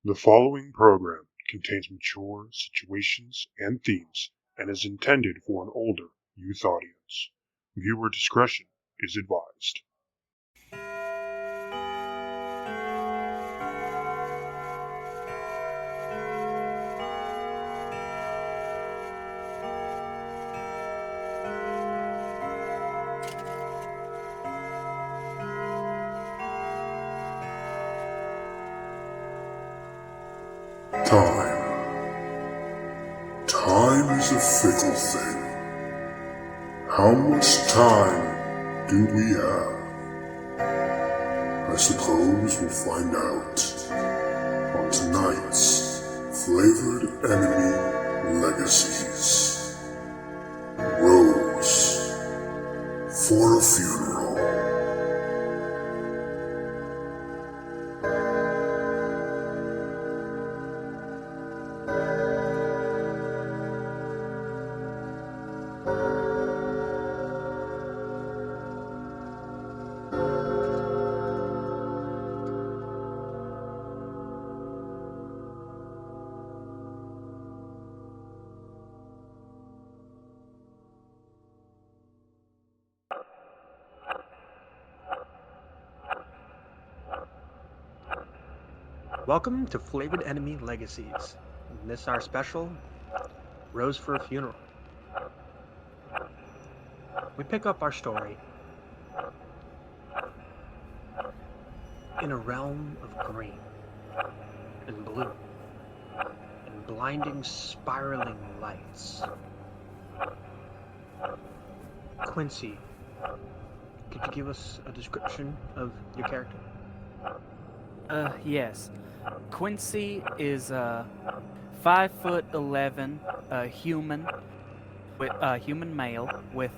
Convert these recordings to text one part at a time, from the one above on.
The following program contains mature situations and themes and is intended for an older youth audience. Viewer discretion is advised. Time is a fickle thing. How much time do we have? I suppose we'll find out on tonight's Flavored Enemy Legacies. Rose for a funeral. Welcome to Flavored Enemy Legacies. And this our special, Rose for a Funeral. We pick up our story in a realm of green and blue and blinding spiraling lights. Quincy, could you give us a description of your character? Yes. Quincy is 5'11", human, with human male with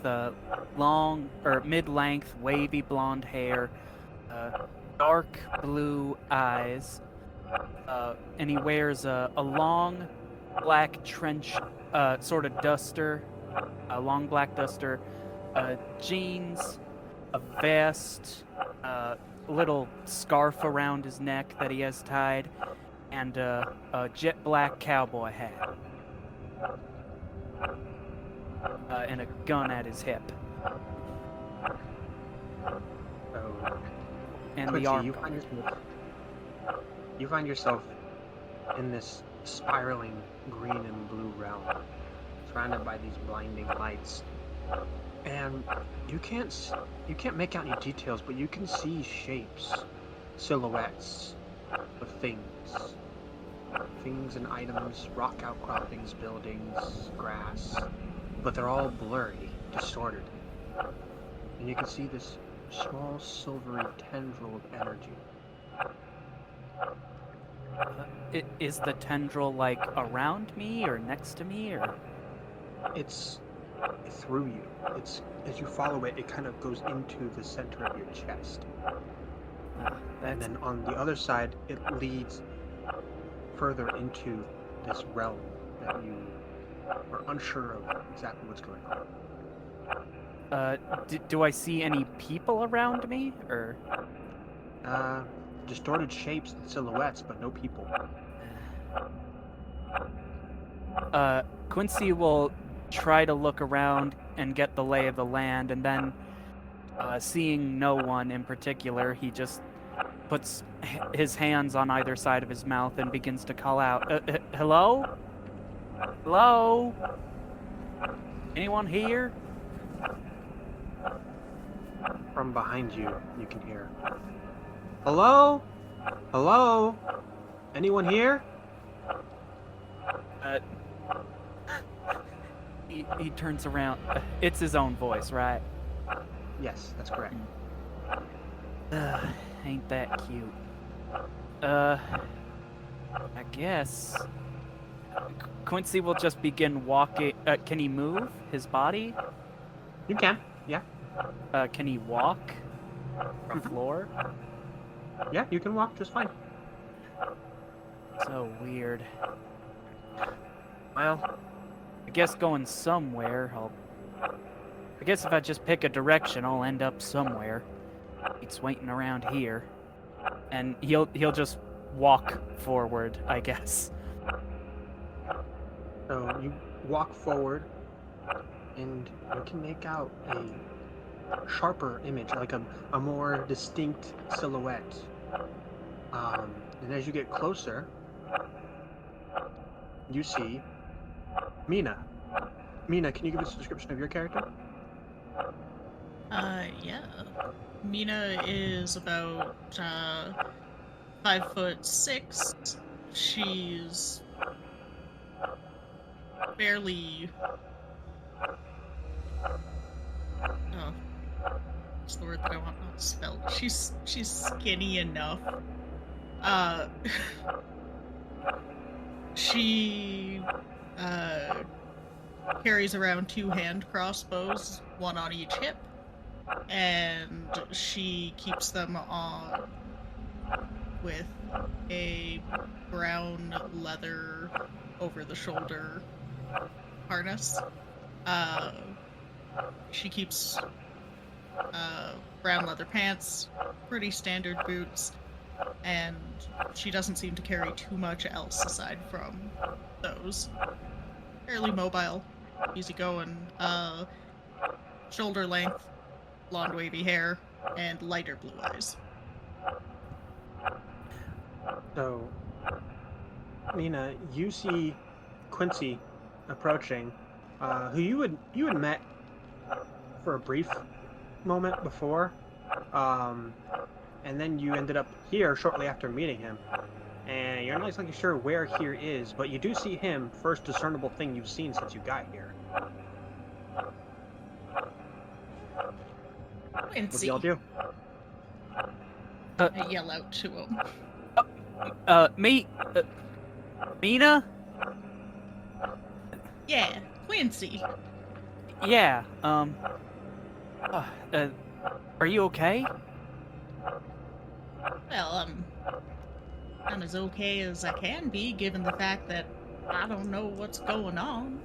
long or mid-length wavy blonde hair, dark blue eyes, and he wears a long black trench sort of duster, a long black duster, jeans, a vest, little scarf around his neck that he has tied, and a jet black cowboy hat, and a gun at his hip. Oh, And Quincy, the arm. you find yourself in this spiraling green and blue realm, surrounded by these blinding lights, and you can't make out any details, but you can see shapes, silhouettes of things and items, rock outcroppings, buildings, grass, but they're all blurry, distorted, and you can see this small silvery tendril of energy. Is the tendril like around me or next to me or? It's through you. It's as you follow it, it kind of goes into the center of your chest. And then on the other side, it leads further into this realm that you are unsure of exactly what's going on. Do I see any people around me or? Distorted shapes and silhouettes, but no people. Quincy will try to look around and get the lay of the land, and then, seeing no one in particular, he just puts his hands on either side of his mouth and begins to call out, hello? Hello? Anyone here? From behind you, you can hear, hello? Hello? Anyone here? He turns around. It's his own voice, right? Yes, that's correct. Ain't that cute. I guess Quincy will just begin walking. Can he move his body? You can, yeah. Can he walk from floor? Yeah, you can walk just fine. So weird. Well, I guess going somewhere, I guess if I just pick a direction, I'll end up somewhere. He's waiting around here. And he'll just walk forward, I guess. So you walk forward, and you can make out a sharper image, like a more distinct silhouette. And as you get closer, you see Mina. Mina, can you give us a description of your character? Yeah. Mina is about 5'6". She's barely. Oh, what's the word that I want not spelled? She's skinny enough. Uh, she carries around 2 hand crossbows, one on each hip, and she keeps them on with a brown leather over the shoulder harness. She keeps brown leather pants, pretty standard boots, and she doesn't seem to carry too much else aside from those. Fairly mobile, easygoing, shoulder length, blonde wavy hair, and lighter blue eyes. So, Mina, you see Quincy approaching, who you had met for a brief moment before, and then you ended up here shortly after meeting him. And you're not exactly sure where here is, but you do see him, first discernible thing you've seen since you got here. What do Quincy, y'all do? I yell out to him. Mina? Yeah, Quincy. Yeah, are you okay? Well, I'm as okay as I can be, given the fact that I don't know what's going on.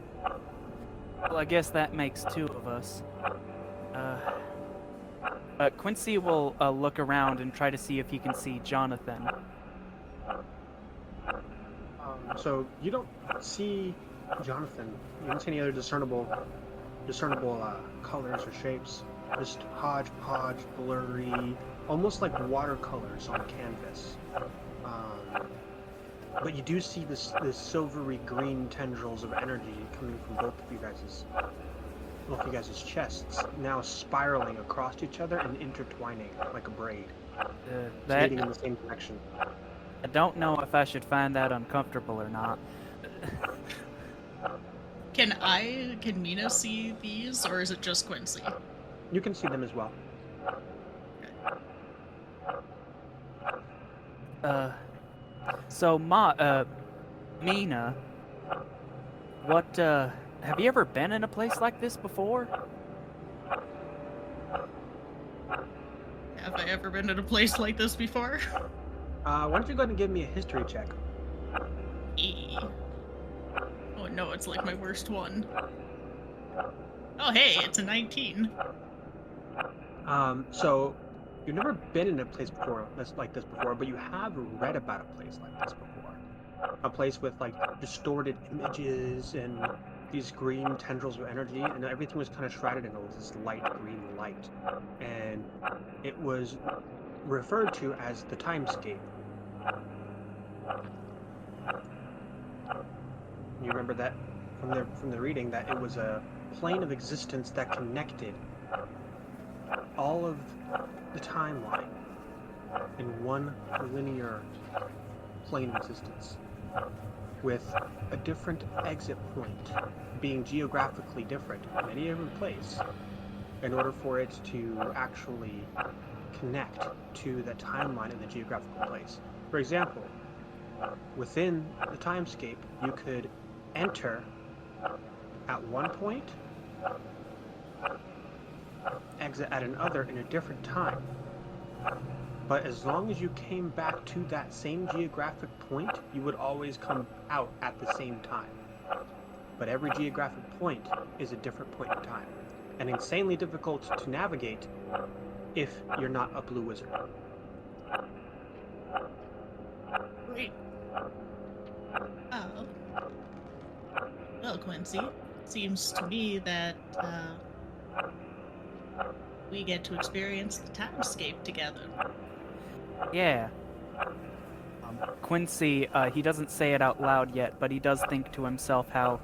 Well, I guess that makes 2 of us. Quincy will look around and try to see if he can see Jonathan. So you don't see Jonathan. You don't see any other discernible colors or shapes. Just hodgepodge, blurry, almost like watercolors on canvas. But you do see this silvery green tendrils of energy coming from both of you guys' chests, now spiraling across each other and intertwining like a braid, leading in the same direction. I don't know if I should find that uncomfortable or not. Can Mina see these, or is it just Quincy? You can see them as well. So Mina, what, have you ever been in a place like this before? Have I ever been in a place like this before? Why don't you go ahead and give me a history check? Oh no, it's like my worst one. Oh hey, it's a 19. So you've never been in a place like this before, but you have read about a place like this before. A place with like distorted images and these green tendrils of energy, and everything was kind of shrouded in this light green light. And it was referred to as the timescape. You remember that from the reading, that it was a plane of existence that connected all of the timeline in one linear plane of existence, with a different exit point being geographically different in any given place in order for it to actually connect to the timeline in the geographical place. For example, within the timescape, you could enter at one point, exit at another in a different time. But as long as you came back to that same geographic point, you would always come out at the same time. But every geographic point is a different point in time, and insanely difficult to navigate if you're not a blue wizard. Great. Oh. Well, Quincy, seems to me that we get to experience the timescape together. Yeah. Quincy, he doesn't say it out loud yet, but he does think to himself how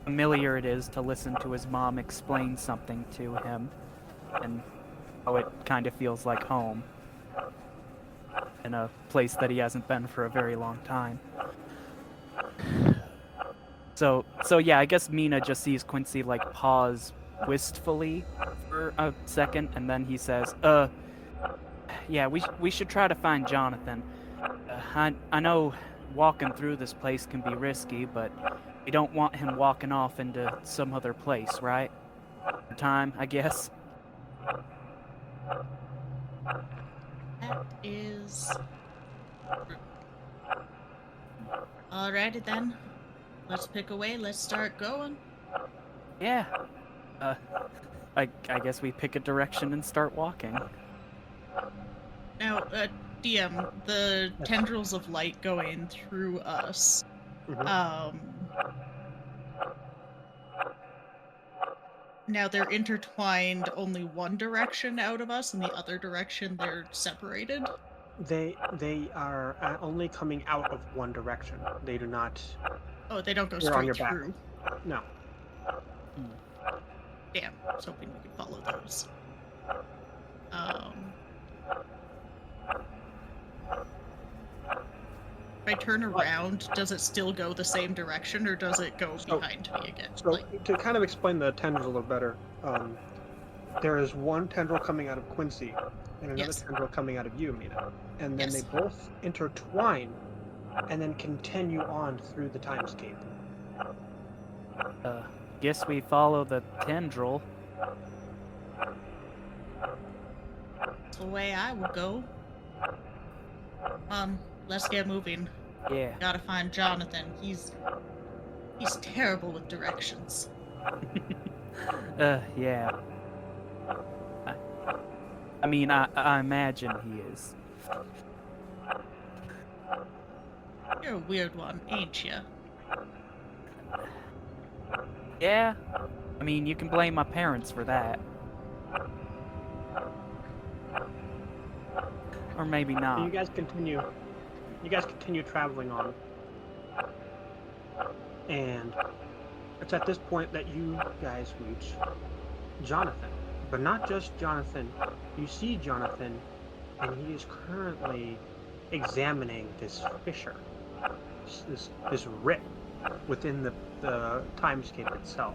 familiar it is to listen to his mom explain something to him, and how it kind of feels like home in a place that he hasn't been for a very long time. So yeah, I guess Mina just sees Quincy like pause wistfully for a second, and then he says, yeah, we should try to find Jonathan. I know walking through this place can be risky, but we don't want him walking off into some other place, right? For time, I guess. That is true. Alrighty then. Let's pick away. Let's start going. Yeah. Uh, I guess we pick a direction and start walking. Now, DM, the tendrils of light going through us. Now they're intertwined only one direction out of us, and the other direction they're separated. They are only coming out of one direction. They do not. Oh, they don't go They're on straight your back. through. No. Damn, I was hoping we could follow those. If I turn around, does it still go the same direction, or does it go behind me again? So to kind of explain the tendrils a little better, there is one tendril coming out of Quincy and another tendril coming out of you, Mina. And then they both intertwine and then continue on through the timescape. Guess we follow the tendril. That's the way I would go. Let's get moving. Yeah. Gotta find Jonathan. He's terrible with directions. Yeah. I mean, I imagine he is. You're a weird one, ain't ya? Yeah. I mean, you can blame my parents for that. Or maybe not. So you guys continue traveling on. And it's at this point that you guys reach Jonathan. But not just Jonathan. You see Jonathan, and he is currently examining this fissure, this rip within the timescape itself.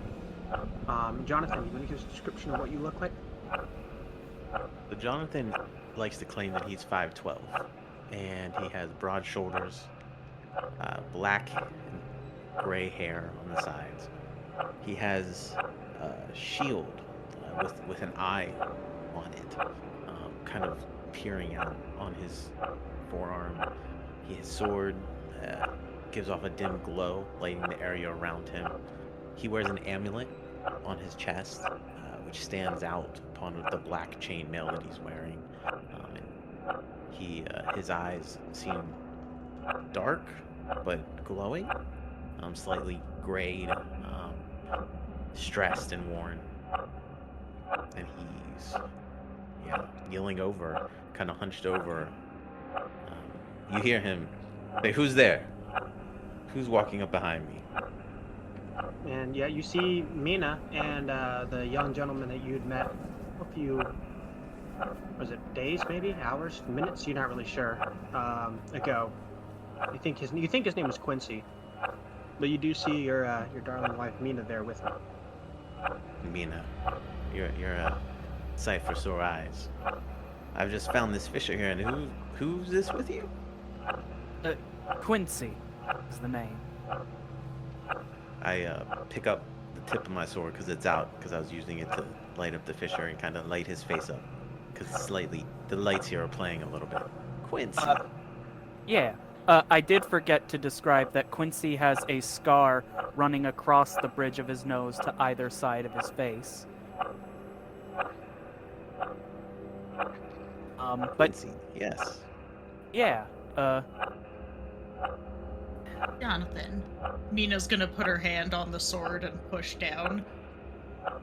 Jonathan, you want to give us a description of what you look like? So Jonathan likes to claim that he's 5'12", and he has broad shoulders, black and gray hair on the sides. He has a shield with an eye on it, kind of peering out on his forearm. His sword gives off a dim glow, lighting the area around him. He wears an amulet on his chest, which stands out upon the black chainmail that he's wearing. His eyes seem dark but glowing, slightly grayed, stressed and worn. And he's kneeling over, kind of hunched over. You hear him say, "Who's there? Who's walking up behind me?" And yeah, you see Mina and the young gentleman that you'd met a few, was it days, maybe hours, minutes? You're not really sure. Ago. You think his name is Quincy, but you do see your darling wife Mina there with him. Mina, you're a sight for sore eyes. I've just found this fissure here, and who's this with you? Quincy is the name. I pick up the tip of my sword because it's out, because I was using it to light up the fissure and kind of light his face up, because the lights here are playing a little bit. Quincy. Yeah. I did forget to describe that Quincy has a scar running across the bridge of his nose to either side of his face. Quincy, yes. Yeah. Jonathan, Mina's gonna put her hand on the sword and push down.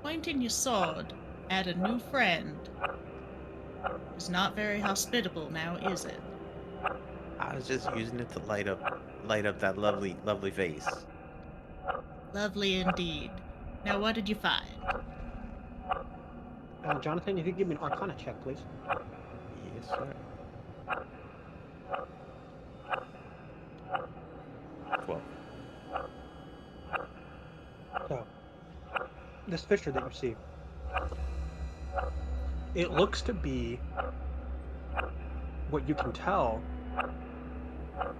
Pointing your sword at a new friend is not very hospitable now, is it? I was just using it to light up that lovely face. Lovely indeed. Now, what did you find? Jonathan, if you give me an Arcana check, please. Yes, sir. 12. So, this fissure that you see, it looks to be what you can tell,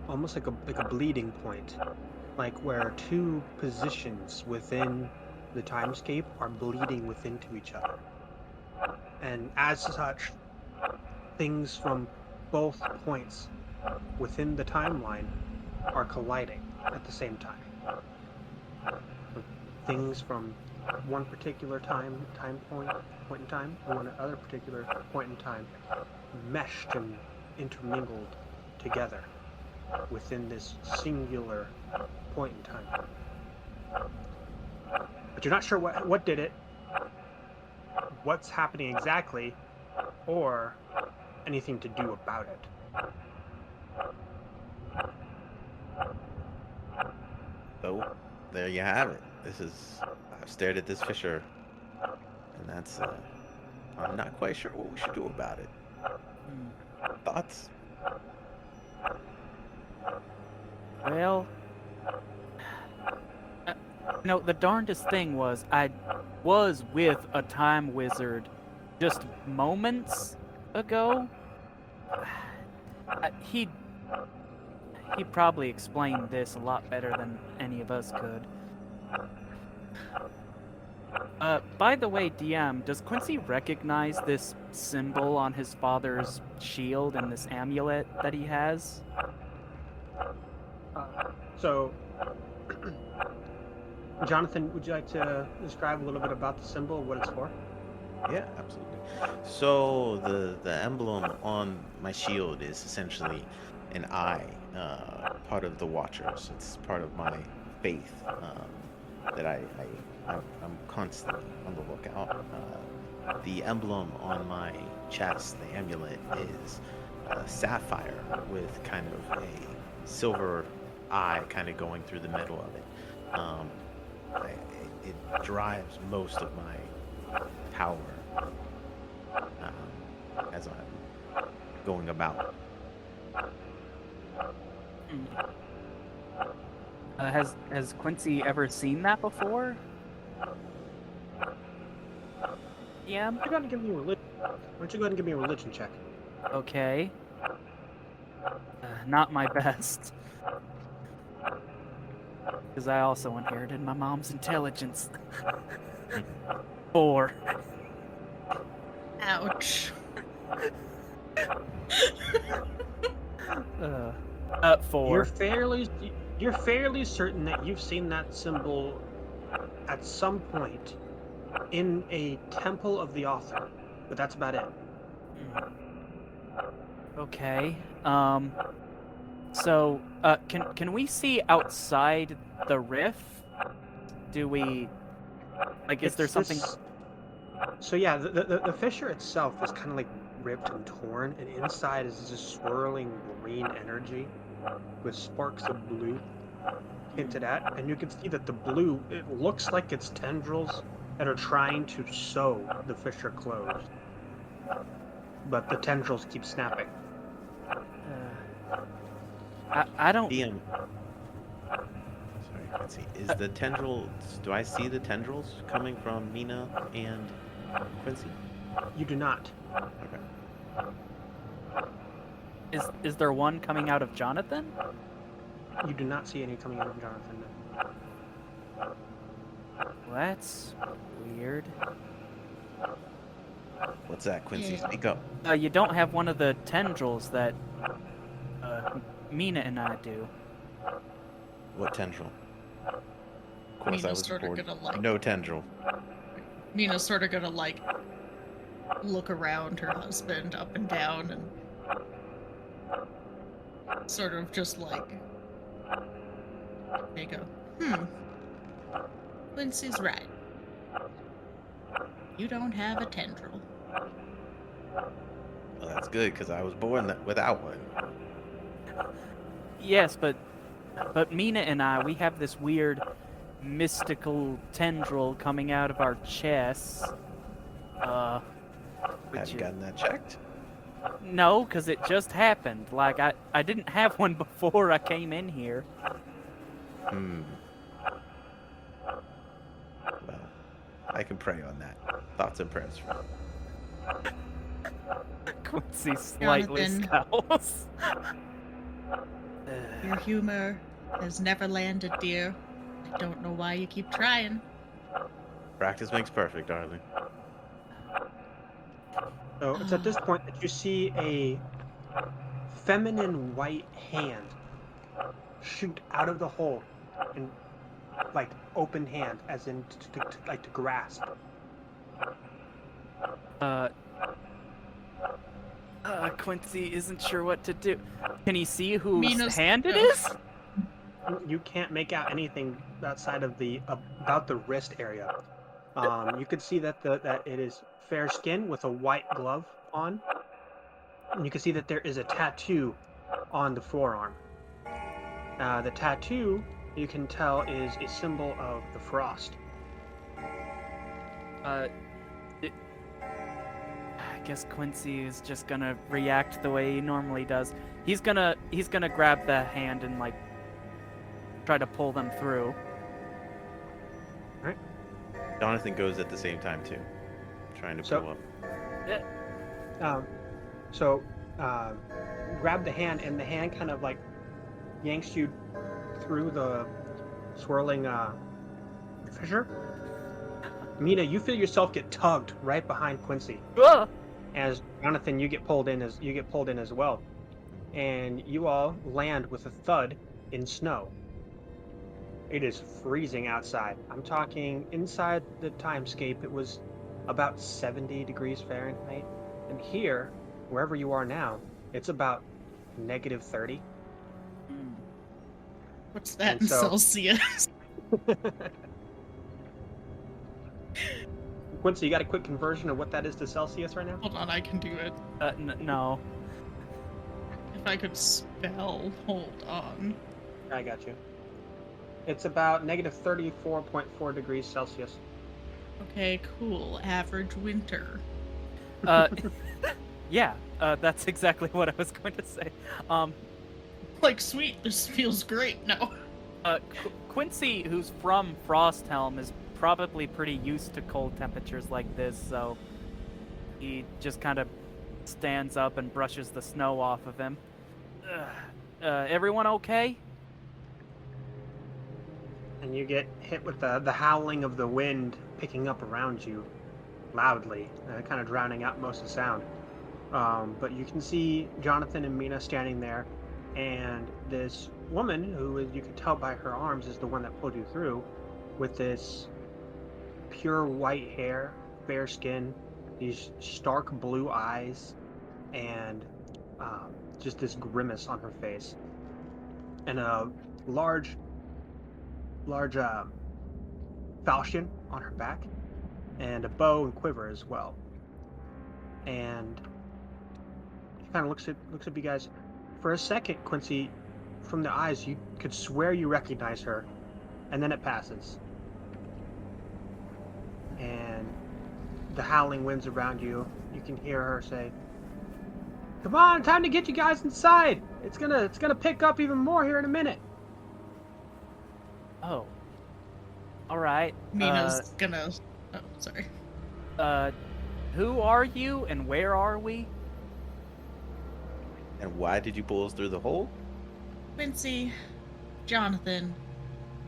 almost like a bleeding point, like where two positions within the timescape are bleeding within to each other, and as such, things from both points within the timeline are colliding at the same time. Things from one particular point in time, and one other particular point in time, meshed and intermingled together within this singular point in time. But you're not sure what did it, what's happening exactly, or anything to do about it. So, there you have it. I've stared at this fissure, and that's, I'm not quite sure what we should do about it. Thoughts? Well, the darndest thing was I was with a time wizard just moments ago. He'd probably explain this a lot better than any of us could. By the way, DM, does Quincy recognize this symbol on his father's shield and this amulet that he has? So, Jonathan, would you like to describe a little bit about the symbol, what it's for? Yeah, absolutely. So the emblem on my shield is essentially an eye, part of the Watchers. It's part of my faith that I'm constantly on the lookout. The emblem on my chest, the amulet, is a sapphire with kind of a silver eye kind of going through the middle of it. It drives most of my power as I'm going about. Has Quincy ever seen that before? Yeah. Why don't you go ahead and give me a religion? Why don't you go ahead and give me a religion check? Okay. Not my best. Because I also inherited my mom's intelligence. 4. Ouch. 4. You're fairly certain that you've seen that symbol at some point in a temple of the author, but that's about it. Okay. So, can we see outside the rift? Do we, like, is there something? So yeah, the fissure itself is kind of like ripped and torn, and inside is this swirling green energy with sparks of blue hinted at, and you can see that the blue, it looks like it's tendrils that are trying to sew the fissure closed, but the tendrils keep snapping. I don't. DM. Sorry, Quincy. Is the tendrils? Do I see the tendrils coming from Mina and Quincy? You do not. Okay. Is there one coming out of Jonathan? You do not see any coming out of Jonathan. Well, that's weird. What's that, Quincy? Yeah. Speak up. You don't have one of the tendrils that Mina and I do. What tendril? Of course, Mina's I was sorta born. gonna, like- No tendril. Mina's sort of gonna, like, look around her husband up and down and sort of just, like, They go, Quincy's right. You don't have a tendril. Well, that's good because I was born without one. Yes, but Mina and I, we have this weird mystical tendril coming out of our chests. Have Which you is, gotten that checked? no, because it just happened. Like I didn't have one before I came in here. Well, I can pray on that. Thoughts and prayers. Quincy slightly Jonathan. scowls. Your humor has never landed, dear. I don't know why you keep trying. Practice makes perfect, darling. So it's at this point that you see a feminine white hand shoot out of the hole, and like open hand, as in to grasp. Quincy isn't sure what to do. Can he see whose Mina's- hand it no. is? You can't make out anything outside of the about the wrist area. You could see that that it is fair skin with a white glove on, and you can see that there is a tattoo on the forearm. The tattoo, you can tell, is a symbol of the frost. I guess Quincy is just gonna react the way he normally does. He's gonna grab the hand and like try to pull them through. Jonathan goes at the same time too, trying to pull up. Grab the hand, and the hand kind of like yanks you through the swirling fissure. Mina, you feel yourself get tugged right behind Quincy. Ah! As Jonathan, you get pulled in as well, and you all land with a thud in snow. It is freezing outside. I'm talking inside the timescape. It was about 70 degrees Fahrenheit, and here, wherever you are now, it's about -30. What's that And in so- Celsius? Quincy, you got a quick conversion of what that is to Celsius right now? Hold on, I can do it. No. If I could spell, hold on. I got you. It's about -34.4 degrees Celsius. Okay, cool. Average winter. Yeah, that's exactly what I was going to say. Like, sweet, this feels great. No. Quincy, who's from Frosthelm, is probably pretty used to cold temperatures like this, so he just kind of stands up and brushes the snow off of him. Everyone okay? And you get hit with the howling of the wind picking up around you loudly, kind of drowning out most of the sound. But you can see Jonathan and Mina standing there, and this woman, who is, you can tell by her arms, is the one that pulled you through, with this pure white hair, fair skin, these stark blue eyes, and just this grimace on her face, and a large falchion on her back, and a bow and quiver as well. And she kind of looks at you guys. For a second, Quincy, from the eyes, you could swear you recognize her, and then it passes. And the howling winds around you, you can hear her say, "Come on, time to get you guys inside. It's gonna pick up even more here in a minute." Oh. Alright. Mina's gonna... Oh, sorry. Who are you and where are we? And why did you pull us through the hole? Quincy, Jonathan,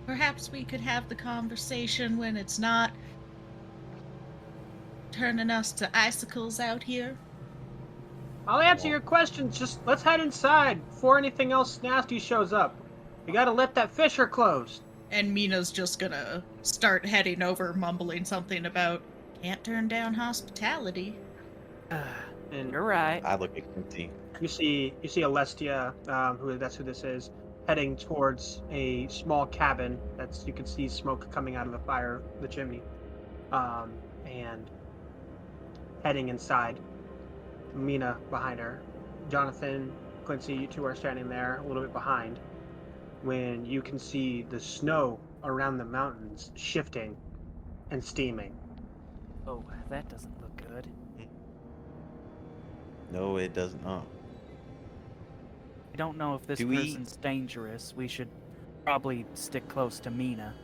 perhaps we could have the conversation when it's not turning us to icicles out here. I'll answer your questions. Just let's head inside before anything else nasty shows up. We gotta let that fissure close. And Mina's just gonna start heading over, mumbling something about can't turn down hospitality. And You're right. I look at Quincy. you see Alestia, who this is, heading towards a small cabin you can see smoke coming out of the chimney, and heading inside. Mina behind her. Jonathan, Quincy, you two are standing there a little bit behind when you can see the snow around the mountains shifting and steaming. Oh, that doesn't look good. No, it does not. I don't know if this Do we- person's dangerous. We should probably stick close to Mina.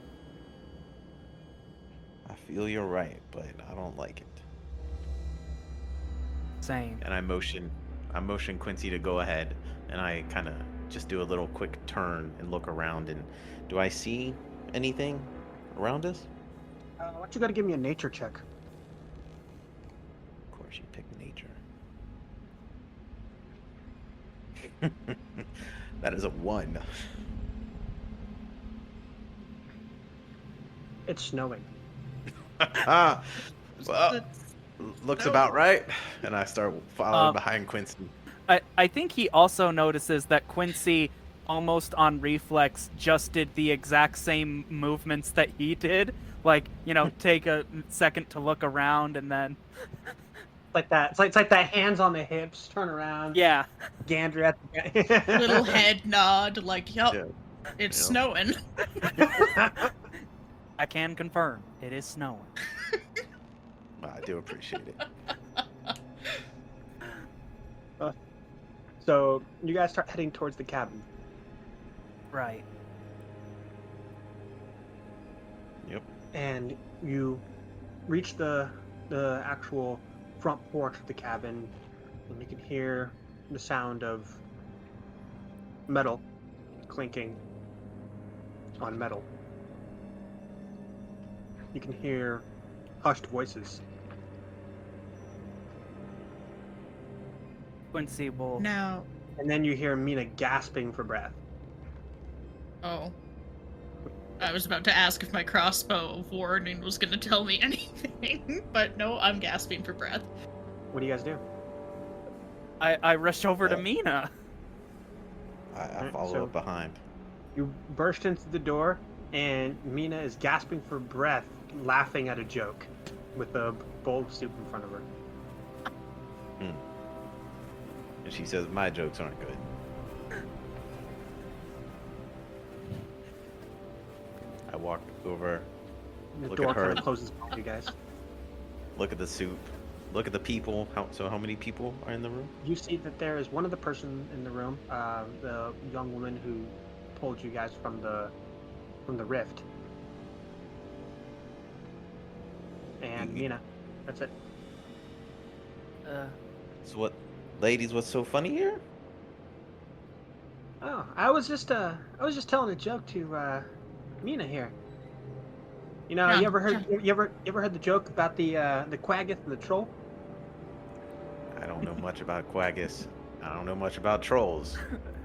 I feel you're right, but I don't like it. Same. And I motion Quincy to go ahead, and I kind of just do a little quick turn and look around. And do I see anything around us? Why don't you gotta give me a nature check? Of course, you pick nature. That is a 1. It's snowing. Well, That's- looks no. about right. And I start following behind Quincy. I think he also notices that Quincy, almost on reflex, just did the exact same movements that he did. Like, take a second to look around and then... Like that. It's like that hands on the hips, turn around. Yeah. Gander at the Little head nod, like, yup, Yeah. it's Yeah. snowing. I can confirm, it is snowing. I do appreciate it. So you guys start heading towards the cabin. Right. Yep. And you reach the actual front porch of the cabin, and you can hear the sound of metal clinking on metal. You can hear hushed voices. Quincy will... Now, And then you hear Mina gasping for breath. oh. I was about to ask if my crossbow of warning was going to tell me anything, but no, I'm gasping for breath. What do you guys do? I rush over to Mina. I Alright, follow so- up behind. You burst into the door, and Mina is gasping for breath, laughing at a joke with a bowl of soup in front of her. And she says, my jokes aren't good. I walk over, The Look door at her. kind of closes behind you guys. look at the soup, look at the people. How many people are in the room? You see that there is one other person in the room, the young woman who pulled you guys from the rift, and Mhm. Mina. That's it. So ladies, what's so funny here? Oh, I was just telling a joke to Mina here. You know, Yeah, you ever heard the joke about the Quaggoth and the troll? I don't know much about Quaggus. I don't know much about trolls.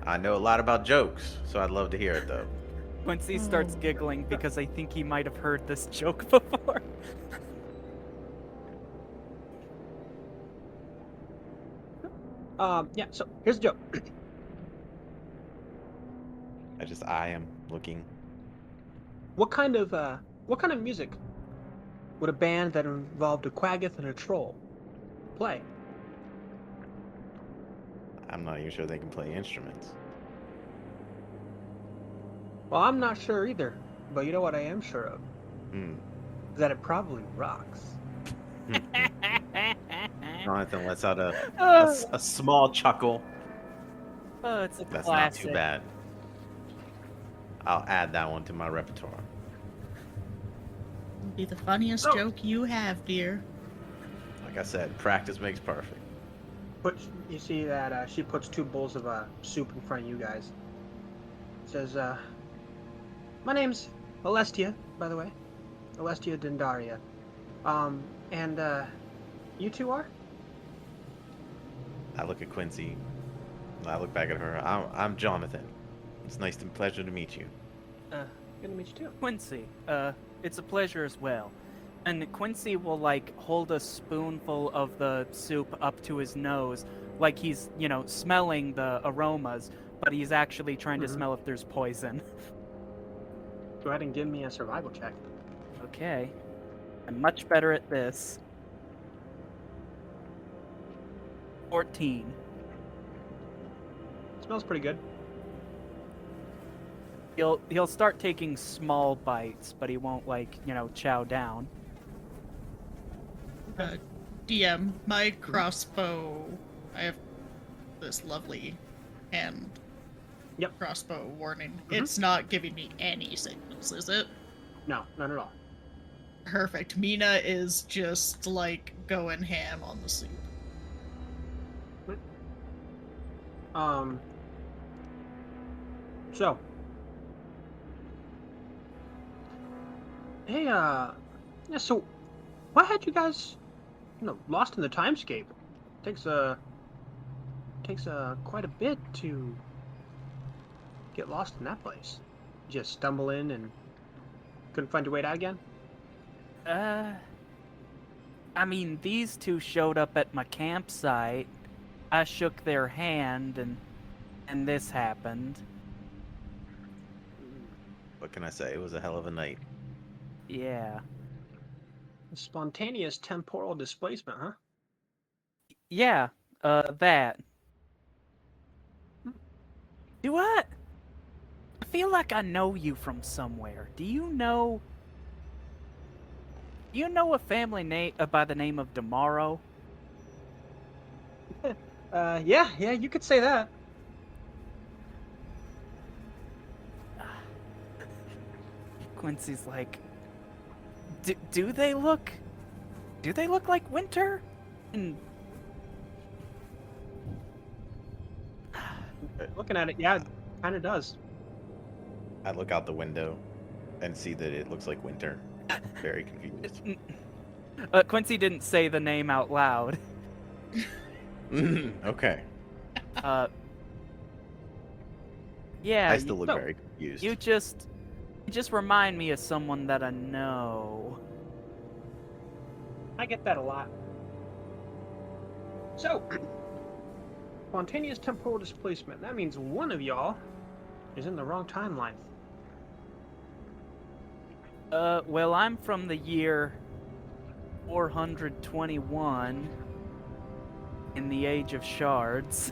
I know a lot about jokes, so I'd love to hear it though. Quincy starts giggling because I think he might have heard this joke before. Yeah. So here's the joke. I am looking. What kind of music would a band that involved a Quaggoth and a troll play? I'm not even sure they can play instruments. Well, I'm not sure either, but you know what I am sure of? Hmm. Is that it probably rocks. Jonathan lets out a Oh, small chuckle. it's a That's classic. not too bad. I'll add that one to my repertoire. Be the funniest Oh. joke you have, dear. Like I said, practice makes perfect. You see that she puts 2 bowls of soup in front of you guys. Says, my name's Alestia, by the way. Alestia Dendaria. And you two are? I look at Quincy. I look back at her. I'm Jonathan. It's nice and pleasure to meet you. Good to meet you too. Quincy, it's a pleasure as well. And Quincy will, hold a spoonful of the soup up to his nose, like he's, smelling the aromas, but he's actually trying to Mhm. smell if there's poison. Go ahead and give me a survival check. Okay. I'm much better at this. 14. Smells pretty good. He'll start taking small bites, but he won't chow down. DM, my crossbow. I have this lovely hand Yep. crossbow warning. Mhm. It's not giving me any signals, is it? No, none at all. Perfect. Mina is just like going ham on the soup. So. Hey, yeah, so why had you guys, lost in the timescape? Takes quite a bit to get lost in that place. Just stumble in and couldn't find your way out again? I mean, these two showed up at my campsite. I shook their hand, and this happened. What can I say? It was a hell of a night. Yeah. Spontaneous temporal displacement, huh? Yeah, that. Do I feel like I know you from somewhere. Do you know a family name by the name of Tomorrow? Yeah, you could say that. Quincy's like, do they look like Winter? And Looking at it, yeah, it kind of does. I look out the window and see that it looks like Winter. Very confused. Quincy didn't say the name out loud. Okay. Yeah, I still look very confused. you just remind me of someone that I know. I get that a lot. So, spontaneous temporal displacement. That means one of y'all is in the wrong timeline. Well, I'm from the year 421 in the Age of Shards.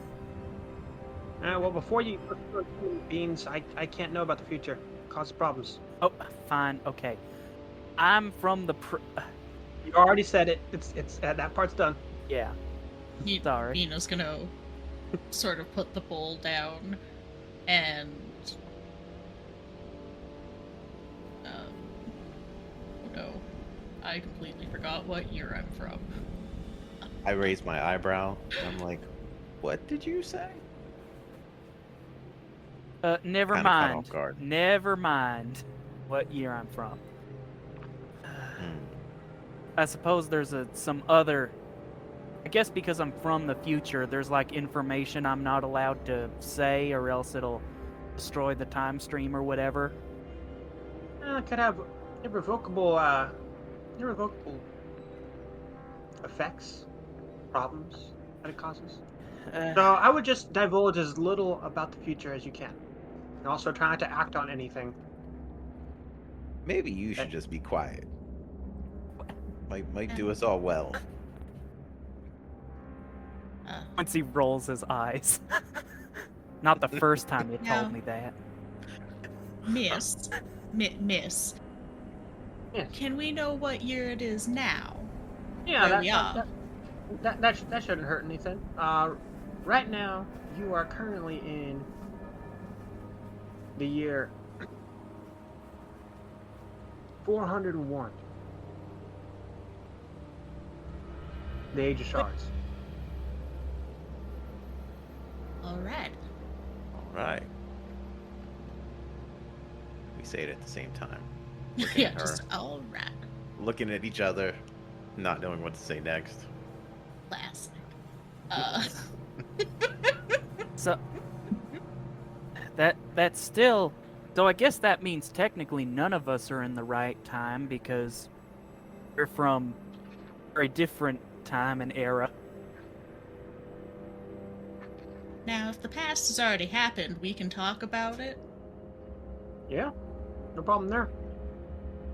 Well, before you beans, I can't know about the future. Cause problems. Oh, fine, okay. I'm from the You already said it. It's that part's done. yeah. Sorry. Mina's gonna sort of put the bowl down and oh no, I completely forgot what year I'm from. I raise my eyebrow and I'm like, what did you say? Never Kinda caught mind. off guard. Never mind what year I'm from. I suppose there's some other. I guess because I'm from the future, there's like information I'm not allowed to say, or else it'll destroy the time stream or whatever. Could have irrevocable effects, problems that it causes. So I would just divulge as little about the future as you can. And also try not to act on anything. Maybe you should just be quiet. Might do us all well. Once he rolls his eyes. Not the first time you Yeah. told me that. Miss, Miss, Yes. can we know what year it is now? Yeah, Where we are. that shouldn't hurt anything. Right now you are currently in the year 401. The Age of Shards. All right. All right. We say it at the same time. Looking Yeah, at her, just all right. looking at each other, not knowing what to say next. Classic. So that's still. So I guess that means technically none of us are in the right time because we're from a very different time and era. Now, if the past has already happened, we can talk about it. Yeah, no problem there.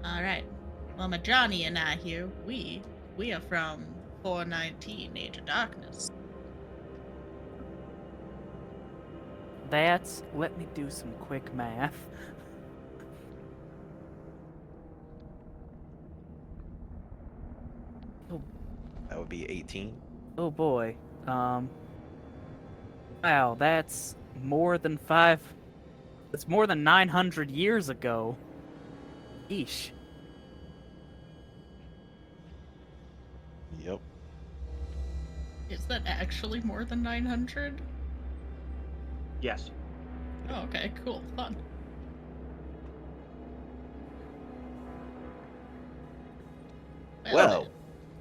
All right. Well, my Johnny and I here, we are from 419 Age of Darkness. That's. Let me do some quick math. That would be 18. Oh boy. Wow, that's more than 5. That's more than 900 years ago. Eesh. Yep. Is that actually more than 900? Yes. Oh, okay, cool, fun. Well,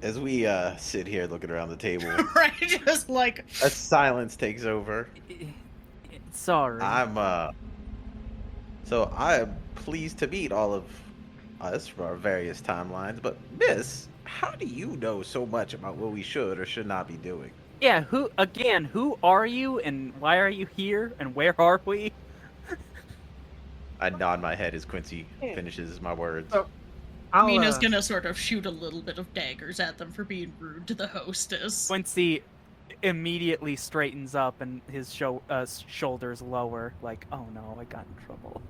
as we sit here looking around the table, right, just like a silence takes over. Sorry. So I am pleased to meet all of us from our various timelines. But Miss, how do you know so much about what we should or should not be doing? Yeah, who are you and why are you here and where are we? I nod my head as Quincy finishes my words. So, Mina's gonna sort of shoot a little bit of daggers at them for being rude to the hostess. Quincy immediately straightens up and his shoulders lower, like, oh no, I got in trouble.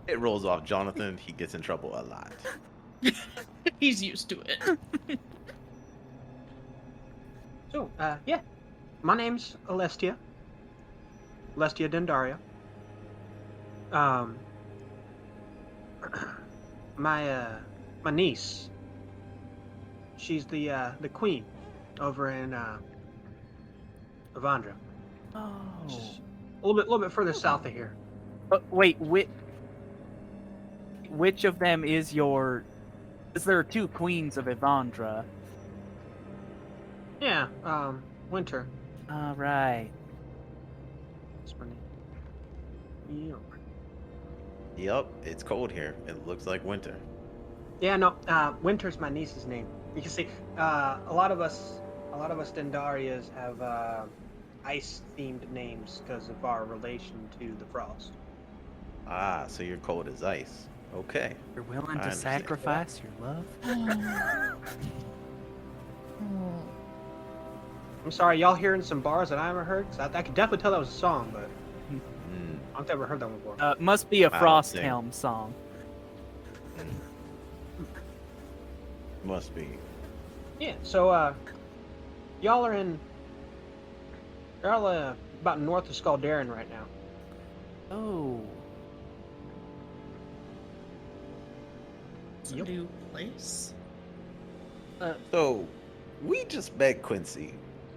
It rolls off Jonathan. He gets in trouble a lot. He's used to it. So, yeah. My name's Alestia. Alestia Dendaria. My niece. She's the queen over in Avandra. Oh. Just a little bit further south of here. But wait, which of them is your? Is there 2 queens of Evandra? Yeah, Winter. All right. That's my name. Yeah. Yep, it's cold here. It looks like winter. Yeah, no, Winter's my niece's name. You can see, a lot of us Dendarias have ice-themed names because of our relation to the frost. Ah, so you're cold as ice. Okay. You're willing I to understand. sacrifice your love? Oh. I'm sorry, y'all hearing some bars that I haven't heard? 'Cause I could definitely tell that was a song, but Mm, I don't think I've ever heard that one before. Must be a don't Frost think. Helm song. must be. Yeah, so, y'all are about north of Skaldaren right now. Oh. It's a Yep. new place. So, we just met Quincy,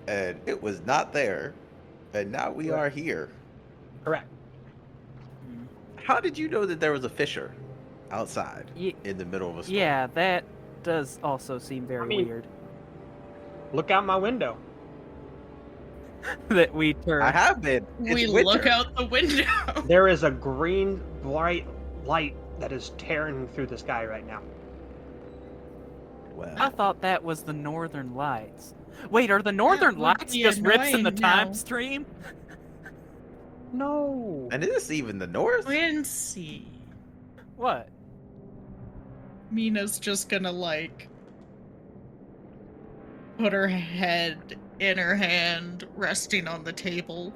and it was not there, and now we Right. are here. Correct. How did you know that there was a fissure outside Ye- in the middle of a storm? Yeah, that does also seem very I mean- weird. Look out my window. That we turn. I have been. We It's look winter. out the window. There is a green, bright light that is tearing through the sky right now. Well, I thought that was the Northern Lights. Wait, are the Northern would Lights be just rips in the annoying time now. stream? No. and is this even the north? Quincy. What? Mina's just gonna like put her head in her hand, resting on the table.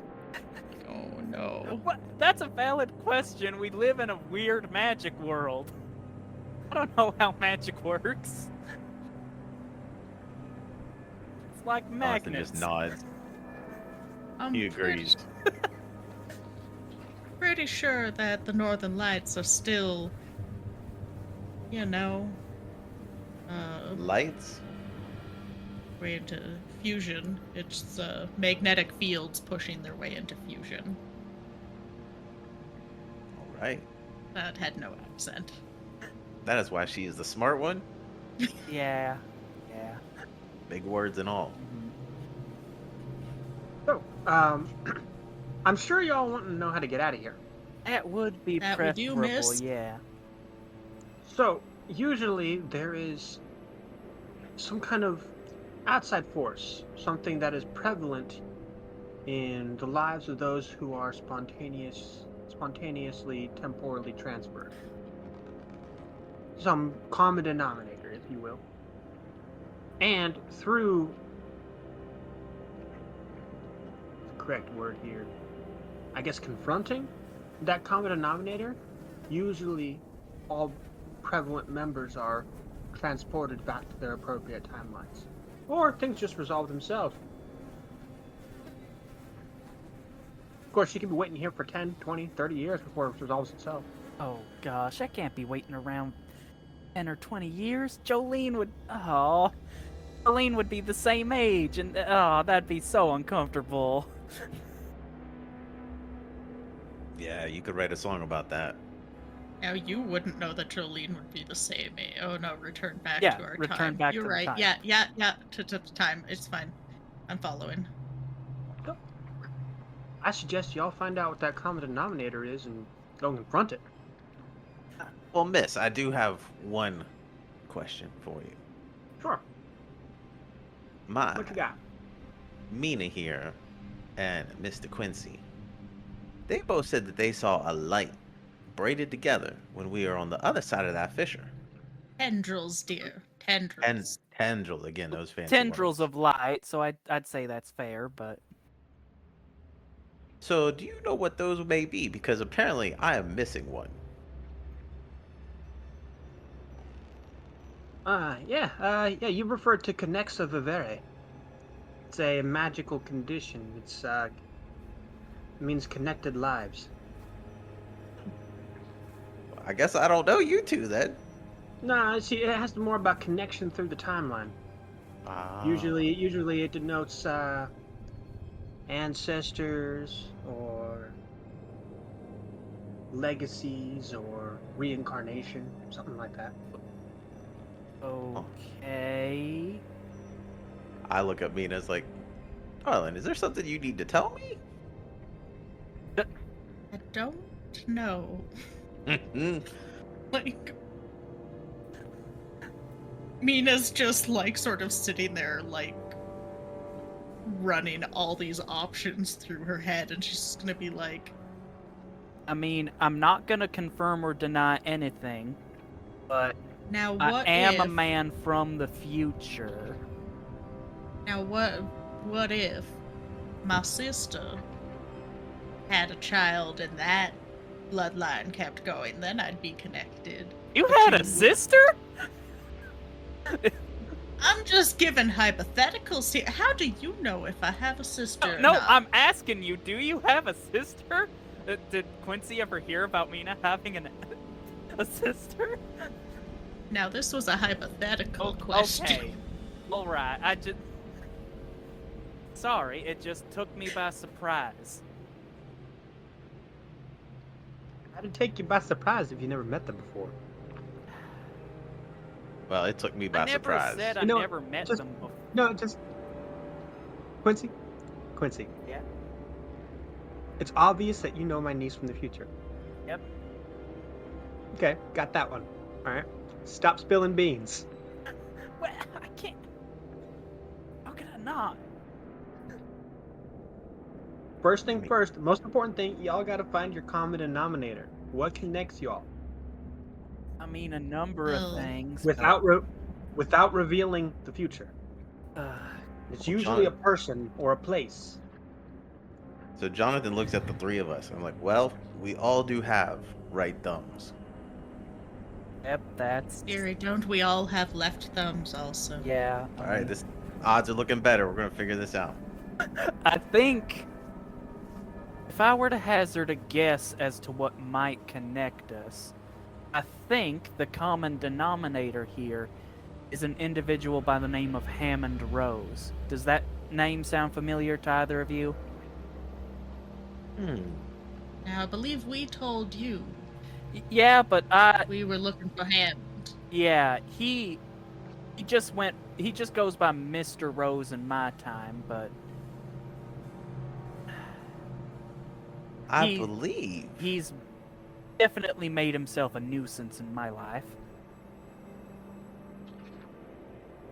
Oh no. What? That's a valid question. We live in a weird magic world. I don't know how magic works. It's like Jonathan magnets. just nods. I'm He agrees. pretty sure that the Northern Lights are still, you know, Lights? way into fusion. It's magnetic fields pushing their way into fusion. All right. That had no accent. That is why she is the smart one. Yeah. Yeah. Big words and all. Mhm. So, I'm sure y'all want to know how to get out of here. That would be That would do, preferable, miss. yeah. So, usually there is some kind of outside force, something that is prevalent in the lives of those who are spontaneously temporally transferred. Some common denominator, if you will. And through the correct word here, I guess confronting that common denominator, usually all prevalent members are transported back to their appropriate timelines. Or things just resolve themselves. Of course, she could be waiting here for 10, 20, 30 years before it resolves itself. Oh gosh, I can't be waiting around 10 or 20 years. Jolene would be the same age, and that'd be so uncomfortable. Yeah, you could write a song about that. Now you wouldn't know that Jolene would be the same. Oh no, return back Yeah, to our return time. back You're to the right. time. Yeah. To time. It's fine. I'm following. I suggest y'all find out what that common denominator is and go confront it. Well, miss, I do have one question for you. Sure. My What you got? Mina here and Mr. Quincy, they both said that they saw a light braided together when we were on the other side of that fissure. Tendrils, dear. And Tendrils. tendrils, again, those fancy Tendrils words. of light, so I'd say that's fair, but So, do you know what those may be? Because apparently I am missing one. Yeah, you referred to Connexa Vivere. It's a magical condition. It means connected lives. I guess I don't know you two then. Nah, see, it has more about connection through the timeline. Ah. Usually it denotes ancestors or legacies or reincarnation, something like that. okay. I look at Mina as like, Arlen, is there something you need to tell me? I don't know. Like, Mina's just like sort of sitting there, like running all these options through her head, and she's just gonna be like, I mean, I'm not gonna confirm or deny anything, but "Now I what am if? a man from the future. Now what if my sister had a child and that bloodline kept going? Then I'd be connected." You But had you a sister? I'm just giving hypotheticals here. How do you know if I have a sister? or No, not? I'm asking you, do you have a sister? Did Quincy ever hear about Mina having a sister? Now this was a hypothetical question. Okay. Alright, Sorry, it just took me by surprise. How'd it take you by surprise if you never met them before? Well, it took me by I never surprise. said I You know, never met just- them before. No, just Quincy. Yeah? It's obvious that you know my niece from the future. Yep. Okay, got that one. All right. Stop spilling beans. Well, I can't. How could I not? First thing first, the most important thing, y'all gotta find your common denominator. What connects y'all? I mean, a number Well, of things. Without revealing the future. but, It's Well, usually a John- person or a place. So Jonathan looks at the three of us. I'm like, well, we all do have right thumbs. yep, that's. Gary, don't we all have left thumbs also? Yeah. All right, this odds are looking better. We're gonna figure this out. I think if I were to hazard a guess as to what might connect us, I think the common denominator here is an individual by the name of Hammond Rose. Does that name sound familiar to either of you? Now I believe we told you Yeah, but we were looking for him. yeah, he just goes by Mr. Rose in my time, but I He- believe. he's definitely made himself a nuisance in my life.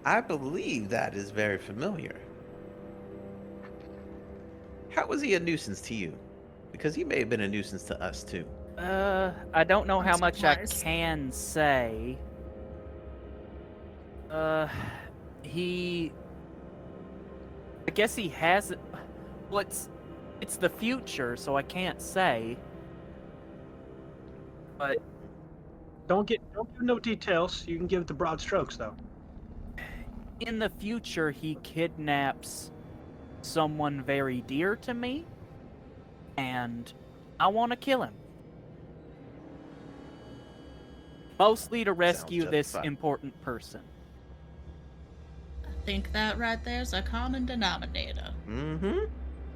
I believe that is very familiar. How was he a nuisance to you? Because he may have been a nuisance to us too. I don't know how I'm much I surprised. can say. He... I guess he has... Well, it's the future, so I can't say. But Don't give no details. You can give the broad strokes though. in the future, he kidnaps someone very dear to me, and I want to kill him. Mostly to rescue this justified. important person. I think that right there's a common denominator. Mm-hmm.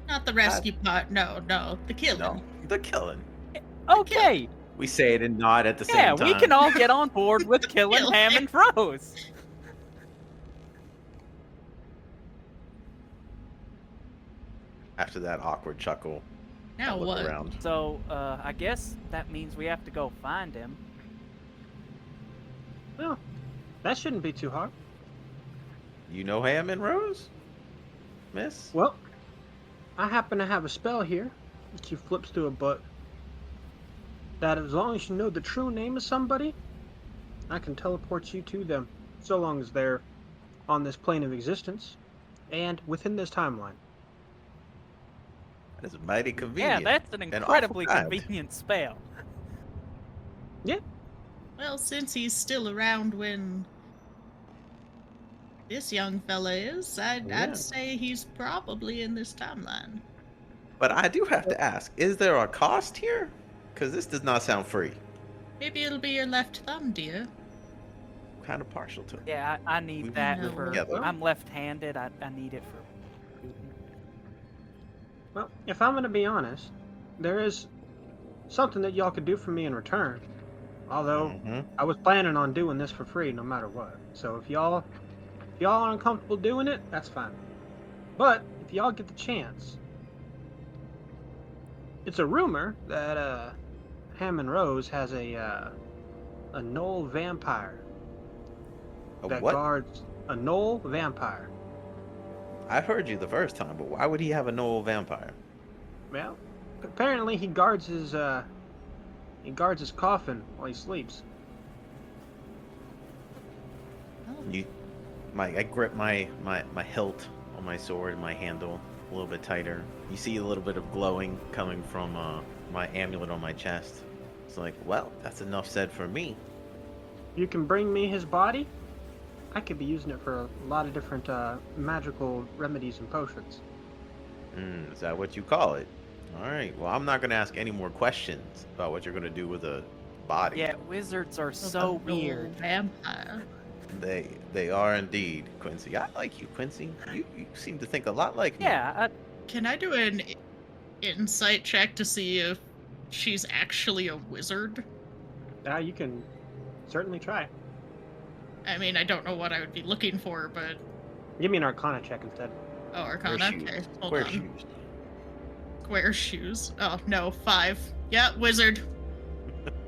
Not the rescue part. No, the killing. No, the killing. Okay, We say it and nod at the yeah, same time. we can all get on board with killing Kill Hammond Rose. After that awkward chuckle, Now I look what? around. So, I guess that means we have to go find him. Well, that shouldn't be too hard. You know Hammond Rose, miss? Well, I happen to have a spell here. She flips through a book. That as long as you know the true name of somebody, I can teleport you to them, so long as they're on this plane of existence and within this timeline. That is mighty Yeah, convenient. that's an and awful incredibly kind. convenient spell. Well, since he's still around when this young fella is, Yeah. I'd say he's probably in this timeline. But I do have to ask, is there a cost here? Because this does not sound free. Maybe it'll be your left thumb, dear. I'm kind of partial to it. Yeah, I need We've that been for... together. I'm left-handed, I need it for... Well, if I'm going to be honest, there is something that y'all could do for me in return. Although, Mhm. I was planning on doing this for free no matter what. So if y'all are uncomfortable doing it, that's fine. But if y'all get the chance, it's a rumor that Hammond Rose has a gnoll vampire A that what? guards a gnoll vampire. I heard you the first time, but why would he have a gnoll vampire? Well, apparently he guards his coffin while he sleeps. You, I grip my hilt on my sword, my handle a little bit tighter. You see a little bit of glowing coming from my amulet on my chest. It's like, well, that's enough said for me. You can bring me his body. I could be using it for a lot of different magical remedies and potions. Is that what you call it? All right. Well, I'm not gonna ask any more questions about what you're gonna do with a body. Yeah, wizards are Of so a gnoll weird. Vampire. They are indeed, Quincy. I like you, Quincy. You seem to think a lot like me. Yeah, Can I do an insight check to see if she's actually a wizard? You can certainly try. I mean, I don't know what I would be looking for, but Give me an Arcana check instead. oh, Wear Arcana. shoes. Okay, hold Wear on. shoes. Square shoes. Oh no, 5. Yeah, wizard.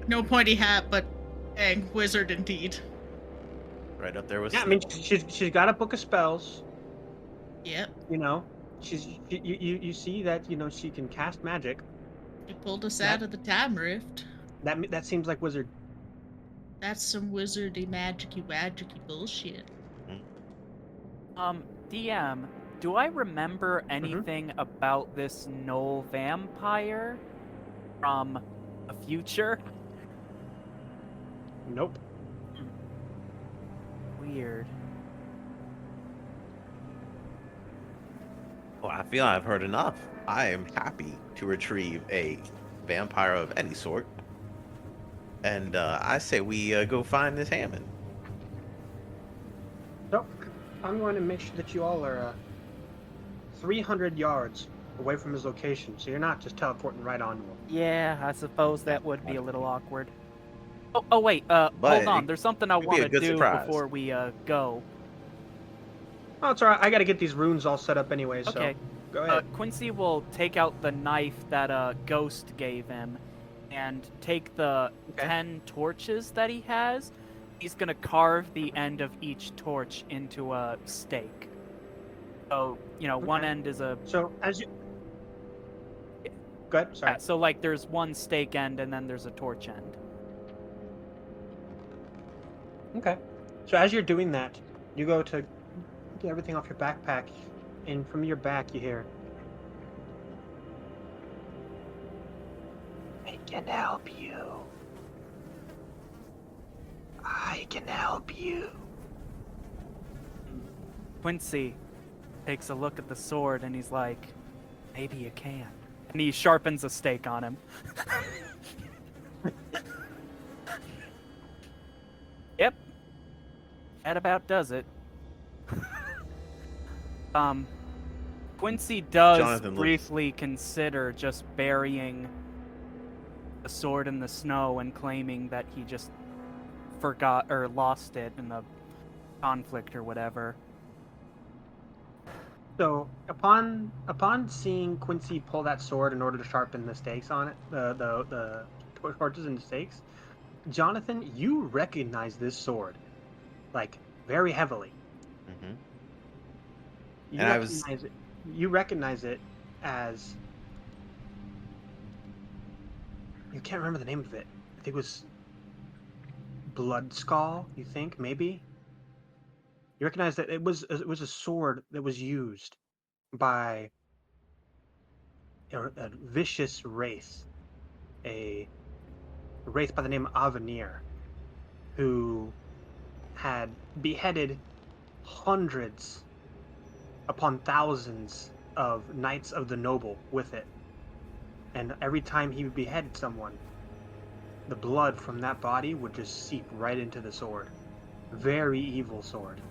No pointy hat, but dang, wizard indeed. Right up there with. Yeah, I mean Snow. she's got a book of spells. Yep, You know, you see that she can cast magic. you pulled us That- out of the time rift. That seems like wizard. That's some wizardy magicy bullshit. DM, do I remember anything about this gnoll vampire from a future? Nope. Weird. Well, I feel I've heard enough. I am happy to retrieve a vampire of any sort. And I say we go find this Hammond. So I'm going to make sure that you all are 300 yards away from his location, so you're not just teleporting right onto him. Yeah, I suppose that would be a little awkward. Oh wait, But hold on. it There's something I could be a want to good do surprise. before we go. Oh, it's alright. I got to get these runes all set up anyway. So Okay. go ahead. Quincy will take out the knife that Ghost gave him, and take the Okay. 10 torches that he has, he's gonna carve the end of each torch into a stake. So, one Okay. end is a... So as you go ahead. Sorry. Yeah, so, like, there's one stake end and then there's a torch end. Okay. So as you're doing that, you go to get everything off your backpack, and from your back you hear, "I can help you. I can help you." Quincy takes a look at the sword and he's like, maybe you can. And he sharpens a stake on him. Yep. That about does it. Quincy does Jonathan looks- briefly consider just burying the sword in the snow and claiming that he just forgot or lost it in the conflict or whatever. So upon seeing Quincy pull that sword in order to sharpen the stakes on it, the torches and the stakes, Jonathan, you recognize this sword, like, very heavily. Mhm. You And I recognize it. You recognize it as, you can't remember the name of it. I think it was Blood Skull. You think maybe? You recognize that it was a sword that was used by a vicious wraith, a wraith by the name of Avenir, who had beheaded hundreds upon thousands of knights of the noble with it. And every time he beheaded someone, the blood from that body would just seep right into the sword. Very evil sword.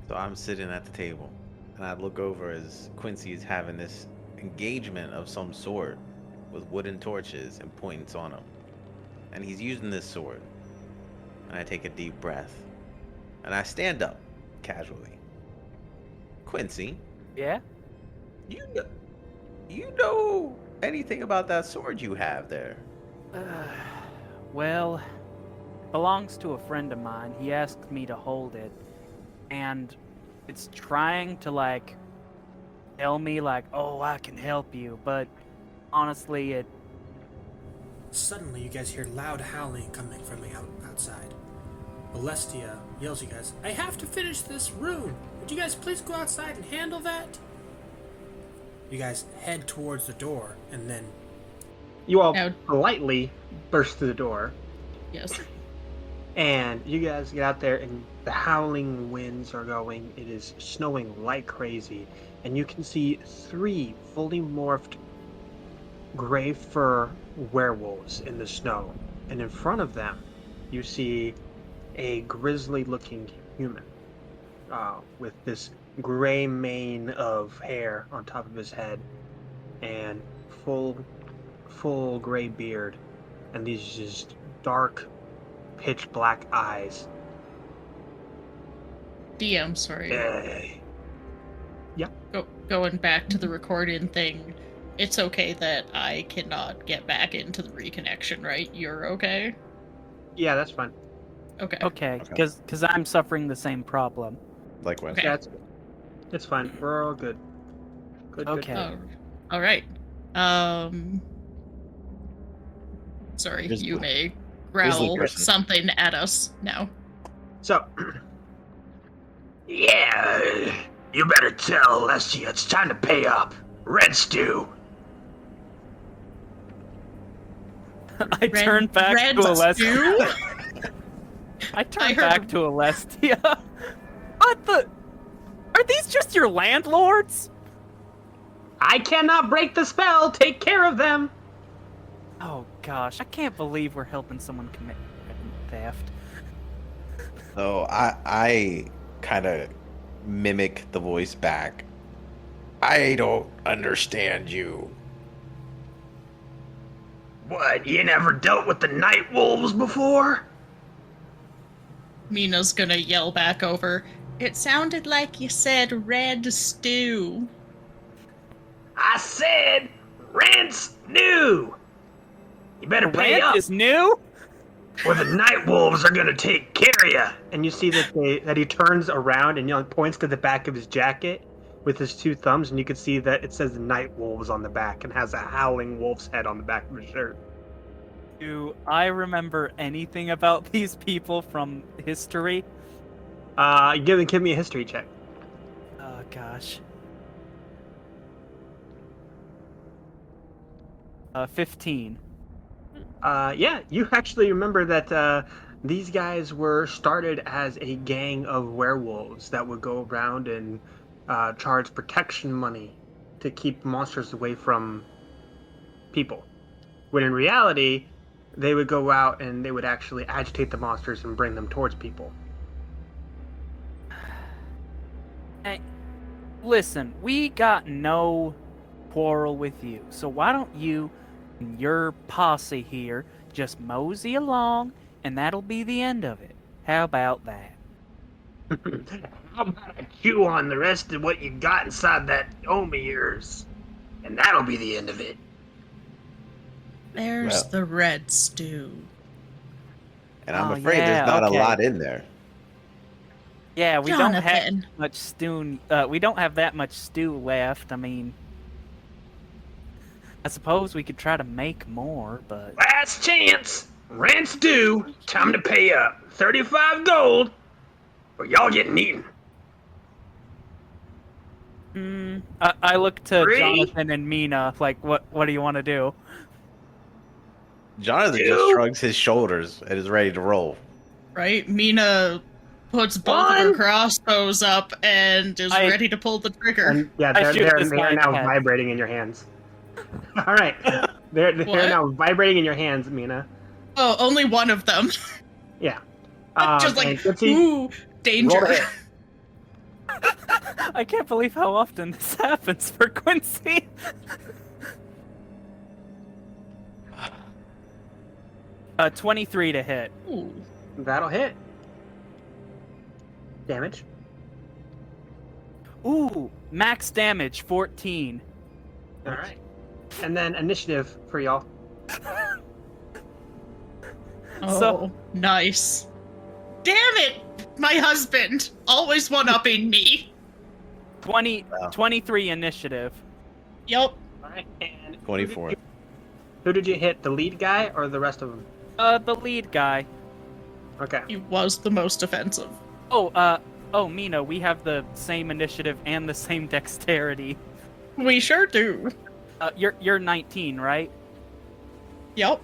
So I'm sitting at the table, and I look over as Quincy is having this engagement of some sort with wooden torches and points on them. And he's using this sword. And I take a deep breath. And I stand up, casually. Quincy, Yeah? you know anything about that sword you have there? Well, belongs to a friend of mine. He asked me to hold it, and it's trying to, like, tell me, like, oh, I can help you, but honestly, it... Suddenly, you guys hear loud howling coming from the outside. Celestia yells at you guys, "I have to finish this room! Would you guys please go outside and handle that?" You guys head towards the door, and then You all Now- politely burst through the door, Yes. and you guys get out there, and the howling winds are going. It is snowing like crazy, and you can see 3 fully morphed gray fur werewolves in the snow. And in front of them, you see a grisly-looking human with this gray mane of hair on top of his head and full gray beard, and these just dark, pitch black eyes. DM, sorry. Going back to the recording thing, it's okay that I cannot get back into the reconnection, right? You're okay? Yeah, that's fine. Okay. Okay, because I'm suffering the same problem. Likewise. Okay. Yeah, it's fine. We're all good. Good. Okay. Oh, all right. Sorry, Grizzly- you may grizzly growl person. something at us now. So, yeah, you better tell Leslie it's time to pay up. Red stew. I turn back red to Alestia. stew? I turn I heard- back to Alestia. What the? Are these just your landlords? I cannot break the spell. Take care of them. Oh gosh, I can't believe we're helping someone commit theft. So I kind of mimic the voice back. I don't understand you. What? You never dealt with the night wolves before? Mina's gonna yell back over. It sounded like you said red stew. I said red new. You better The pay rent up, is new? or the night wolves are gonna take care of you. And you see that he turns around and points to the back of his jacket with his two thumbs, and you can see that it says night wolves on the back and has a howling wolf's head on the back of his shirt. Do I remember anything about these people from history? Give me a history check. Oh gosh. 15. Yeah, you actually remember that these guys were started as a gang of werewolves that would go around and charge protection money to keep monsters away from people. When in reality, they would go out and they would actually agitate the monsters and bring them towards people. Hey, listen, we got no quarrel with you, so why don't you and your posse here just mosey along, and that'll be the end of it. How about that? How about I chew on the rest of what you got inside that dome of yours? And that'll be the end of it. There's the red stew. And I'm Oh, afraid yeah, there's not okay. a lot in there. Yeah, we don't have Jonathan. much stew. We don't have that much stew left. I mean, I suppose we could try to make more, but Last chance. Rent's due. Time to pay up. 35 gold. Or y'all getting eaten. I look to 3? Jonathan and Mina. Like, what do you want to do? Jonathan just 2? shrugs his shoulders and is ready to roll. Right? Mina puts both of her 1? crossbows up and is ready to pull the trigger. And yeah, I shoot this they're guy in the now head. vibrating in your hands. All right, they're What? now vibrating in your hands, Mina. Oh, only one of them. Yeah. Just like, and Quincy, ooh, roll danger. to hit. I can't believe how often this happens for Quincy. 23 to hit. Ooh. That'll hit. Damage. Ooh, max damage 14. All right. And then initiative for y'all. Oh, So- nice. Damn it! My husband! Always one-upping me. 23 initiative. Yep. All right. And 24. Who did you hit? The lead guy or the rest of them? The lead guy. Okay. He was the most offensive. Oh, Mina, we have the same initiative and the same dexterity. We sure do. You're 19, right? Yep.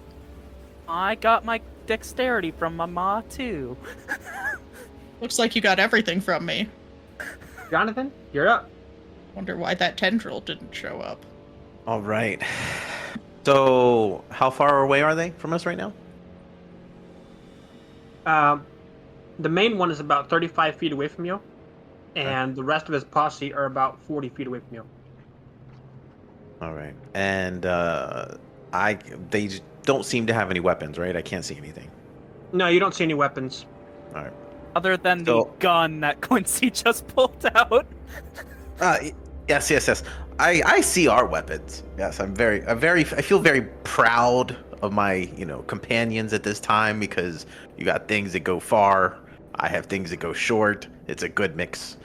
I got my dexterity from my ma too. Looks like you got everything from me. Jonathan, you're up. Wonder why that tendril didn't show up. All right. So, how far away are they from us right now? The main one is about 35 feet away from you, and the rest of his posse are about 40 feet away from you. All right. And they don't seem to have any weapons, right? I can't see anything. No, you don't see any weapons. All right. Other than the So- gun that Quincy just pulled out. Yes. I see our weapons. Yes, I feel very proud of my, companions at this time because you got things that go far. I have things that go short. It's a good mix.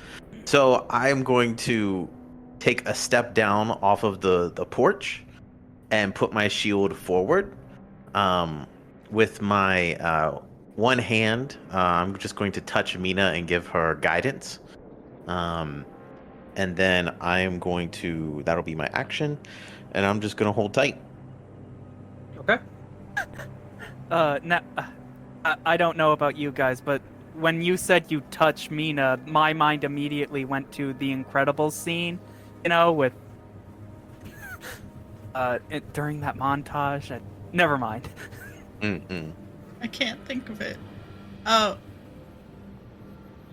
So I'm going to take a step down off of the porch and put my shield forward. With my one hand, I'm just going to touch Mina and give her guidance. And then I am going to, that'll be my action, and I'm just going to hold tight. Okay. I don't know about you guys, but when you said you touch Mina, my mind immediately went to the Incredibles scene, with during that montage. Never mind. Mm-mm. I can't think of it. Oh.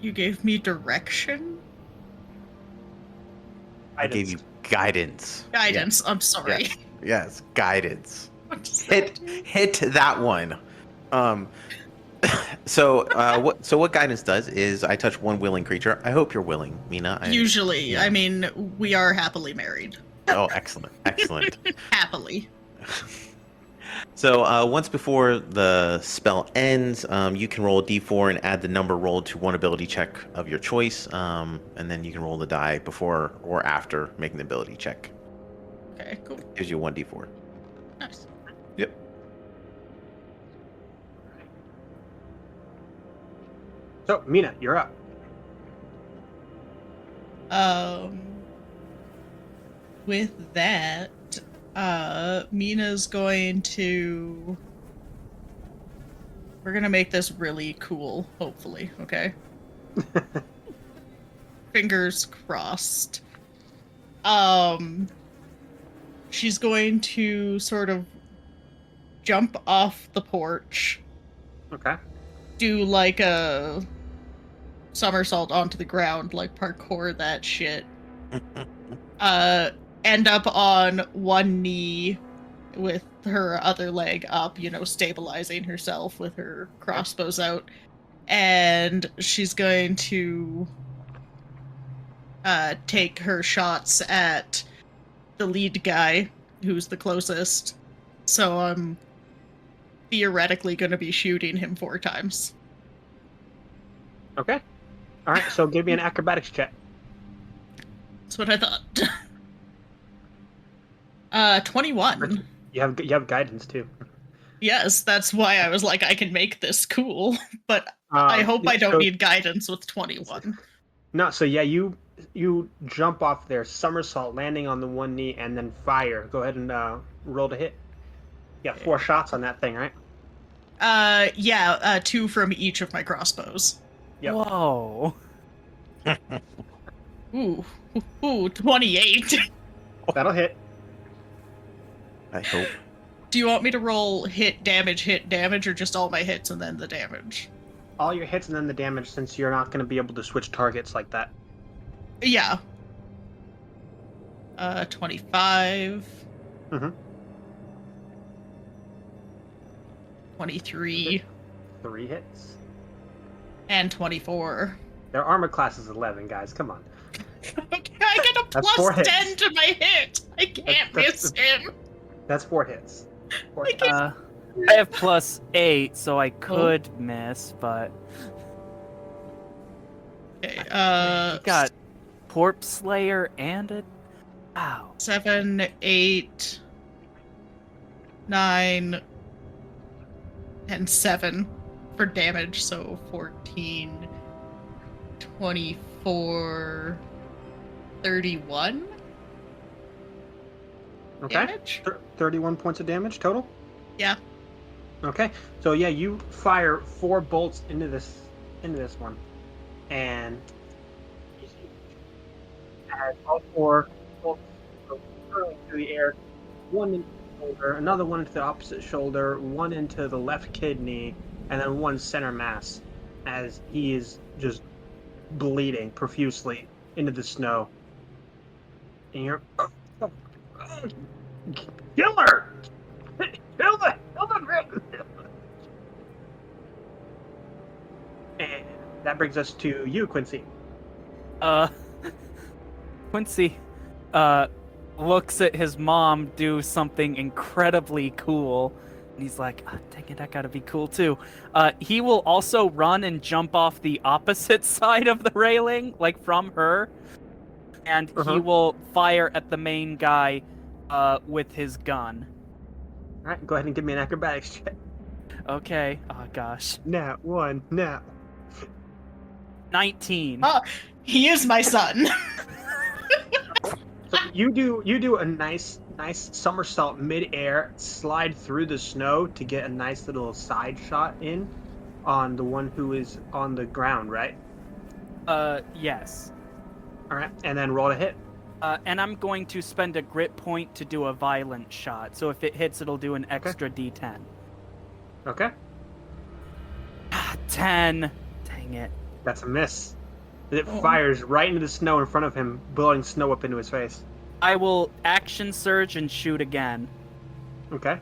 You gave me direction? I gave you guidance. Guidance, I'm sorry. Yes, guidance. What does that mean? Hit that one. So what guidance does is I touch one willing creature. I hope you're willing, Mina. Usually, yeah. I mean, we are happily married. Oh, excellent. Happily. So once before the spell ends, you can roll a d4 and add the number rolled to one ability check of your choice, and then you can roll the die before or after making the ability check. Okay, cool. Gives you 1d4. Nice. Yep. So, Mina, you're up. With that, Mina's going to. We're gonna make this really cool, hopefully, okay? Fingers crossed. She's going to sort of jump off the porch, Okay. do like a somersault onto the ground, like parkour that shit. End up on one knee with her other leg up, stabilizing herself with her crossbows out. And she's going to take her shots at the lead guy, who's the closest. So I'm theoretically going to be shooting him 4 times. Okay. All right. So give me an acrobatics check. That's what I thought. 21. You have guidance too. Yes, that's why I was like, I can make this cool, but I hope I don't need guidance with 21. No, so yeah, you jump off there, somersault, landing on the one knee, and then fire. Go ahead and roll to hit. You got 4 shots on that thing, right? Yeah, 2 from each of my crossbows. Yep. Whoa. Ooh, 28. That'll hit. I hope. Do you want me to roll hit, damage, or just all my hits and then the damage? All your hits and then the damage, since you're not going to be able to switch targets like that. Yeah. 25. Mm-hmm. 23. 3 hits. And 24. Their armor class is 11, guys. Come on. Okay, I get a That's 4 plus hits. 10 to my hit. I can't miss him. That's 4 hits. 4 hits. I have +8, so I could miss, but Okay, you got Corpse Slayer and a... Wow. 7, 8, 9, and 7 for damage, so 14, 24, 31 Okay. damage? 31 points of damage total? Yeah. Okay. So yeah, you fire 4 bolts into this one. And as all 4 bolts go hurling through the air, one into the shoulder, another one into the opposite shoulder, one into the left kidney, and then one center mass, as he is just bleeding profusely into the snow. And you're kill her! Kill the And that brings us to you, Quincy. Quincy, looks at his mom do something incredibly cool, and he's like, oh, dang it, that gotta be cool too. He will also run and jump off the opposite side of the railing, like from her, and he will fire at the main guy with his gun. Alright, go ahead and give me an acrobatics check. Okay, oh gosh. Now, 1, now. 19. Oh, he is my son. So you do a nice somersault mid-air, slide through the snow to get a nice little side shot in on the one who is on the ground, right? Yes. Alright, and then roll to hit. And I'm going to spend a grit point to do a violent shot. So if it hits, it'll do an extra D10. Okay. 10. Dang it. That's a miss. It fires right into the snow in front of him, blowing snow up into his face. I will action surge and shoot again. Okay.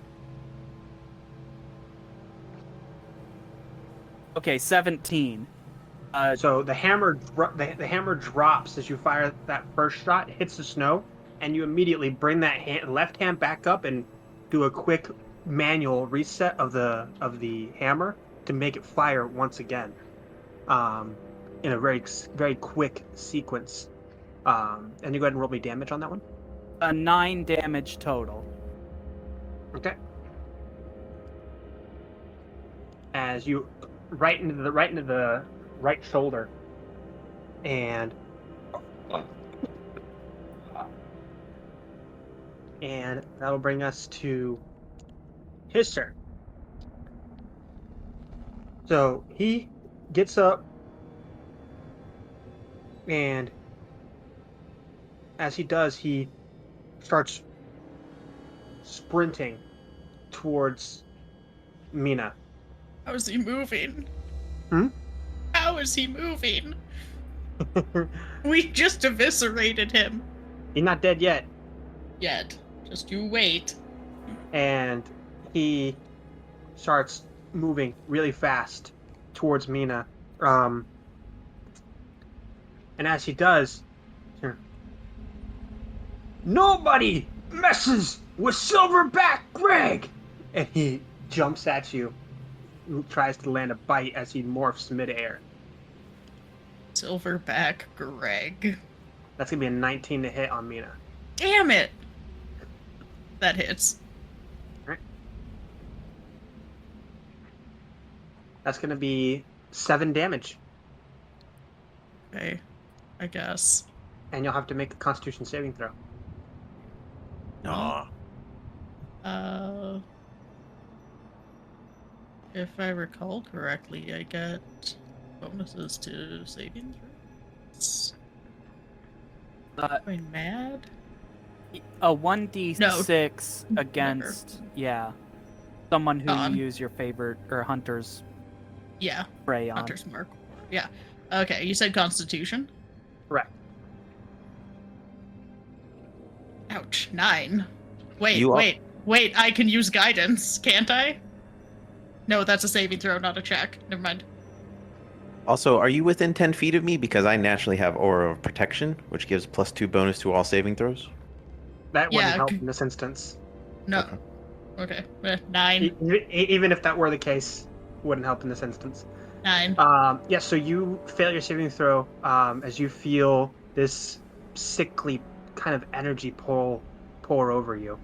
Okay, 17. So the hammer drops as you fire that first shot, hits the snow, and you immediately bring that left hand back up and do a quick manual reset of the hammer to make it fire once again, in a very quick sequence. And you go ahead and roll me damage on that one. 9 damage total. Okay. As you right into the right shoulder, and that'll bring us to his turn. So he gets up, and as he does, he starts sprinting towards Mina. How is he moving? Hmm? How is he moving? We just eviscerated him. He's not dead yet. Yet. Just you wait. And he starts moving really fast towards Mina. And as he does, nobody messes with Silverback Greg! And he jumps at you, tries to land a bite as he morphs midair. Silverback Greg. That's gonna be a 19 to hit on Mina. Damn it! That hits. Right. That's gonna be 7 damage. Okay. I guess. And you'll have to make a Constitution saving throw. Aw. If I recall correctly, I get bonuses to saving throws. Going mad? A 1d6 No. against, yeah, someone who On. you use your favorite or hunter's Yeah. spray on. Hunter's Mark. Yeah. Okay, you said Constitution? Correct. Ouch. 9. Wait, You are- wait, I can use guidance, can't I? No, that's a saving throw, not a check. Never mind. Also, are you within 10 feet of me? Because I naturally have Aura of Protection, which gives +2 bonus to all saving throws. That wouldn't Yeah, help c- in this instance. No. Okay. 9. Even if that were the case, wouldn't help in this instance. 9. Yeah, so you fail your saving throw as you feel this sickly kind of energy pour over you.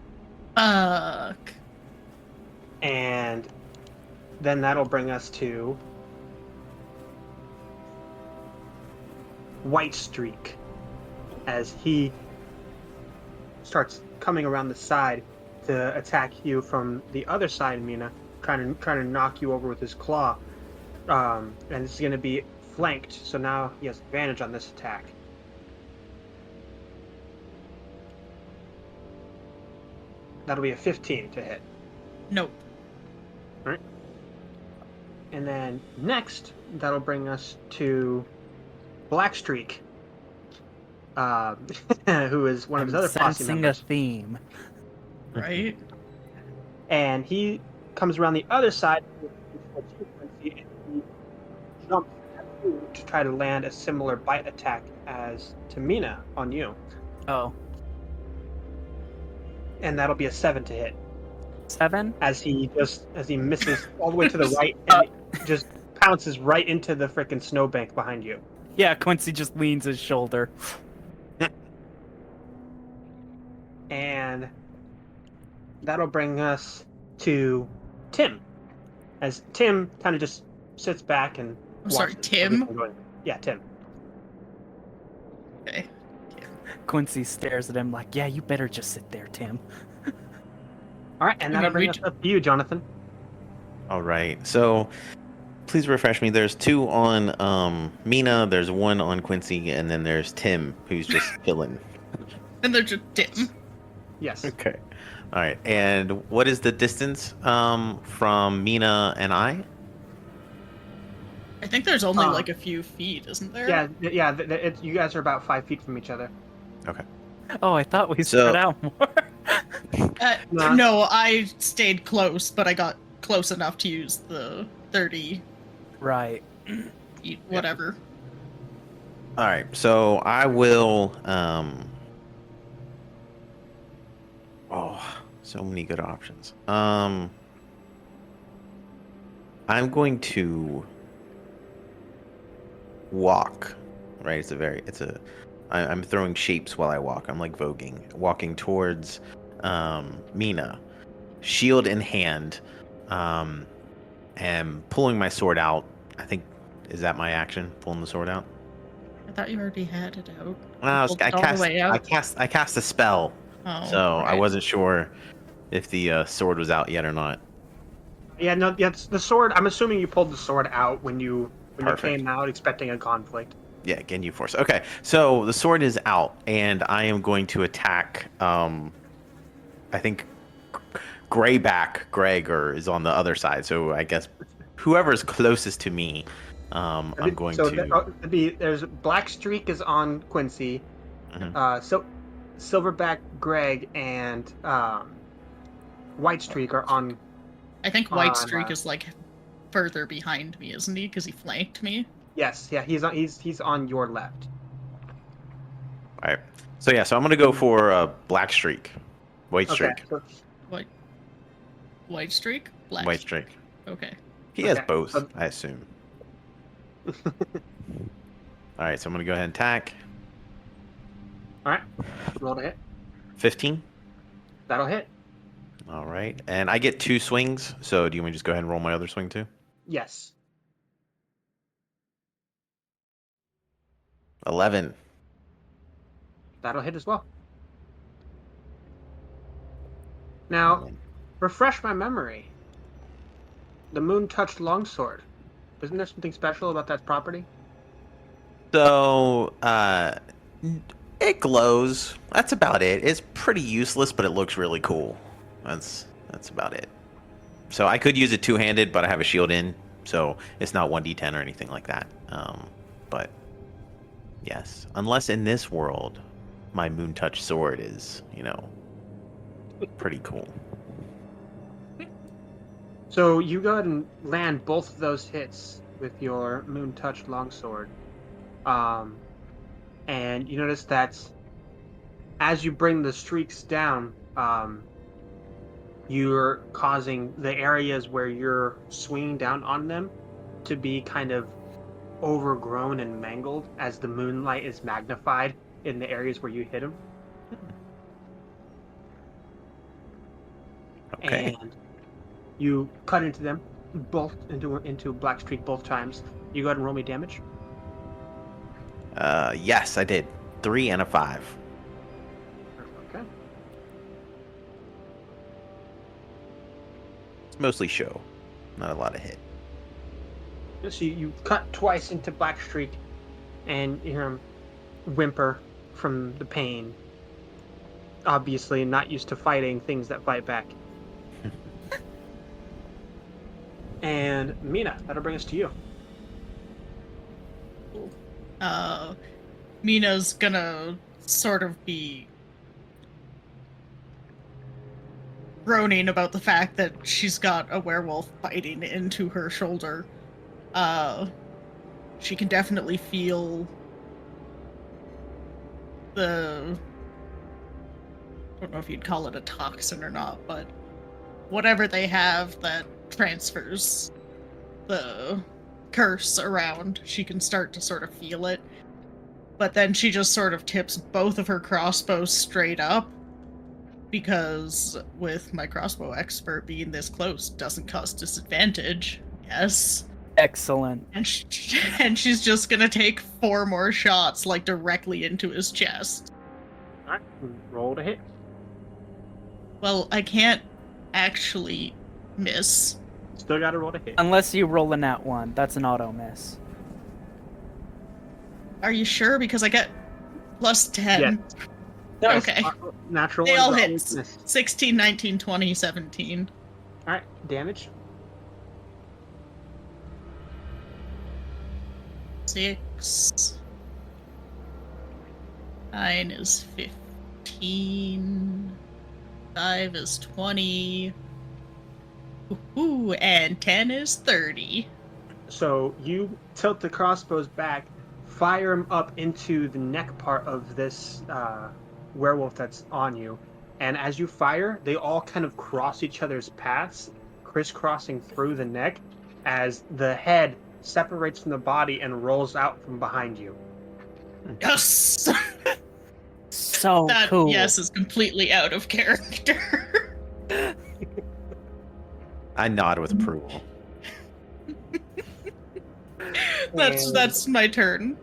Fuck. And then that'll bring us to White Streak as he starts coming around the side to attack you from the other side, Mina, trying to knock you over with his claw. And it's going to be flanked, so now he has advantage on this attack. That'll be a 15 to hit. Nope. Right. And then next, that'll bring us to Blackstreak, who is one of his I'm other posse sensing members. a theme. Right? And he comes around the other side and he jumps at you to try to land a similar bite attack as to Mina on you. Oh, And that'll be a 7 to hit 7? as he misses all the way to the right and just pounces right into the frickin' snowbank behind you. Yeah, Quincy just leans his shoulder. And that'll bring us to Tim. As Tim kind of just sits back and I'm sorry, watches Tim? everything going. Yeah, Tim. Okay. Quincy stares at him like, yeah, you better just sit there, Tim. All right, and that'll bring us up to you, Jonathan. All right. So, please refresh me. There's 2 on Mina. There's 1 on Quincy, and then there's Tim, who's just chilling. And they're just Tim. Yes. Okay. All right. And what is the distance from Mina and I? I think there's only Uh, like a few feet, isn't there? Yeah. You guys are about 5 feet from each other. Okay. Oh, I thought we So- spread out more. Nah. No, I stayed close, but I got close enough to use the 30 Right. feet, whatever. All right. So I will. So many good options. I'm going to walk. Right? I'm throwing shapes while I walk. I'm like voguing, walking towards Mina, shield in hand, and pulling my sword out. I think, is that my action? Pulling the sword out? I thought you already had it out. No, Pulled it all the way out. I cast a spell, Oh, so I right. wasn't sure if the sword was out yet or not. Yeah, no, yeah, the sword. I'm assuming you pulled the sword out when you Perfect. came out expecting a conflict. Yeah, Ginyu Force. Okay, so the sword is out, and I am going to attack. I think Gregor is on the other side. So I guess whoever is closest to me, I'm going to. There's Black Streak is on Quincy, Mhm. Silverback Greg and White Streak are on. I think White on, Streak is like further behind me, isn't he? Because he flanked me. Yes, yeah, he's on your left. All right. So yeah, so I'm gonna go for Black Streak, White Okay. Streak, So, White Streak? Black White Streak. Streak. Okay. He has Okay, both, so- I assume. All right, so I'm gonna go ahead and attack. all right, roll to hit. 15. That'll hit. All right, and I get 2 swings. So do you want me to just go ahead and roll my other swing too? Yes. 11. That'll hit as well. Now, refresh my memory. The Moon Touched Longsword. Isn't there something special about that property? So, it glows. That's about it. It's pretty useless, but it looks really cool. That's about it. So I could use it two-handed, but I have a shield in, so it's not 1d10 or anything like that. But yes, unless in this world, my Moon Touch sword is, pretty cool. So you go ahead and land both of those hits with your Moon Touched Longsword. And you notice that as you bring the streaks down, you're causing the areas where you're swinging down on them to be kind of overgrown and mangled as the moonlight is magnified in the areas where you hit them. Okay. And you cut into them both into Black Streak both times. You go ahead and roll me damage. Yes, I did. 3 and a 5. Okay. It's mostly show, not a lot of hit. So you cut twice into Black Streak, and you hear him whimper from the pain. Obviously, not used to fighting things that fight back. And Mina, that'll bring us to you. Mina's gonna sort of be groaning about the fact that she's got a werewolf biting into her shoulder. She can definitely feel the... I don't know if you'd call it a toxin or not, but whatever they have that transfers the curse around, she can start to sort of feel it. But then she just sort of tips both of her crossbows straight up, because with my crossbow expert being this close doesn't cause disadvantage. Yes. Excellent. And she's just gonna take 4 more shots, like directly into his chest. Alright, roll to hit. Well, I can't actually miss. Still gotta roll to hit. Unless you roll a nat 1. That's an auto miss. Are you sure? Because I get plus 10. Yeah. Okay. Natural They ones all are hit. always missed. 16, 19, 20, 17. Alright, damage. 6. 9 is 15. 5 is 20. Ooh, and 10 is 30. So you tilt the crossbows back, fire them up into the neck part of this werewolf that's on you, And as you fire, they all kind of cross each other's paths, crisscrossing through the neck, as the head separates from the body and rolls out from behind you. Yes! So That, cool. yes, is completely out of character. I nod with approval. That's my turn.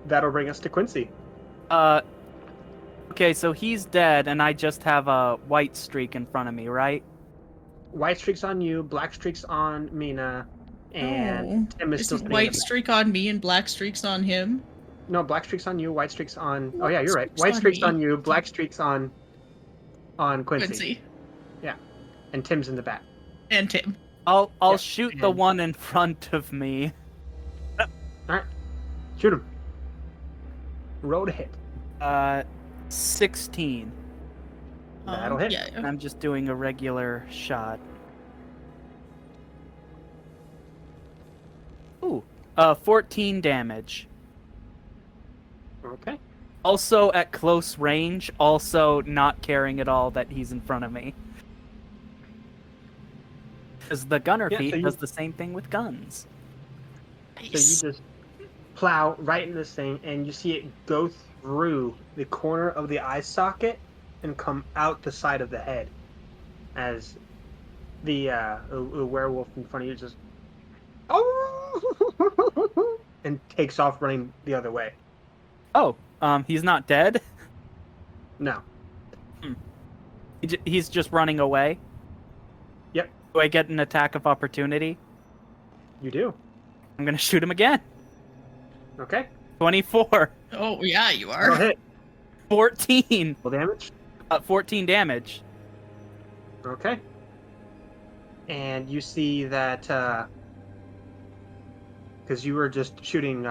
That'll bring us to Quincy. Okay, so he's dead, and I just have a white streak in front of me, right? White streaks on you, black streaks on Mina, and Tim is still Isn't sitting in white the back. streak on me and black streaks on him? No, black streaks on you, white streaks on... Oh yeah, you're right. Streaks White on streaks me. on you, black streaks on Quincy. Quincy. And Tim's in the back. And Tim. I'll Yeah, shoot the and- one in front of me. Alright. Shoot him. Roll to hit. 16. That'll hit. Yeah. I'm just doing a regular shot. Ooh, 14 damage. Okay. Also at close range, also not caring at all that he's in front of me. Because the gunner Yeah, feat so you- does the same thing with guns. So Nice. you just plow right in this thing, and you see it go through the corner of the eye socket and come out the side of the head, as the werewolf in front of you just and takes off running the other way. Oh, he's not dead? No. He's just running away? Yep. Do I get an attack of opportunity? You do. I'm gonna shoot him again. Okay. 24. Oh, yeah, you Go are. hit. 14. Full damage. 14 damage. Okay. And you see that because you were just shooting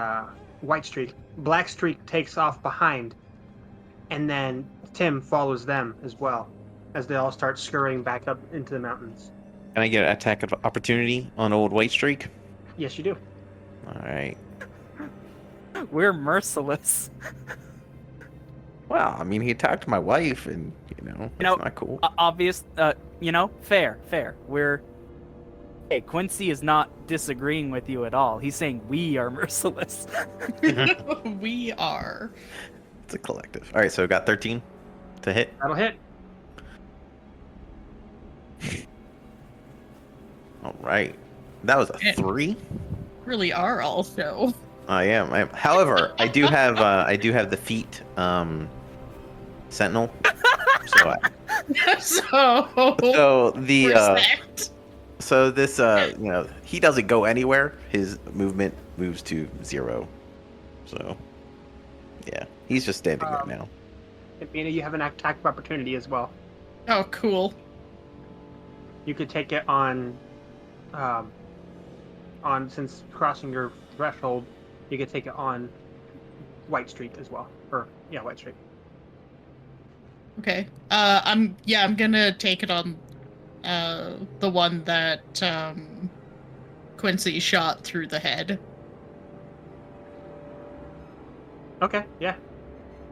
white streak, black streak takes off behind, and then Tim follows them as well as they all start scurrying back up into the mountains. Can I get an attack of opportunity on old White Streak? Yes, you do. All right. We're merciless. Well, I mean, he attacked my wife, and that's not cool. Obvious, fair. Hey, Quincy is not disagreeing with you at all. He's saying we are merciless. We are. It's a collective. All right, so we got 13 to hit. That'll hit. All right, that was a Yeah. 3. Really are also. I am. However, I do have the feat Sentinel. So, so the respect. so this he doesn't go anywhere. His movement moves to 0. So yeah, he's just standing there now. And Mina, you have an attack of opportunity as well. Oh, cool. You could take it on since crossing your threshold. You could take it on white streak as well, white streak. Okay. I'm gonna take it on the one that Quincy shot through the head. Okay, yeah,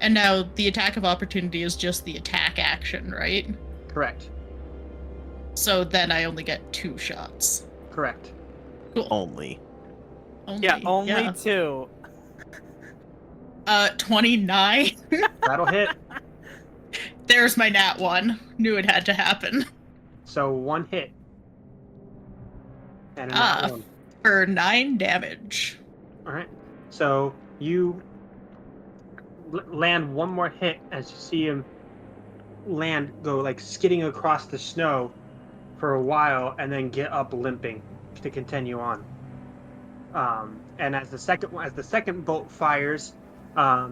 And now the attack of opportunity is just the attack action, right? correct, So then I only get 2 shots. correct. Cool. Only. Only 2. 29. That'll hit. There's my nat 1. Knew it had to happen. So 1 hit. And a nat 1. For 9 damage. Alright. So you land 1 more hit as you see him go like skidding across the snow for a while and then get up limping to continue on. And as the second bolt fires,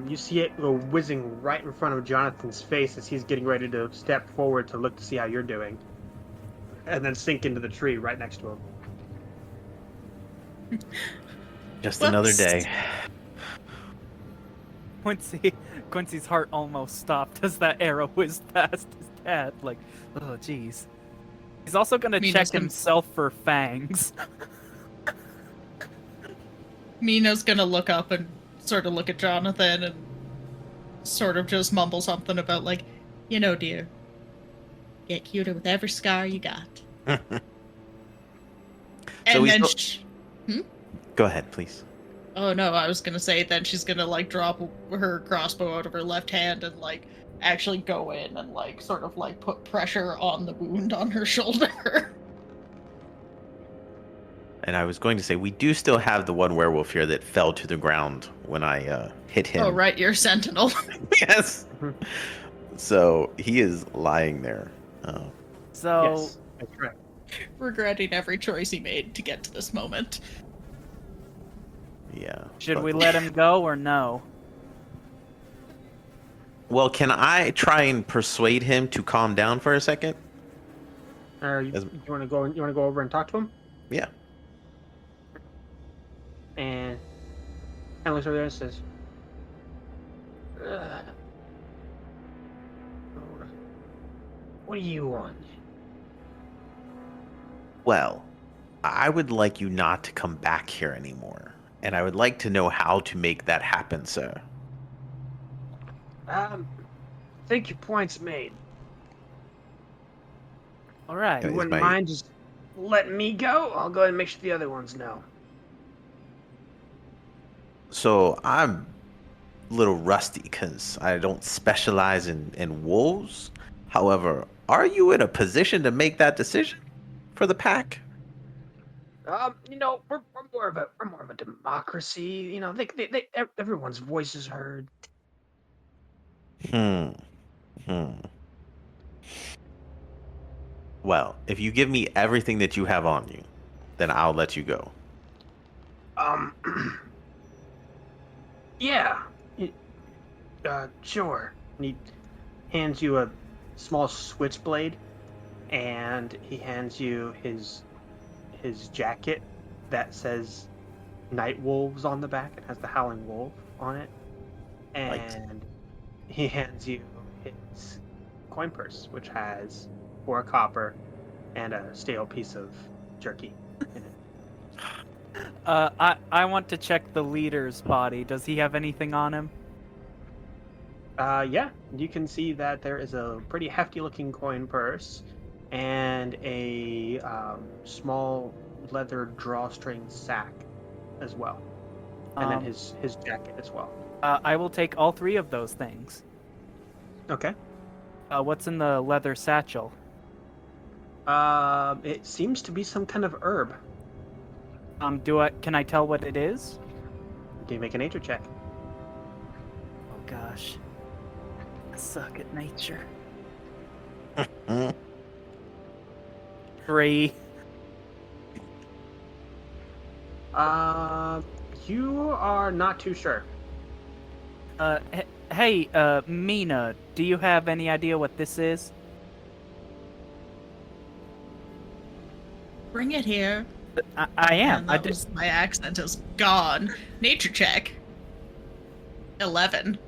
you see it go whizzing right in front of Jonathan's face as he's getting ready to step forward to look to see how you're doing, and then sink into the tree right next to him. Just Whoops. another day. Quincy's heart almost stopped as that arrow whizzed past his dad. Like, oh, jeez. He's also gonna Mina's check gonna- himself for fangs. Mina's gonna look up and sort of look at Jonathan and sort of just mumble something about, like, dear, Get cuter with every scar you got. So And we then still- Go ahead, please. oh no, I was gonna say then she's gonna like drop her crossbow out of her left hand and like actually go in and like sort of like put pressure on the wound on her shoulder. And I was going to say, we do still have the one werewolf here that fell to the ground when I hit him. Oh right, you're sentinel. Yes. So he is lying there. So Yes, that's right. Regretting every choice he made to get to this moment. Yeah. should but- we let him go or no? Well, can I try and persuade him to calm down for a second? You As- want to go? You want to go over and talk to him? Yeah. And looks over there and says, "Ugh. What do you want?" Well, I would like you not to come back here anymore. And I would like to know how to make that happen, sir. I think your point's made. All right. You Is wouldn't my- mind just letting me go? I'll go ahead and make sure the other ones know. So I'm a little rusty because I don't specialize in wolves. However, are you in a position to make that decision for the pack? You know, we're more of a democracy. You know, everyone's voice is heard. Well, if you give me everything that you have on you, then I'll let you go. Yeah. Sure. And he hands you a small switchblade, and he hands you his jacket that says Night Wolves on the back. It has the Howling Wolf on it. And he hands you his coin purse, which has 4 copper and a stale piece of jerky in it. I want to check the leader's body. Does he have anything on him? Yeah, you can see that there is a pretty hefty-looking coin purse and a small leather drawstring sack as well, and then his jacket as well. I will take all 3 of those things. Okay. What's in the leather satchel? It seems to be some kind of herb. Can I tell what it is? Can you make a nature check? Oh gosh. I suck at nature. 3. You are not too sure. Hey, Mina, do you have any idea what this is? Bring it here. I am. And that was, my accent is gone. Nature check. 11.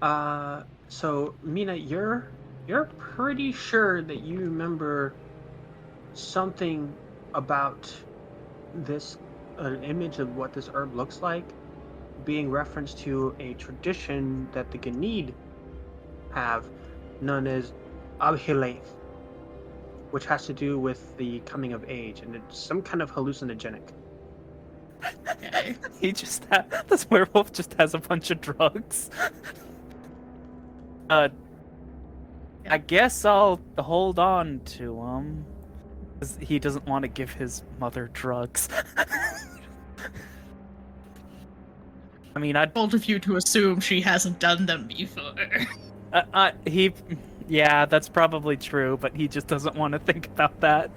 So Mina, you're pretty sure that you remember something about this, an image of what this herb looks like, being referenced to a tradition that the Ganid have, known as Abhilaith, which has to do with the coming of age, and it's some kind of hallucinogenic. Okay. This werewolf just has a bunch of drugs. I guess I'll hold on to him. 'Cause he doesn't want to give his mother drugs. I mean, I'd Bold of you to assume she hasn't done them before. yeah, that's probably true, but he just doesn't want to think about that.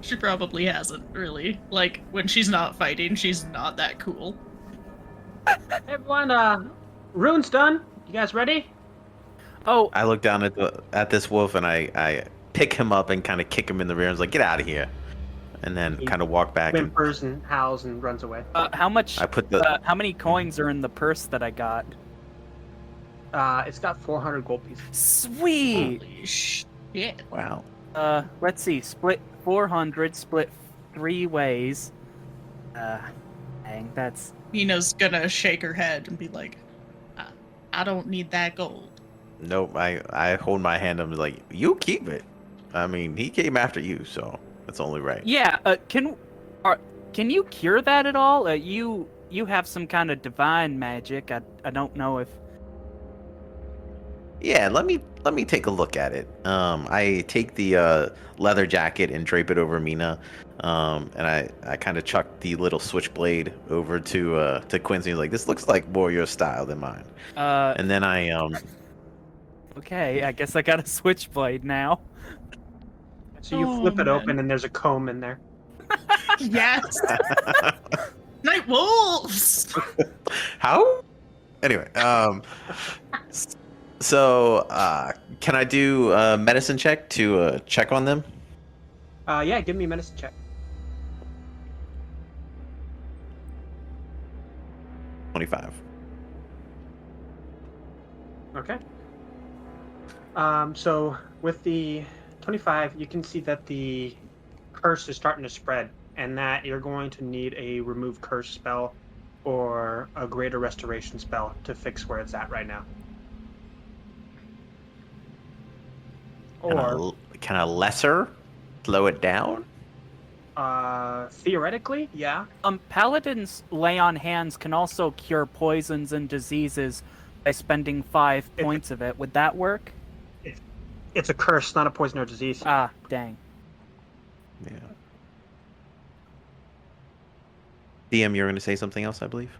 She probably hasn't, really. Like, when she's not fighting, she's not that cool. Everyone, rune's done. You guys ready? Oh, I look down at this wolf and I pick him up and kind of kick him in the rear and was like, "Get out of here!" And then He kind of walk back. And Whimpers and howls and runs away. how much? I put the How many coins are in the purse that I got? It's got 400 gold pieces. Sweet. Holy shit. wow. Let's see. Split 400. Split 3 ways. Dang, that's. Mina's gonna shake her head and be like, I don't need that gold. Nope. I hold my hand. I'm like, you keep it. I mean, he came after you, so that's only right. Yeah. Can you cure that at all? You have some kind of divine magic. I don't know if. Yeah, let me take a look at it. I take the leather jacket and drape it over Mina, and I kind of chuck the little switchblade over to Quincy. Like, this looks like more your style than mine. And then Okay, I guess I got a switchblade now. So you Oh, flip it man. open and there's a comb in there. Yes. Night wolves. How? Anyway, so can I do a medicine check to check on them? Yeah, give me a medicine check. 25. Okay. So with the 25, you can see that the curse is starting to spread, and that you're going to need a remove curse spell or a greater restoration spell to fix where it's at right now. Or Can a lesser slow it down? theoretically, yeah. Paladins lay on hands can also cure poisons and diseases by spending 5 points of it. Would that work? It's a curse, not a poison or disease. Ah, dang. Yeah. DM, you're going to say something else, I believe?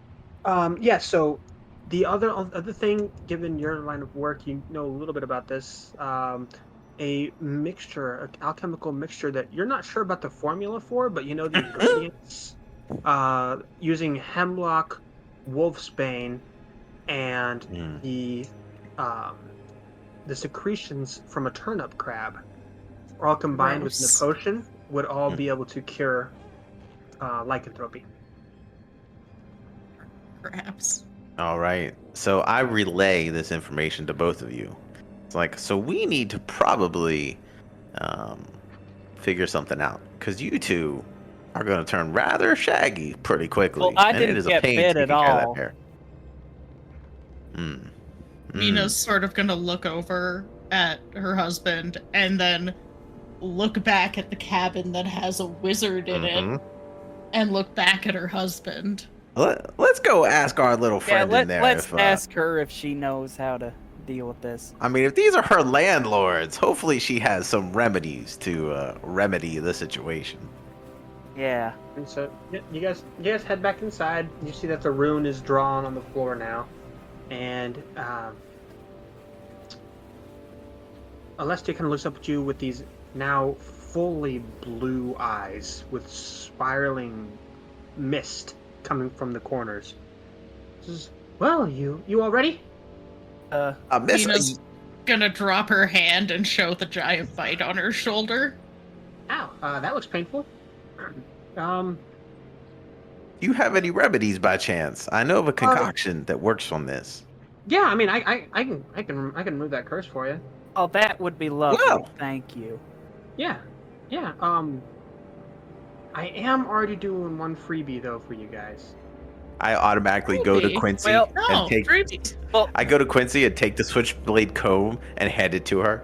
Yeah, so the other thing, given your line of work, you know a little bit about this. A mixture, an alchemical mixture that you're not sure about the formula for, but you know the ingredients. Using hemlock, wolfsbane, and the secretions from a turnip crab, all combined within Gross. a potion, would all be able to cure lycanthropy. Perhaps. All right. So I relay this information to both of you. It's like, so we need to probably figure something out, because you two are going to turn rather shaggy pretty quickly. Well, I and didn't it is get a pain bit taking at care of all. that hair. Mina's sort of gonna look over at her husband and then look back at the cabin that has a wizard in it and look back at her husband. Let's go ask our little friend in there. Let's ask her if she knows how to deal with this. I mean, if these are her landlords, hopefully she has some remedies to remedy the situation. Yeah. And so you guys head back inside. You see that the rune is drawn on the floor now, and Alestia kind of looks up at you with these now fully blue eyes with spiraling mist coming from the corners. Says, well, you all ready? Mina's gonna drop her hand and show the giant bite on her shoulder. Ow, that looks painful. You have any remedies by chance? I know of a concoction that works on this. Yeah, I mean, I can remove that curse for you. Oh, that would be lovely. Well. Thank you. Yeah. I am already doing one freebie though for you guys. I automatically go to Freebie? Quincy Well, No, and take. freebie. I go to Quincy and take the switchblade comb and hand it to her.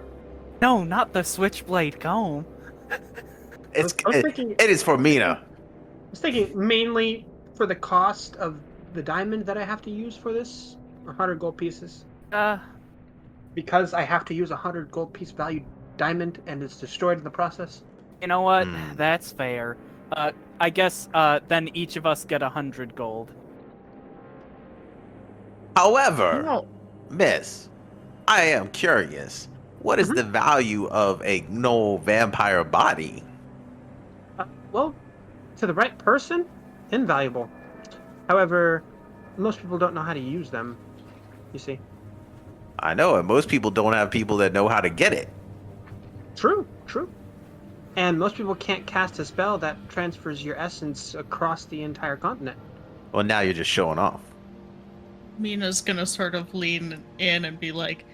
No, not the switchblade comb. I was thinking- It is for Mina. I was thinking mainly for the cost of the diamond that I have to use for this, 100 gold pieces. Because I have to use 100 gold piece value diamond and it's destroyed in the process. You know what? That's fair. I guess then each of us get 100 gold. However, No. Miss, I am curious. What is the value of a gnoll vampire body? Well, to the right person, invaluable. However, most people don't know how to use them, you see. I know, and most people don't have people that know how to get it. True. And most people can't cast a spell that transfers your essence across the entire continent. Well, now you're just showing off. Mina's gonna sort of lean in and be like,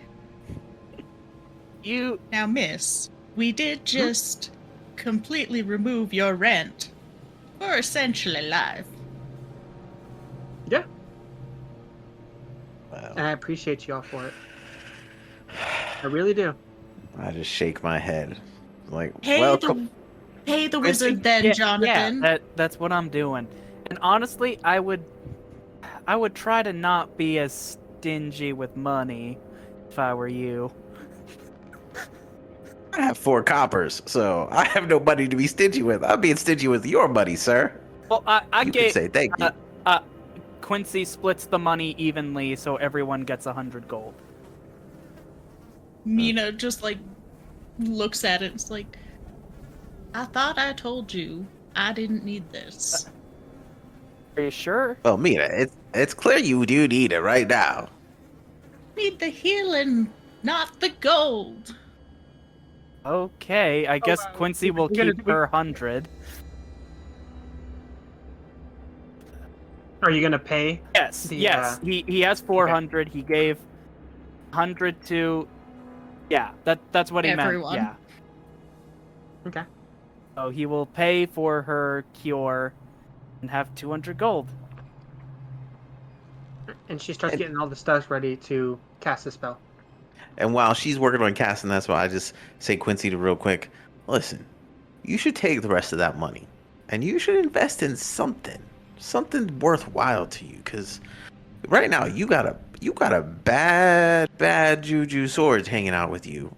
Now, miss, we did just completely remove your rent for essentially life. Yeah. And I appreciate you all for it. I really do. I just shake my head. Like, Pay welcome. the wizard then, Yeah, Jonathan. that's what I'm doing. And honestly, I would try to not be as stingy with money if I were you. I have 4 coppers, so I have no money to be stingy with. I'm being stingy with your money, sir. Well, I You gave. could say thank you. Quincy splits the money evenly, so everyone gets 100 gold. Mina just like looks at it. It's like, I thought I told you I didn't need this. Are you sure? Well, Mina, it's clear you do need it right now. Need the healing, not the gold. Okay, I guess Quincy will we're keep gonna- her 100. Are you gonna pay? Yes, The, yes. He has 400. He gave 100 to. Yeah, that's what he Everyone. meant. Yeah. Okay. So he will pay for her cure and have 200 gold. And she starts getting all the stuff ready to cast the spell. And while she's working on casting, that's why I just say Quincy to real quick. Listen, you should take the rest of that money, and you should invest in something worthwhile to you. Because right now you got a bad juju swords hanging out with you,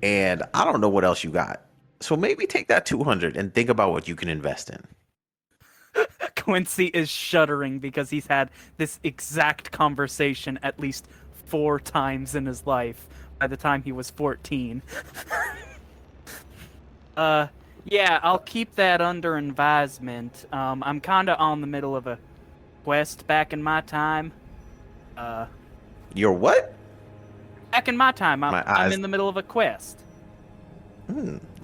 and I don't know what else you got. So maybe take that 200 and think about what you can invest in. Quincy is shuddering because he's had this exact conversation at least 4 times in his life by the time he was 14. Yeah, I'll keep that under advisement. I'm kinda on the middle of a quest back in my time. Your what? Back in my time, My I'm eyes- in the middle of a quest.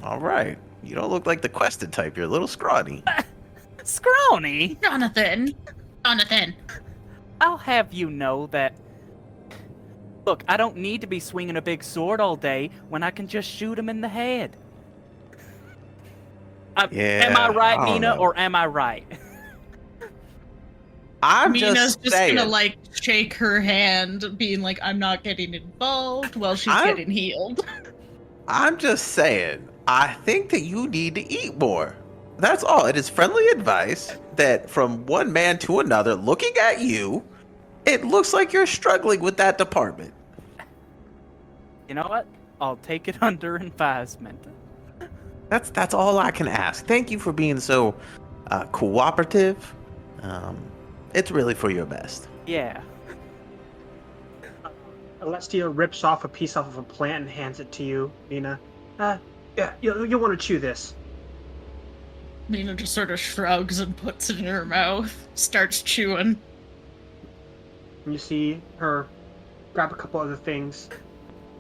All right. You don't look like the quested type. You're a little scrawny. Scrawny! Jonathan. I'll have you know that. Look, I don't need to be swinging a big sword all day when I can just shoot him in the head. Yeah, Am I right, I don't Mina, know. or am I right? I'm Mina's just saying. gonna like shake her hand, being like, I'm not getting involved while she's getting healed. I'm just saying. I think that you need to eat more. That's all. It is friendly advice that from one man to another, looking at you, it looks like you're struggling with that department. You know what? I'll take it under advisement. That's all I can ask. Thank you for being so cooperative. It's really for your best. Yeah. Alestia rips off a piece off of a plant and hands it to you, Nina. Yeah, you'll want to chew this. Mina just sort of shrugs and puts it in her mouth, starts chewing. And you see her grab a couple other things,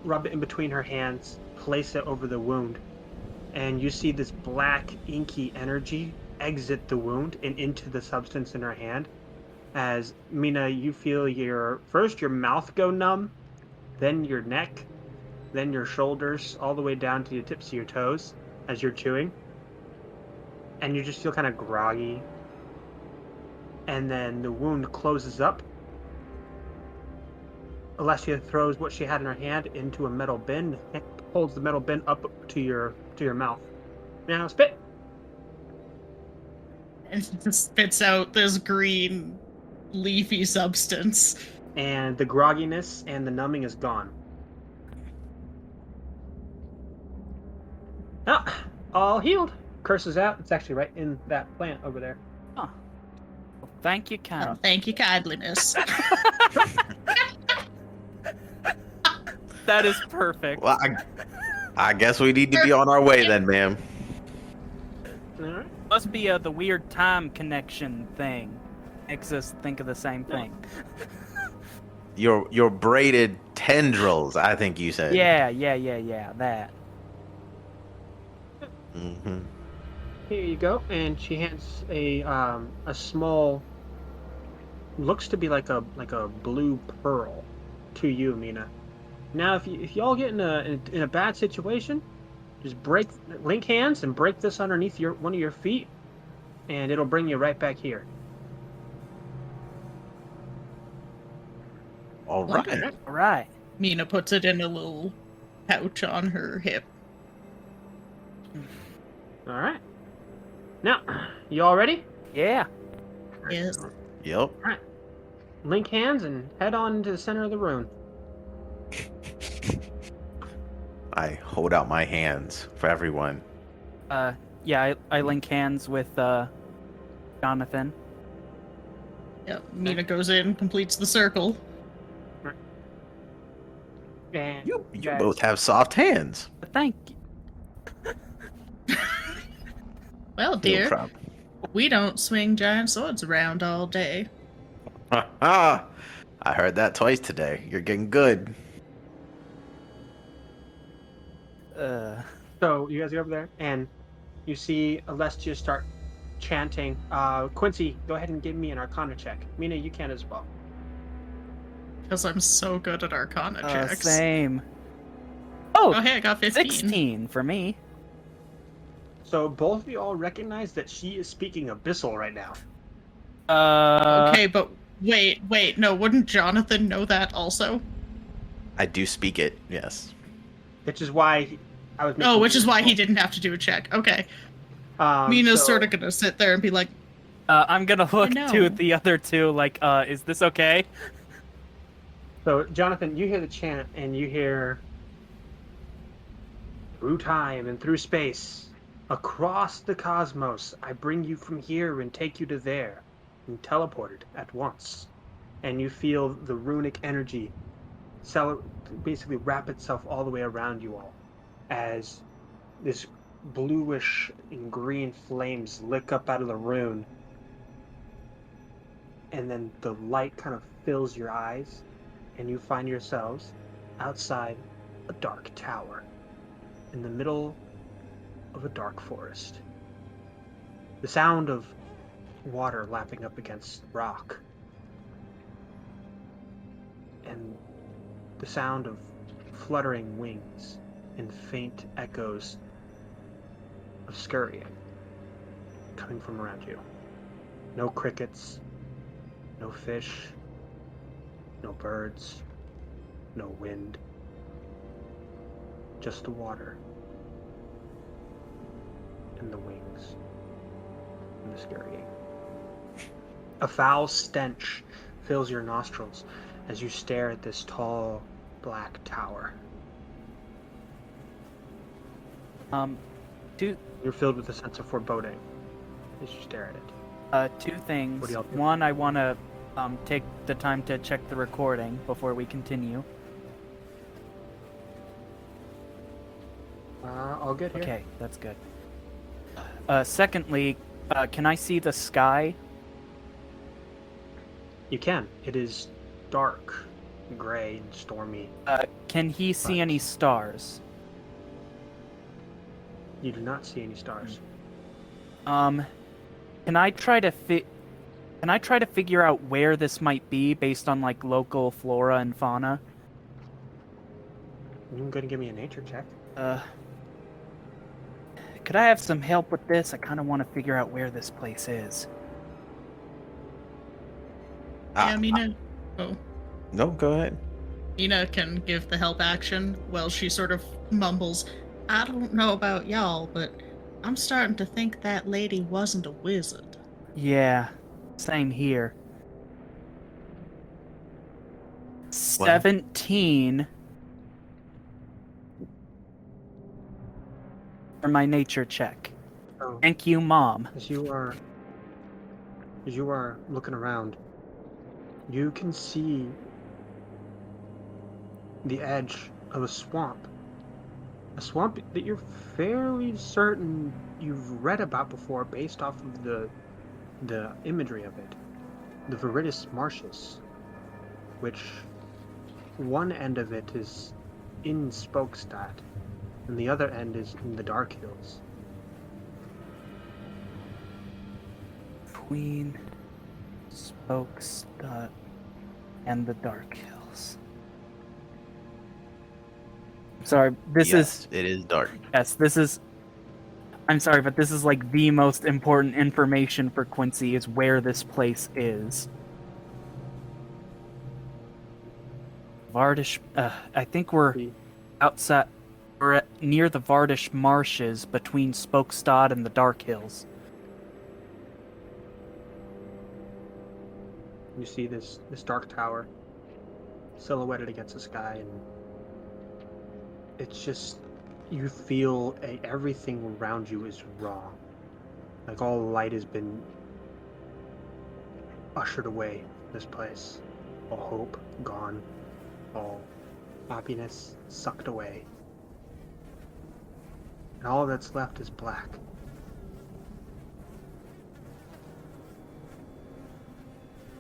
rub it in between her hands, place it over the wound. And you see this black, inky energy exit the wound and into the substance in her hand. As, Mina, you feel your mouth go numb, then your neck, then your shoulders, all the way down to the tips of your toes as you're chewing. And you just feel kind of groggy. And then the wound closes up. Alessia throws what she had in her hand into a metal bin, and holds the metal bin up to your mouth. Now spit! And she just spits out this green, leafy substance. And the grogginess and the numbing is gone. Ah, all healed. Curse is out. It's actually right in that plant over there. Huh. Well, thank you, Oh, kind. thank you kindliness. That is perfect. Well, I guess we need to be on our way then, ma'am. Alright. Must be the weird time connection thing. Makes us think of the same thing. Your braided tendrils, I think you said. Yeah, that. Mm-hmm. Here you go. And she hands a small, looks to be like a blue pearl to you, Mina. Now, if y'all get in a bad situation, just link hands and break this underneath one of your feet, and it'll bring you right back here. All right. Wonderful. All right. Mina puts it in a little pouch on her hip. All right. Now, you all ready? Yeah. Yes. Yep. Link hands and head on to the center of the room. I hold out my hands for everyone. Yeah, I link hands with Jonathan. Yep. Mina goes in, completes the circle. And You guys- both have soft hands. Thank you. Well, No dear, problem. we don't swing giant swords around all day. I heard that twice today. You're getting good. So you guys go over there, and you see Alestia start chanting. Quincy, go ahead and give me an Arcana check. Mina, you can as well. Because I'm so good at Arcana checks. Same. Oh, Oh, hey, I got 15. 16 for me. So both of you all recognize that she is speaking Abyssal right now. Okay, but wait, no, wouldn't Jonathan know that also? I do speak it, yes. Which is why I was. Oh, which is why he didn't have to do a check. Okay. Mina's sort of gonna sit there and be like, I'm gonna look know. to the other two, like, is this okay? So, Jonathan, you hear the chant, and you hear, through time and through space, across the cosmos, I bring you from here and take you to there, and teleported at once. And you feel the runic energy basically wrap itself all the way around you all, as this bluish and green flames lick up out of the rune, and then the light kind of fills your eyes, and you find yourselves outside a dark tower in the middle of a dark forest. The sound of water lapping up against rock, and the sound of fluttering wings and faint echoes of scurrying coming from around you. No crickets, no fish, no birds, no wind, just the water and the wings and the scurrying. A foul stench fills your nostrils as you stare at this tall, black tower. You're filled with a sense of foreboding as you stare at it. Two things. What do y'all do? One, I want to take the time to check the recording before we continue. All good here. Okay, that's good. Secondly, can I see the sky? You can. It is dark, gray, and stormy. Can he see any stars? You do not see any stars. Can I try to figure out where this might be based on like local flora and fauna? You're going to give me a nature check. Could I have some help with this? I kind of want to figure out where this place is. yeah, Mina. Oh. No, go ahead. Mina can give the help action while she sort of mumbles, I don't know about y'all, but I'm starting to think that lady wasn't a wizard. Yeah, same here. 17 for my nature check. Oh. Thank you, Mom. As you are looking around, you can see the edge of a swamp. A swamp that you're fairly certain you've read about before based off of the imagery of it. The Viridis Marshes, which one end of it is in Spokestad, and the other end is in the Dark Hills. Between Spokestad and the Dark Hills. Sorry, this is... It is dark. Yes, this is... I'm sorry, but this is like the most important information for Quincy is where this place is. Vardish. I think we're See, outside. We're near the Vardish marshes between Spokestad and the Dark Hills. you see this dark tower silhouetted against the sky, and it's just, you feel everything around you is wrong. Like all light has been ushered away from this place. All hope gone. All happiness sucked away. And all that's left is black.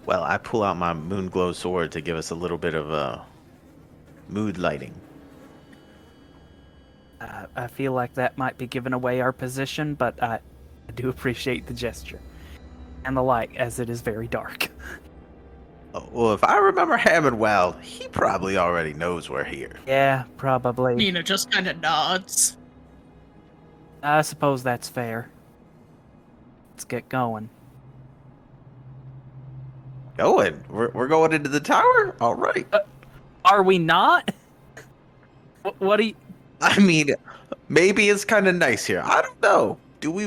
Well, I pull out my moon glow sword to give us a little bit of mood lighting. I feel like that might be giving away our position, but I do appreciate the gesture and the light, as it is very dark. Oh, well, if I remember Hammond well, he probably already knows we're here. Yeah, probably. Mina just kind of nods. I suppose that's fair. Let's get going. Going? We're going into the tower? All right. Are we not? What do you... I mean, maybe it's kind of nice here. I don't know. Do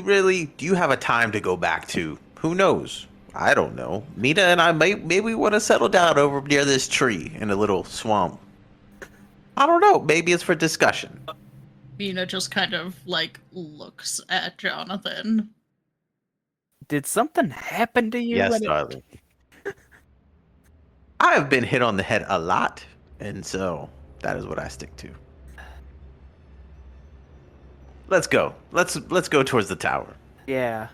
you have a time to go back to? Who knows? I don't know. Mina and I maybe want to settle down over near this tree in a little swamp. I don't know. Maybe it's for discussion. Mina just kind of like looks at Jonathan. Did something happen to you? Yes, darling. I have been hit on the head a lot, and so that is what I stick to. Let's go. Let's go towards the tower. Yeah.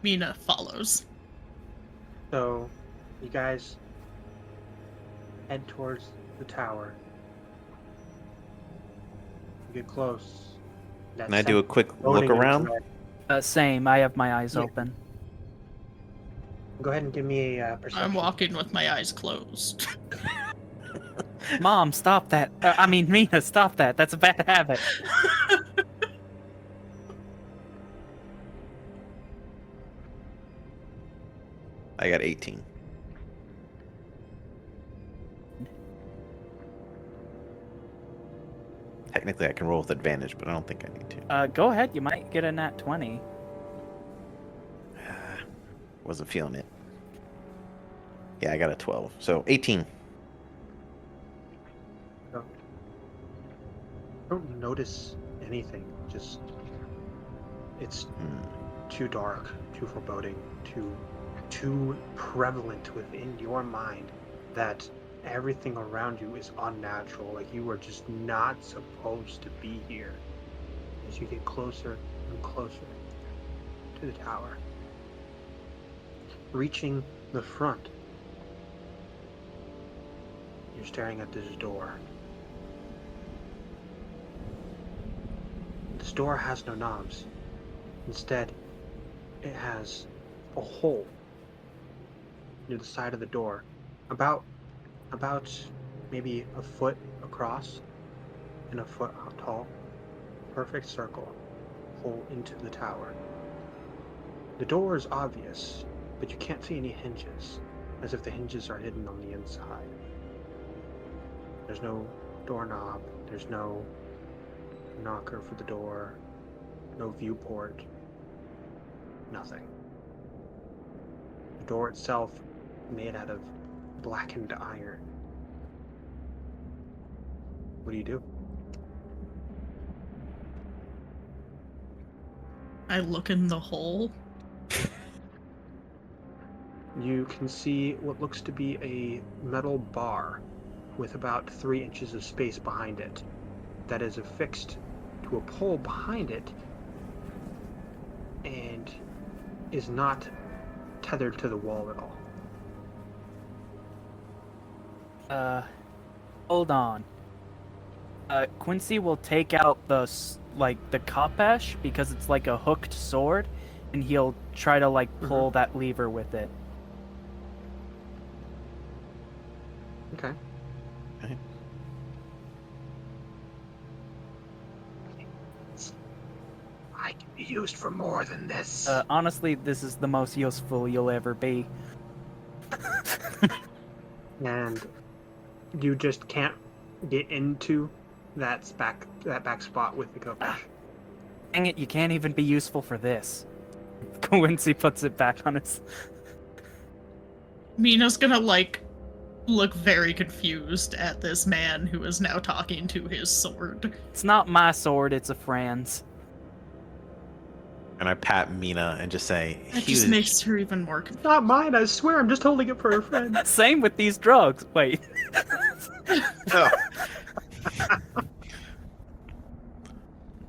Mina follows. So, you guys head towards the tower. You get close. Can I do a quick look around? Same. I have my eyes Yeah. open. Go ahead and give me a perception. I'm walking with my eyes closed. Mom, stop that. Mina, stop that. That's a bad habit. I got 18. Technically, I can roll with advantage, but I don't think I need to. Go ahead. You might get a nat 20. Wasn't feeling it. Yeah, I got a 12. So 18. You don't notice anything. Just, it's too dark, too foreboding, too prevalent within your mind that everything around you is unnatural. Like you are just not supposed to be here. As you get closer and closer to the tower, reaching the front, you're staring at this door. This door has no knobs. Instead, it has a hole near the side of the door, about maybe a foot across and a foot tall. Perfect circle, hole into the tower. The door is obvious, but you can't see any hinges, as if the hinges are hidden on the inside. There's no doorknob, there's no knocker for the door, no viewport, nothing. The door itself made out of blackened iron. What do you do? I look in the hole. You can see what looks to be a metal bar with about 3 inches of space behind it that is affixed to a pole behind it and is not tethered to the wall at all. Hold on. Quincy will take out the Kapesh, because it's like a hooked sword, and he'll try to pull that lever with it. Okay. Okay. I can be used for more than this. Honestly, this is the most useful you'll ever be. and you just can't get into that back spot with the goldfish. Dang it, you can't even be useful for this. Quincy puts it back on his... Mina's gonna, look very confused at this man who is now talking to his sword. It's not my sword, it's a friend's. And I pat Mina and just say, That just makes her even more confused. Not mine, I swear, I'm just holding it for a friend. Same with these drugs. Wait. Oh.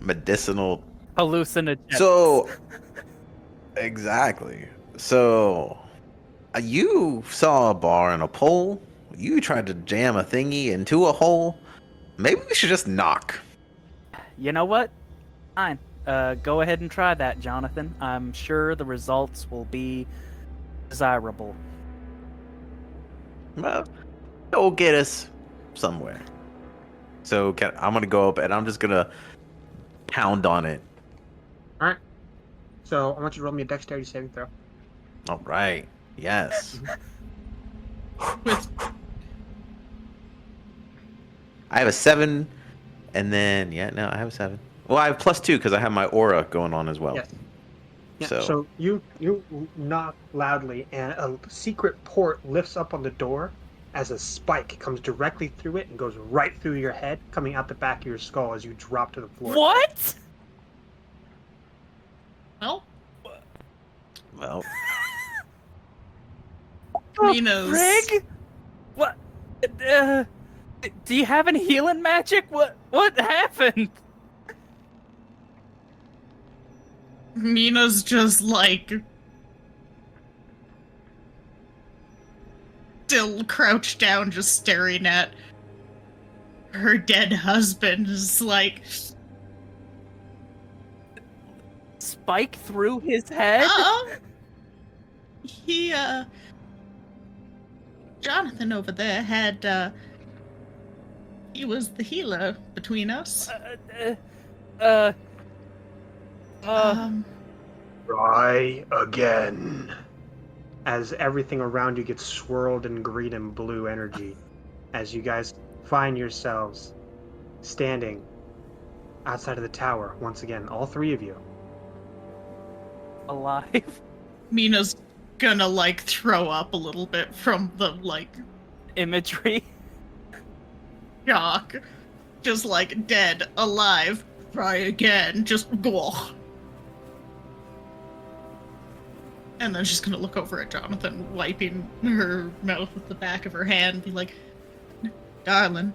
Medicinal. Hallucinogen. So, exactly. So, you saw a bar and a pole. You tried to jam a thingy into a hole. Maybe we should just knock. You know what? Fine. Go ahead and try that, Jonathan. I'm sure the results will be desirable. Well, it'll get us somewhere. So I'm gonna go up and I'm just gonna pound on it. All right. So I want you to roll me a dexterity saving throw. All right. Yes. With I have a 7, and then I have a 7. Well, I have +2 because I have my aura going on as well. Yes. Yeah, So, so you knock loudly, and a secret port lifts up on the door as a spike comes directly through it and goes right through your head, coming out the back of your skull as you drop to the floor. What? well, well, Mina's Frig? What? Do you have any healing magic? What happened? Mina's just still crouched down, just staring at her dead husband. Just Spike through his head? He, Jonathan over there had, he was the healer between us. Try again. As everything around you gets swirled in green and blue energy, as you guys find yourselves standing outside of the tower once again, all three of you. Alive? Mina's gonna, throw up a little bit from the, Imagery? shock. Just, dead, alive, try again, just go. And then she's gonna look over at Jonathan, wiping her mouth with the back of her hand, and be like, darling.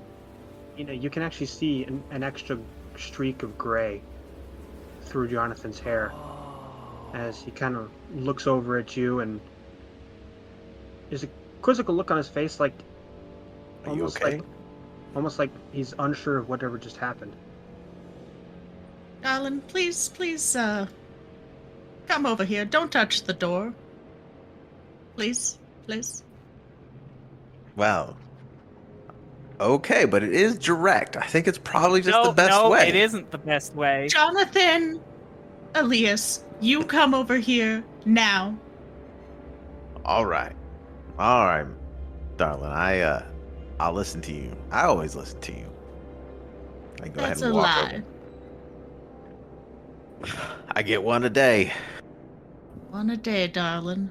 You can actually see an extra streak of gray through Jonathan's hair as he kind of looks over at you, and there's a quizzical look on his face, are you okay? Almost like he's unsure of whatever just happened. Darling, please, come over here. Don't touch the door. Please. Well, okay, but it is direct. I think it's probably just the best way. No, it isn't the best way. Jonathan, Elias, you come over here now. All right, darling. I'll listen to you. I always listen to you. I go That's ahead and a walk lie. over. I get one a day. One a day, darling.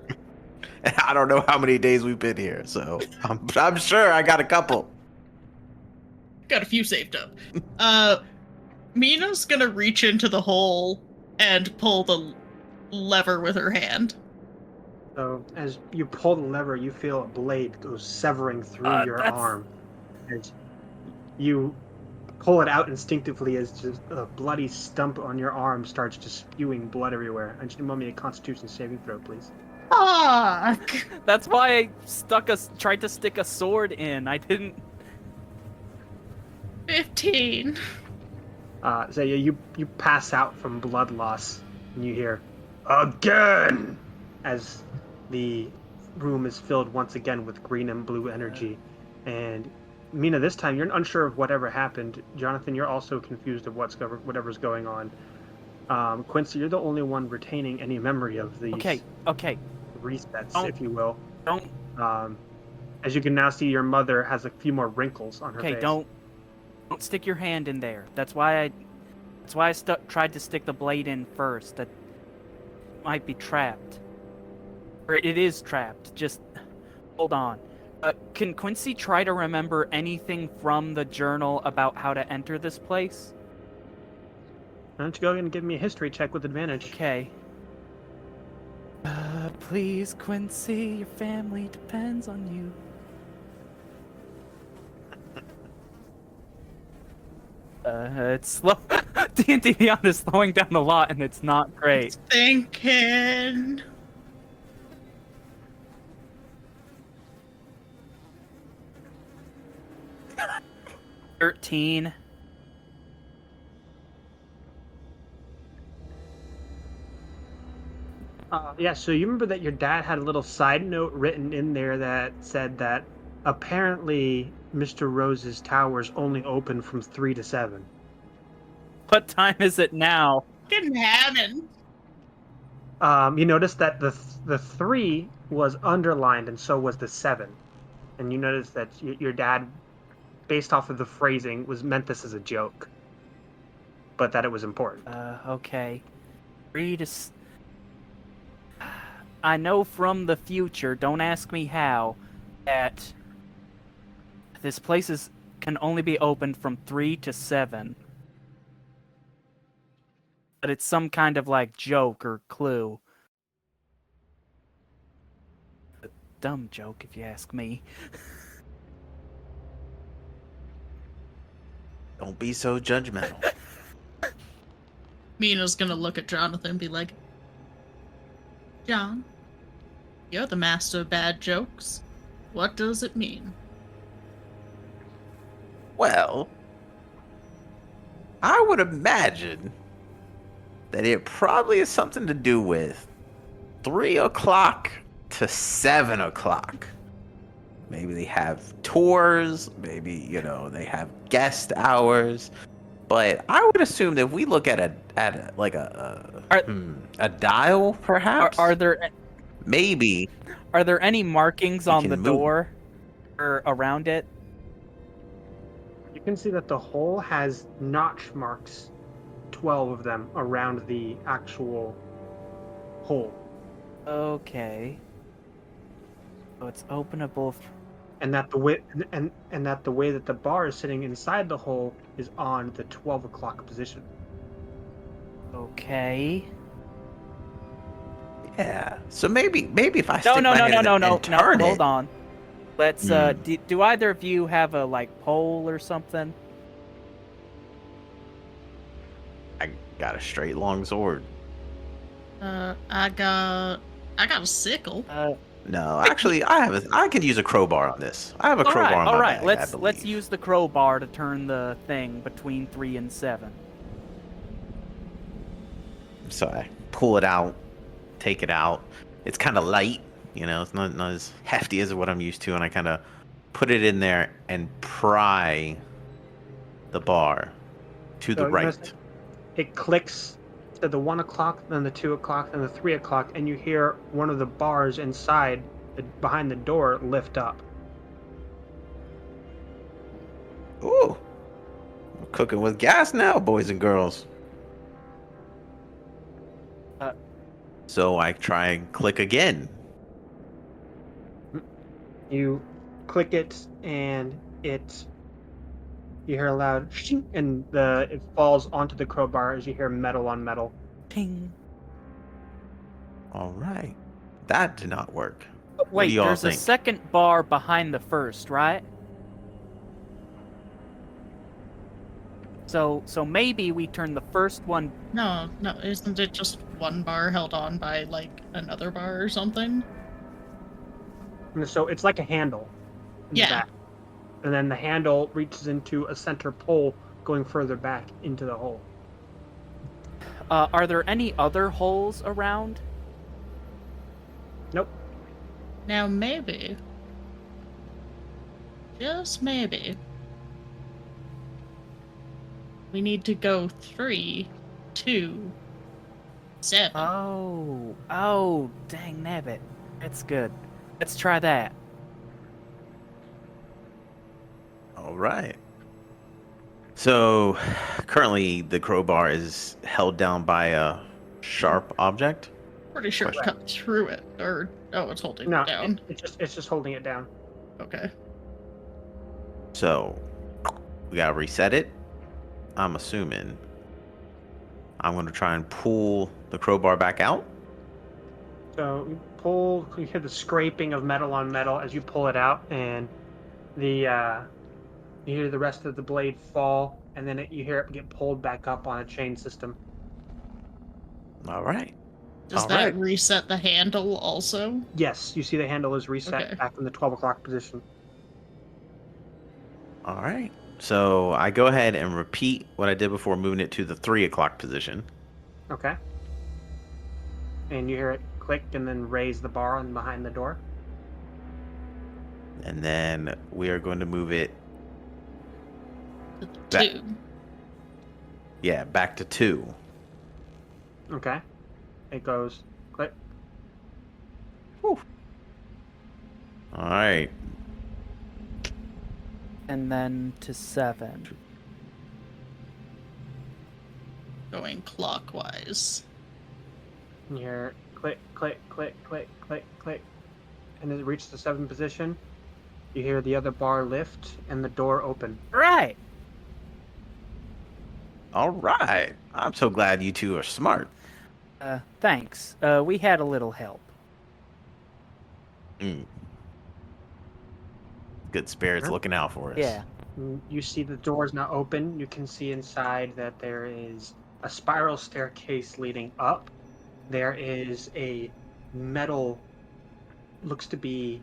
I don't know how many days we've been here, so I'm sure I got a couple. Got a few saved up. Mina's gonna reach into the hole and pull the lever with her hand. So as you pull the lever, you feel a blade go severing through your arm. As you pull it out instinctively, as just a bloody stump on your arm starts just spewing blood everywhere. I just need me a Constitution saving throw, please. Fuck! That's why I tried to stick a sword in. I didn't. 15. So you pass out from blood loss, and you hear again as the room is filled once again with green and blue energy. And Mina, this time you're unsure of whatever happened. Jonathan, you're also confused of whatever's going on. Quincy, you're the only one retaining any memory of these Okay. resets, if you will. Don't. As you can now see, your mother has a few more wrinkles on her Okay, face. don't stick your hand in there. That's why I tried to stick the blade in first. That might be trapped. Or it is trapped. Just hold on. Can Quincy try to remember anything from the journal about how to enter this place? Why don't you go ahead and give me a history check with advantage? Okay. Please, Quincy, your family depends on you. It's slow. D&D Beyond is slowing down a lot, and it's not great. Thinking. $13. Yeah, so you remember that your dad had a little side note written in there that said that apparently Mr. Rose's towers only open from 3 to 7. What time is it now? Didn't happen. You notice that the 3 was underlined and so was the 7. And you notice that your dad, based off of the phrasing, was meant this as a joke, but that it was important. Okay. 3 to... I know from the future, don't ask me how, that this place can only be opened from 3 to 7. But it's some kind of, like, joke or clue. A dumb joke, if you ask me. Don't be so judgmental. Mina's gonna look at Jonathan and be like, John, you're the master of bad jokes. What does it mean? Well, I would imagine that it probably has something to do with 3 o'clock to 7 o'clock. Maybe they have tours, maybe, they have guest hours. But I would assume that if we look at a dial, perhaps, Are there maybe any markings on the can move. door or around it? You can see that the hole has notch marks, 12 of them, around the actual hole. Okay. So it's openable. And that the way that the way that the bar is sitting inside the hole is on the 12 o'clock position. Okay. Yeah. So maybe if I stick No. my hand in and turn it. Hold on. Let's. Do either of you have a pole or something? I got a straight long sword. I got a sickle. No, actually, I could use a crowbar on this. I have a crowbar on my all right. bag, I Let's believe. use the crowbar to turn the thing between 3 and 7. So I pull it out, take it out. It's kind of light, it's not as hefty as what I'm used to, and I kind of put it in there and pry the bar to the So you right. notice it clicks to the 1 o'clock, then the 2 o'clock, then the 3 o'clock, and you hear one of the bars inside, behind the door, lift up. Ooh, we're cooking with gas now, boys and girls. So I try and click again. You click it, and you hear a loud shing, and it falls onto the crowbar as you hear metal on metal. Ting. All right, that did not work. But What do wait, y'all there's think? a second bar behind the first, right? So maybe we turn the first one. No, isn't it just one bar held on by another bar or something? And so it's like a handle. In the Yeah. back. And then the handle reaches into a center pole going further back into the hole. Are there any other holes around? Nope. Now maybe, just maybe, we need to go 3, 2, 7. Oh, dang nabbit. That's good. Let's try that. All right. So, currently, the crowbar is held down by a sharp object. Pretty sure it cut through it, or it's holding No, it down. it's just holding it down. Okay. So, we gotta reset it. I'm assuming. I'm gonna try and pull the crowbar back out. So you hear the scraping of metal on metal as you pull it out, and you hear the rest of the blade fall, and then you hear it get pulled back up on a chain system. All right. Does All that right. reset the handle also? Yes, you see the handle is reset Okay. back in the 12 o'clock position. All right. So I go ahead and repeat what I did before, moving it to the 3 o'clock position. Okay. And you hear it click and then raise the bar on behind the door. And then we are going to move it, Two. back to 2. Okay. It goes click. All right. And then to 7. Going clockwise. And you hear click, click, click, click, click, click. And as it reaches the 7 position, you hear the other bar lift and the door open. Right. All right. I'm so glad you two are smart. Thanks. We had a little help. Good spirits Sure. looking out for us. Yeah. You see the doors now open. You can see inside that there is a spiral staircase leading up. There is a metal, looks to be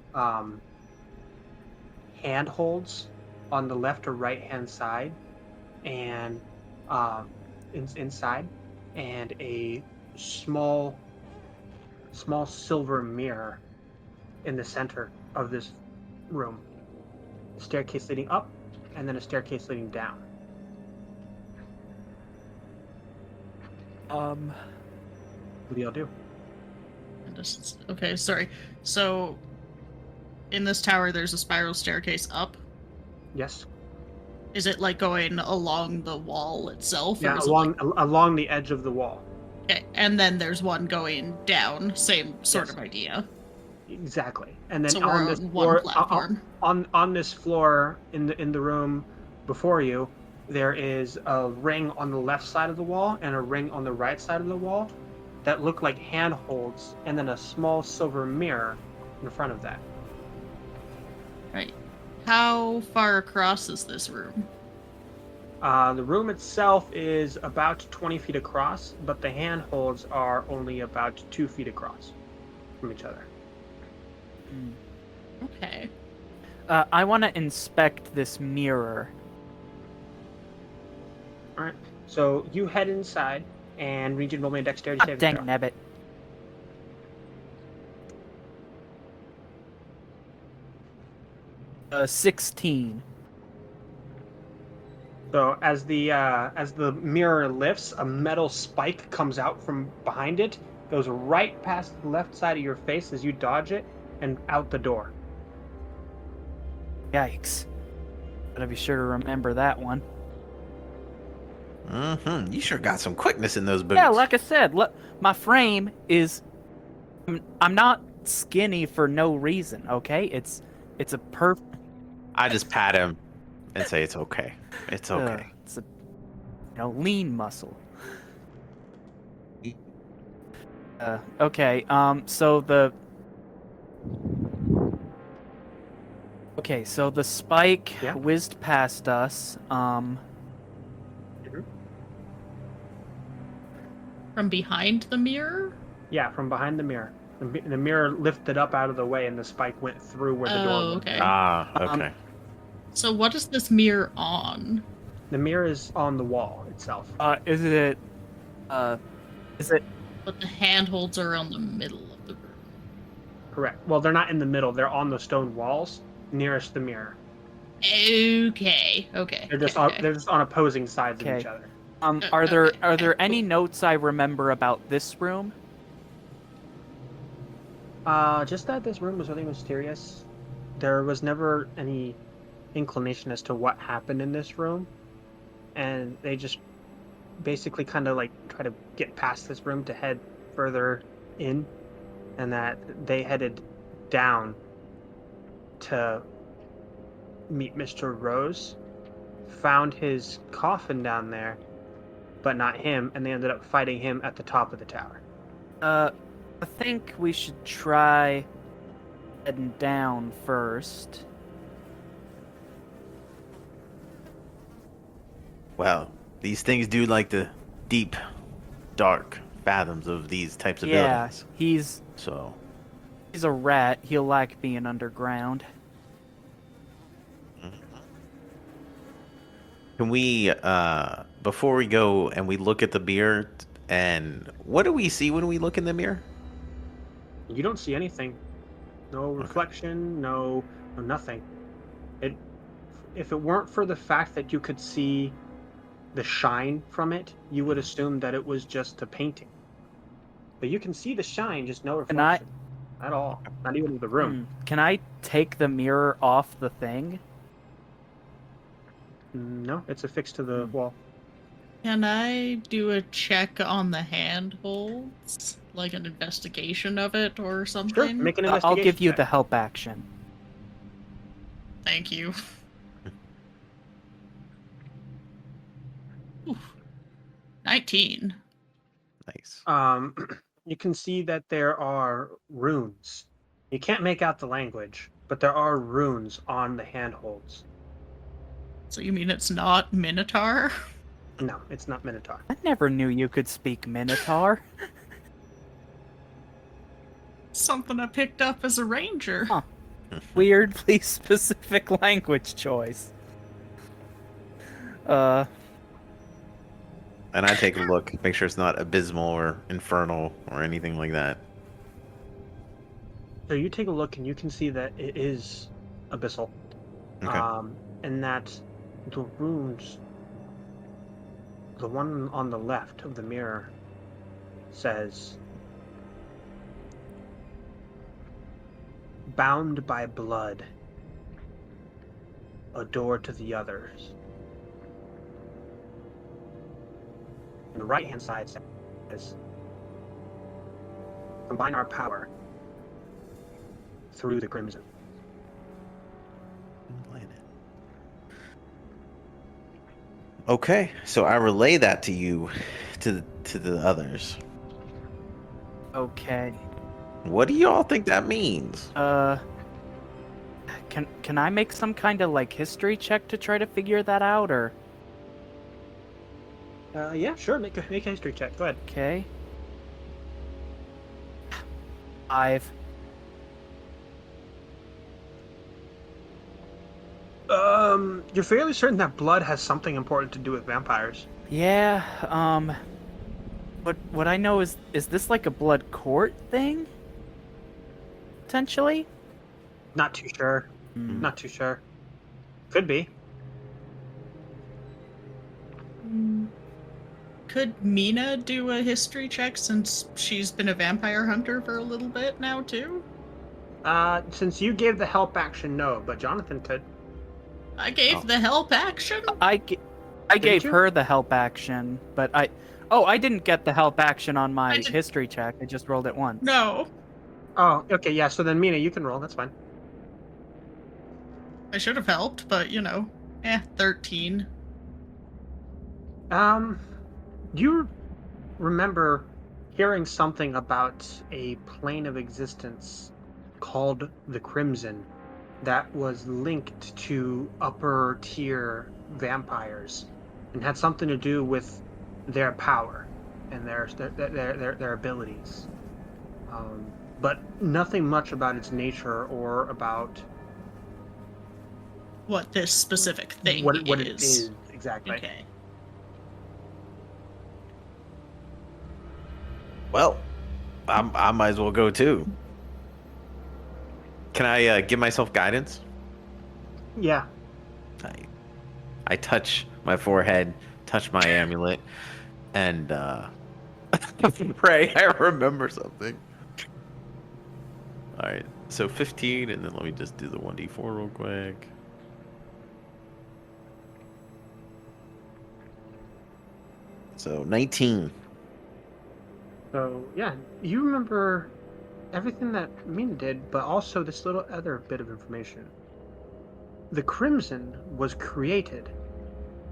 handholds on the left or right hand side, and inside, and a small silver mirror in the center of this room. Staircase leading up, and then a staircase leading down. What do y'all do? Okay, sorry. So, in this tower, there's a spiral staircase up. Yes. Is it like going along the wall itself? Yeah, or is it along the edge of the wall. okay, and then there's one going down. Same sort Yes. of idea. Exactly. And then So we're on on this one floor, platform. on this floor in the room before you, there is a ring on the left side of the wall and a ring on the right side of the wall that look like handholds, and then a small silver mirror in front of that. Right. How far across is this room? The room itself is about 20 feet across, but the handholds are only about 2 feet across from each other. Okay. I want to inspect this mirror. All right. So you head inside, and we need you to roll me a dexterity saving Dang throw. nabbit. Uh, 16. So as the mirror lifts, a metal spike comes out from behind it, goes right past the left side of your face as you dodge it, and out the door. Yikes. Gotta be sure to remember that one. Mm-hmm. You sure got some quickness in those boots. Yeah, like I said, look, my frame is. I'm not skinny for no reason. Okay, it's a perfect. I just pat him and say it's okay. It's okay. It's a lean muscle. Okay. So the. Okay, so the spike Yeah. whizzed past us. From behind the mirror? Yeah, from behind the mirror. The mirror lifted up out of the way, and the spike went through where the door Oh, was. okay. Okay. So what is this mirror on? The mirror is on the wall itself. Is it? Is it? But the handholds are on the middle of the room. Correct. Well, they're not in the middle. They're on the stone walls nearest the mirror. Okay. Okay. They're just okay. they're just on opposing sides of Okay. each other. Are there okay, are there okay, any cool. notes I remember about this room? Just that this room was really mysterious. There was never any inclination as to what happened in this room, and they just basically kind of like try to get past this room to head further in, and that they headed down to meet Mr. Rose, found his coffin down there, but not him, and they ended up fighting him at the top of the tower. I think we should try heading down first. Well, these things do like the deep, dark fathoms of these types of Yeah, buildings. he's So, a rat. He'll like being underground. can we, before we go and we look at the mirror, and what do we see when we look in the mirror? You don't see anything. No reflection, no nothing. If it weren't for the fact that you could see the shine from it, you would assume that it was just a painting. But you can see the shine, just no Can I- reflection at all. Not even in the room. Can I take the mirror off the thing? No, it's affixed to the wall. Can I do a check on the handholds? Like an investigation of it or something? Sure, make an investigation. I'll give you check. the help action. Thank you. Oof. 19. Nice. You can see that there are runes. You can't make out the language, but there are runes on the handholds. So you mean it's not Minotaur? No, it's not Minotaur. I never knew you could speak Minotaur. Something I picked up as a ranger. Huh. Weirdly specific language choice. And I take a look, make sure it's not abysmal or infernal or anything like that. So you take a look and you can see that it is abyssal. Okay. And that the runes, the one on the left of the mirror says, bound by blood, a door to the others. And the right hand side says, combine our power through the crimson. Okay, so I relay that to you, to the others. Okay. What do y'all think that means? Can I make some kind of like history check to try to figure that out, or? Yeah, sure. Make a history check. Go ahead. Okay. 5. You're fairly certain that blood has something important to do with vampires. Yeah. What I know is this like a blood court thing? Potentially. Not too sure. Not too sure. Could be. Could Mina do a history check since she's been a vampire hunter for a little bit now too? Since you gave the help action, no, but Jonathan could. I gave the help action? I gave you? her the help action, but I didn't get the help action on my history check. I just rolled it once. No. Oh, okay, yeah, so then Mina, you can roll, that's fine. I should have helped, but 13. You remember hearing something about a plane of existence called the Crimson that was linked to upper tier vampires and had something to do with their power and their abilities. But nothing much about its nature or about What this specific thing what is. it is exactly. Okay. Well, I might as well go too. Can I give myself guidance? Yeah. I touch my forehead, touch my amulet, and pray I remember something. All right, so 15, and then let me just do the 1d4 real quick. So 19. So yeah, you remember everything that Mina did, but also this little other bit of information. The Crimson was created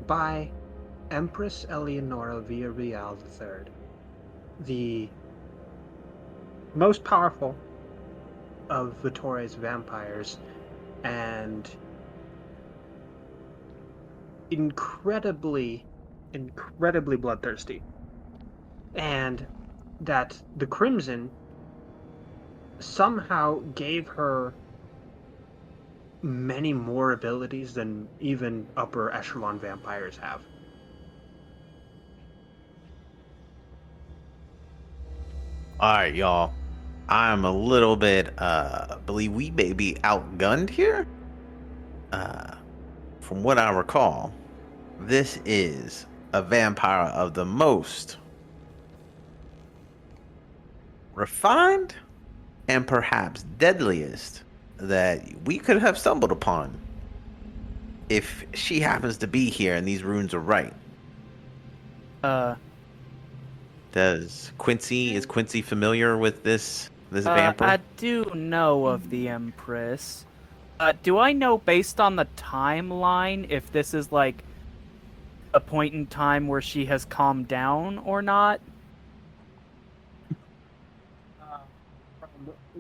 by Empress Eleonora Villarreal III, the most powerful of Vitore's vampires, and incredibly bloodthirsty. And that the Crimson somehow gave her many more abilities than even upper echelon vampires have. All right, y'all. I'm a little bit, believe we may be outgunned here. From what I recall, this is a vampire of the most refined and perhaps deadliest that we could have stumbled upon if she happens to be here and these runes are right. Is Quincy familiar with this vamper? I do know of the Empress. Do I know based on the timeline if this is like a point in time where she has calmed down or not?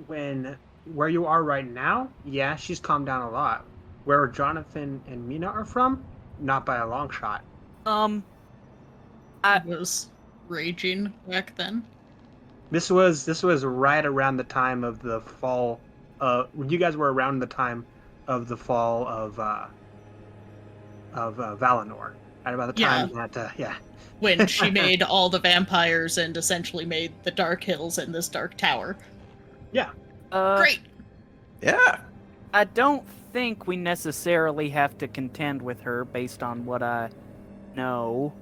Where you are right now, yeah, she's calmed down a lot. Where Jonathan and Mina are from, not by a long shot. I was raging back then. This was right around the time of the fall. When you guys were around the time of the fall of Valinor. Right about the time that when she made all the vampires and essentially made the Dark Hills and this Dark Tower. Yeah. Great. Yeah. I don't think we necessarily have to contend with her based on what I know.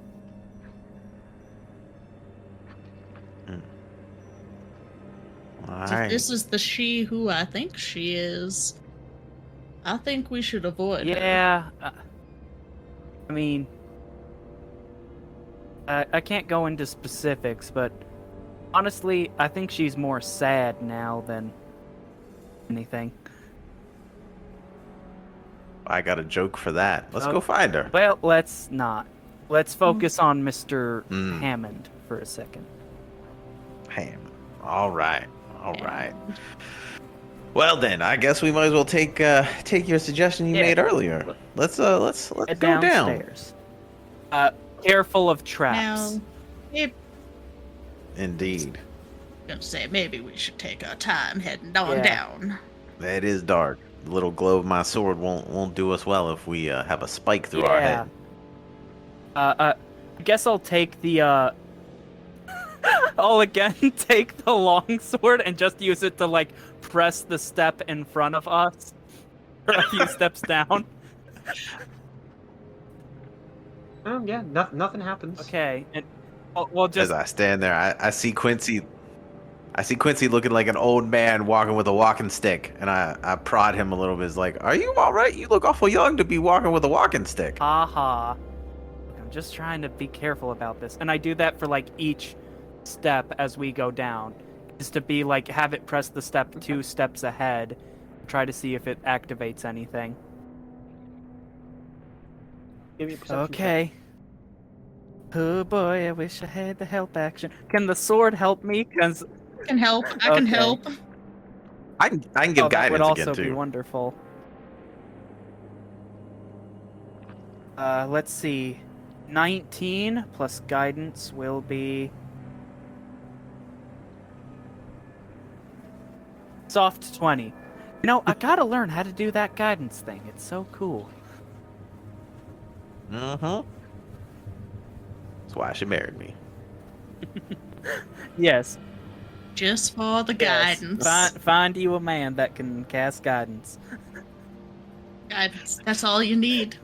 If this is the she who I think she is, I think we should avoid her. Yeah. I mean, I can't go into specifics, but honestly, I think she's more sad now than anything. I got a joke for that. Let's go find her. Well, let's not. Let's focus on Mr. Hammond for a second. Hammond. All right. Well then, I guess we might as well take your suggestion you made earlier. Let's go downstairs. Careful of traps. Now, Indeed. I'm gonna say maybe we should take our time heading on down. It is dark. The little glow of my sword won't do us well if we have a spike through our head. I guess I'll take the I'll again take the longsword and just use it to like press the step in front of us for a few steps down. Yeah, nothing happens. Okay, and we'll just. As I stand there, I see Quincy. I see Quincy looking like an old man walking with a walking stick, and I prod him a little bit. It's like, "Are you all right? You look awful young to be walking with a walking stick." Haha. I'm just trying to be careful about this, and I do that for like each step as we go down, is to be like have it press the step 2 steps ahead, try to see if it activates anything. Give me a perception Okay. Oh boy, I wish I had the help action. Can the sword help me? Cause I can help. I can help. I can give that guidance would also again be too. wonderful. Let's see. 19 plus guidance will be soft 20. You know, I gotta learn how to do that guidance thing. It's so cool. That's why she married me. Yes. Just for the Yes. guidance. Find you a man that can cast guidance. Guidance. That's all you need.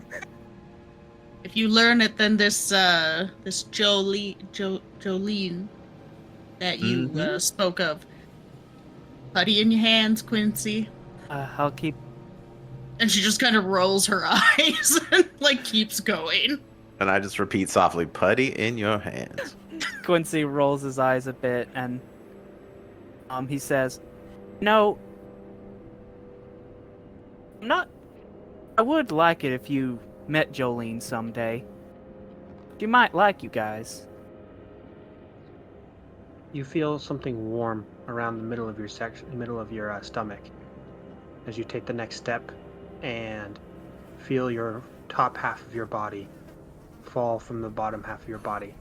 If you learn it, then this Jolene that you spoke of. Putty in your hands, Quincy. I'll keep. And she just kind of rolls her eyes and like keeps going. And I just repeat softly, putty in your hands. Quincy rolls his eyes a bit and he says, "No, I'm not. I would like it if you met Jolene someday. She might like you guys." You feel something warm around the middle of your stomach as you take the next step and feel your top half of your body fall from the bottom half of your body.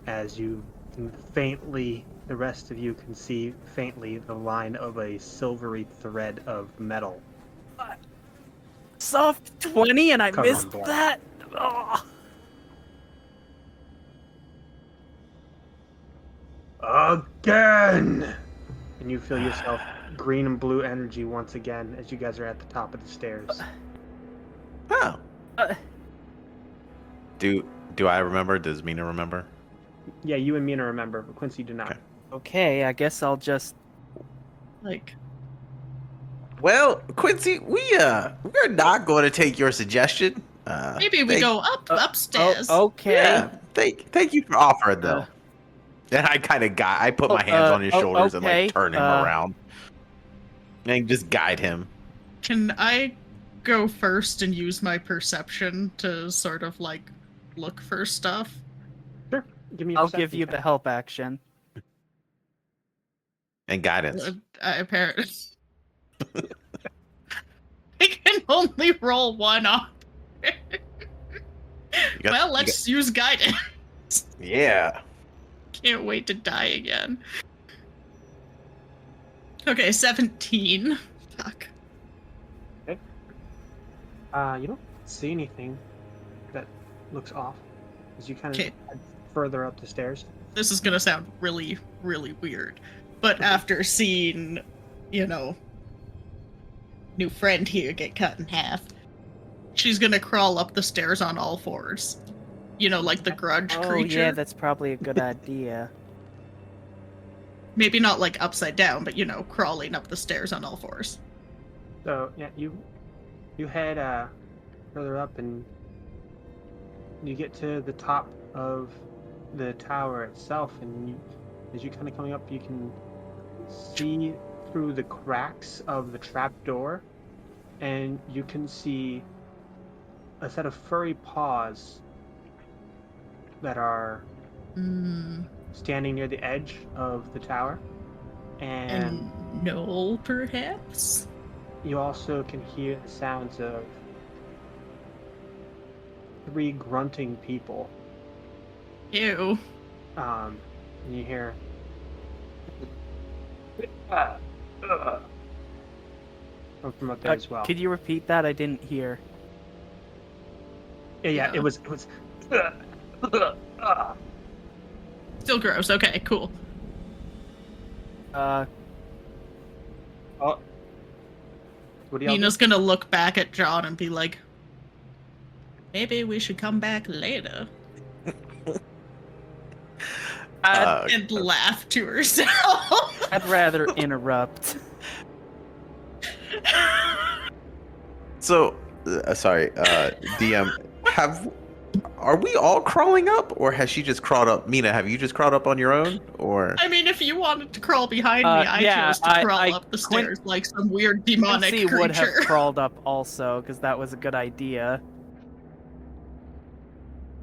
As you can faintly, the rest of you can see faintly the line of a silvery thread of metal. Soft 20 and I Covered in missed blood. that. Oh. Again! And you feel yourself green and blue energy once again as you guys are at the top of the stairs. Oh. Uh, Do I remember? Does Mina remember? Yeah, you and Mina remember, but Quincy do not. Okay. Okay, I guess I'll just... Like, Well, Quincy, we're not going to take your suggestion. maybe we go upstairs. Okay. Yeah, thank you for offering though. And I I put my hands on his shoulders and okay, like turn him around and just guide him. Can I go first and use my perception to sort of like look for stuff? Sure. Give me a I'll perception give you check. the help action. And guidance. Apparently, I can only roll one off. Well, let's use guidance. Yeah. Can't wait to die again. Okay, 17. Fuck. You don't see anything that looks off as you kind of Okay. head further up the stairs. This is gonna sound really, really weird. But after seeing, new friend here get cut in half, she's gonna crawl up the stairs on all fours. Like the grudge Oh, creature. yeah, that's probably a good idea. Maybe not like upside down, but crawling up the stairs on all fours. So yeah, you head further up and you get to the top of the tower itself, and as you're kind of coming up, you can see through the cracks of the trap door, and you can see a set of furry paws that are standing near the edge of the tower, and no, perhaps? you also can hear the sounds of 3 grunting people. Ew. And you hear from up there as well. Could you repeat that? I didn't hear. Yeah, it was Still gross. Okay, cool. what do y'all Nina's gonna look back at John and be like, maybe we should come back later. And laugh to herself. I'd rather interrupt. So, sorry, DM, are we all crawling up, or has she just crawled up? Mina, have you just crawled up on your own, or? I mean, if you wanted to crawl behind me, I yeah, chose to crawl I- up the Quin- stairs like some weird demonic Quincy creature. would have crawled up also, because that was a good idea.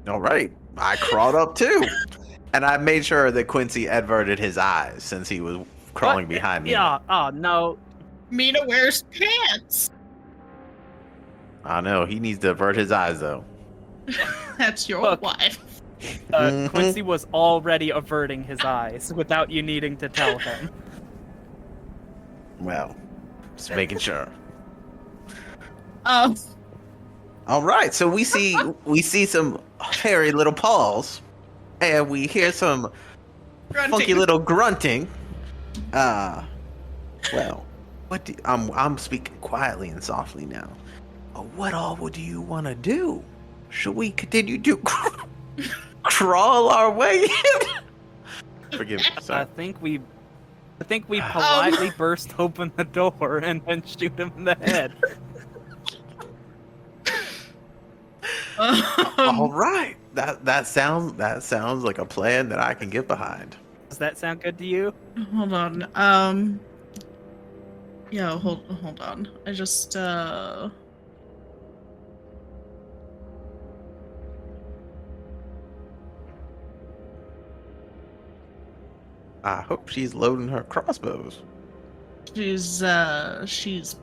All right, I crawled up too, and I made sure that Quincy averted his eyes since he was crawling What? behind me. Yeah, oh no. Mina wears pants. I know he needs to avert his eyes though. That's your Look. wife. Quincy was already averting his eyes without you needing to tell him. Well, just making sure. Oh, All right, so we see some hairy little paws, and we hear some grunting. funky little grunting. Well, I'm speaking quietly and softly now. What all would you want to do? Should we continue to crawl our way in? Forgive me. I Sorry. think we politely burst open the door and then shoot him in the head. All right. That sounds like a plan that I can get behind. Does that sound good to you? Hold on. Yeah, hold on. I just I hope she's loading her crossbows. she's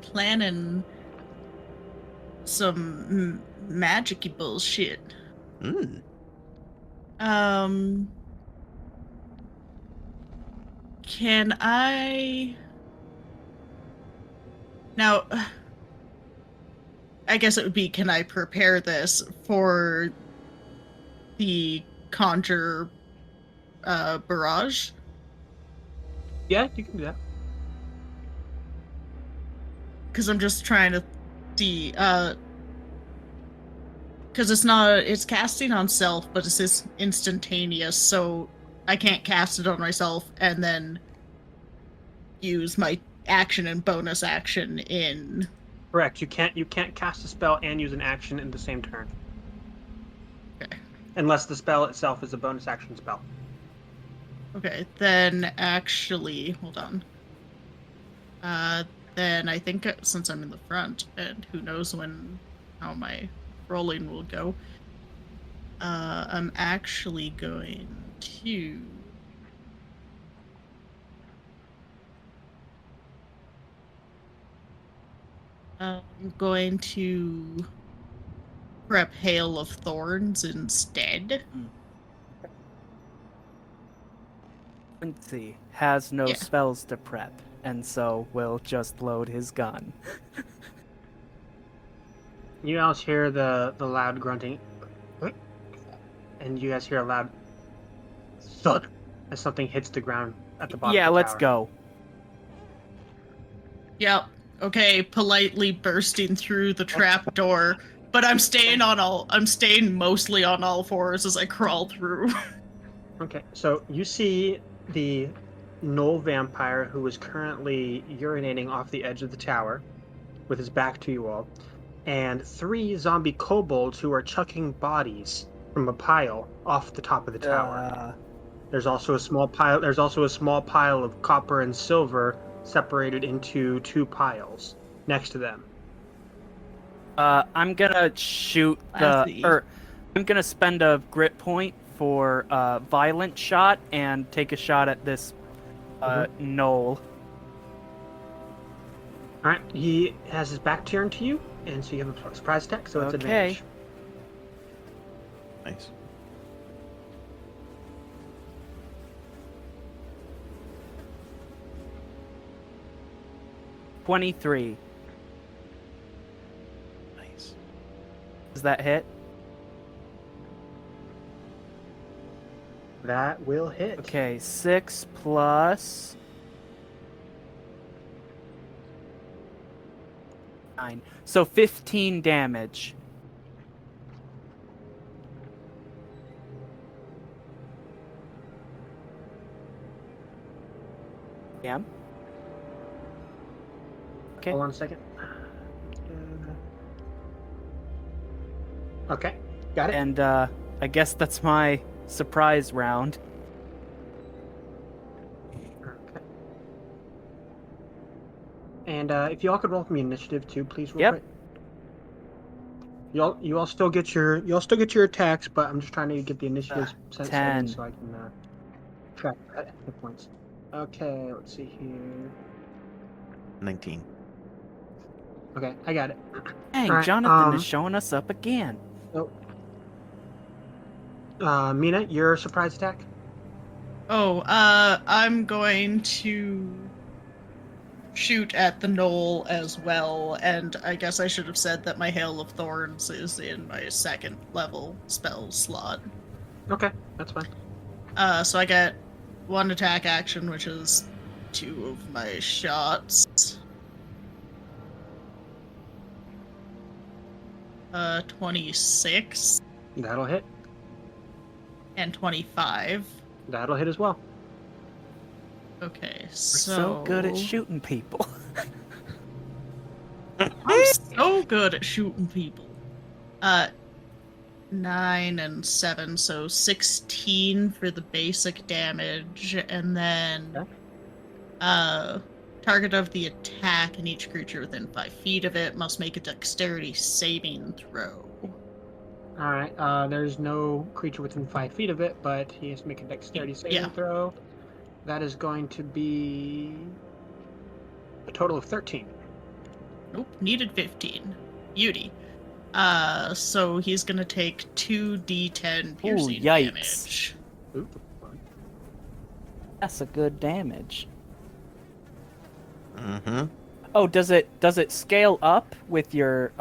planning some magic-y bullshit. Hmm. Can I now? I guess it would be, can I prepare this for the conjure barrage? Yeah, you can do that. Because I'm just trying to see, because it's casting on self, but it's instantaneous, so I can't cast it on myself and then use my action and bonus action in. Correct. You can't cast a spell and use an action in the same turn. Okay. Unless the spell itself is a bonus action spell. Okay, then actually, hold on. Then I think since I'm in the front, and who knows how my rolling will go, I'm actually going to. I'm going to prep Hail of Thorns instead. Quincy has no Yeah. spells to prep, and so will just load his gun. You guys hear the loud grunting, and you guys hear a loud thud as something hits the ground at the bottom. Yeah, of the let's tower. go. Yep. Okay, politely bursting through the trap door, but I'm staying mostly on all fours as I crawl through. Okay, so you see the gnoll vampire who is currently urinating off the edge of the tower with his back to you all, and 3 zombie kobolds who are chucking bodies from a pile off the top of the tower. There's also a small pile of copper and silver separated into 2 piles next to them. I'm gonna shoot Classy. I'm gonna spend a grit point for violent shot and take a shot at this gnoll. Alright, he has his back turned to you, and so you have a surprise attack, so it's Okay. advantage. Nice. $23. Nice. Does that hit? That will hit. Okay, 6 plus 9. So 15 damage. Yeah. Okay. Hold on a second. Okay, got it. And I guess that's my surprise round. Okay. And if y'all could roll for me initiative too, please. Real Yep. quick. You all still get your attacks, but I'm just trying to get the initiatives set 10. so I can track hit points. Okay, let's see here. 19. Okay, I got it. Dang, Alright, Jonathan is showing us up again. Mina, your surprise attack. Oh, I'm going to shoot at the knoll as well, and I guess I should have said that my Hail of Thorns is in my 2nd level spell slot. Okay, that's fine. So I get 1 attack action, which is 2 of my shots. 26 That'll hit. and 25. That'll hit as well. Okay, We're so good at shooting people. I'm so good at shooting people. 9 and 7, so 16 for the basic damage, and then target of the attack and each creature within 5 feet of it must make a dexterity saving throw. All right. There's no creature within 5 feet of it, but he has to make a dexterity saving throw. That is going to be a total of 13. Nope, needed 15. Beauty. So he's gonna take 2d10 piercing yikes. damage. Ooh. That's a good damage. Mm-hmm. Oh, does it scale up with your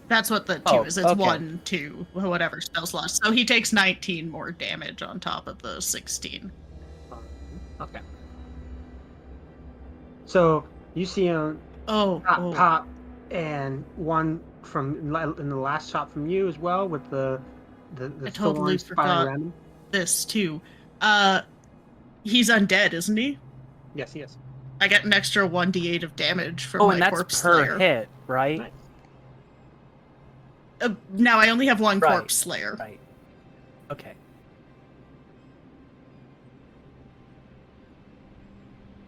That's what the 2 is. It's okay. 1, 2, whatever spell slot. So he takes 19 more damage on top of the 16. Okay. So you see him pop, and one from in the last shot from you as well with the I totally thorns forgot around him. this too. He's undead, isn't he? Yes, he is. I get an extra 1d8 of damage from Oh, my and that's corpse per slayer. hit, right? Nice. Now I only have one Right. corpse slayer. Right. Okay.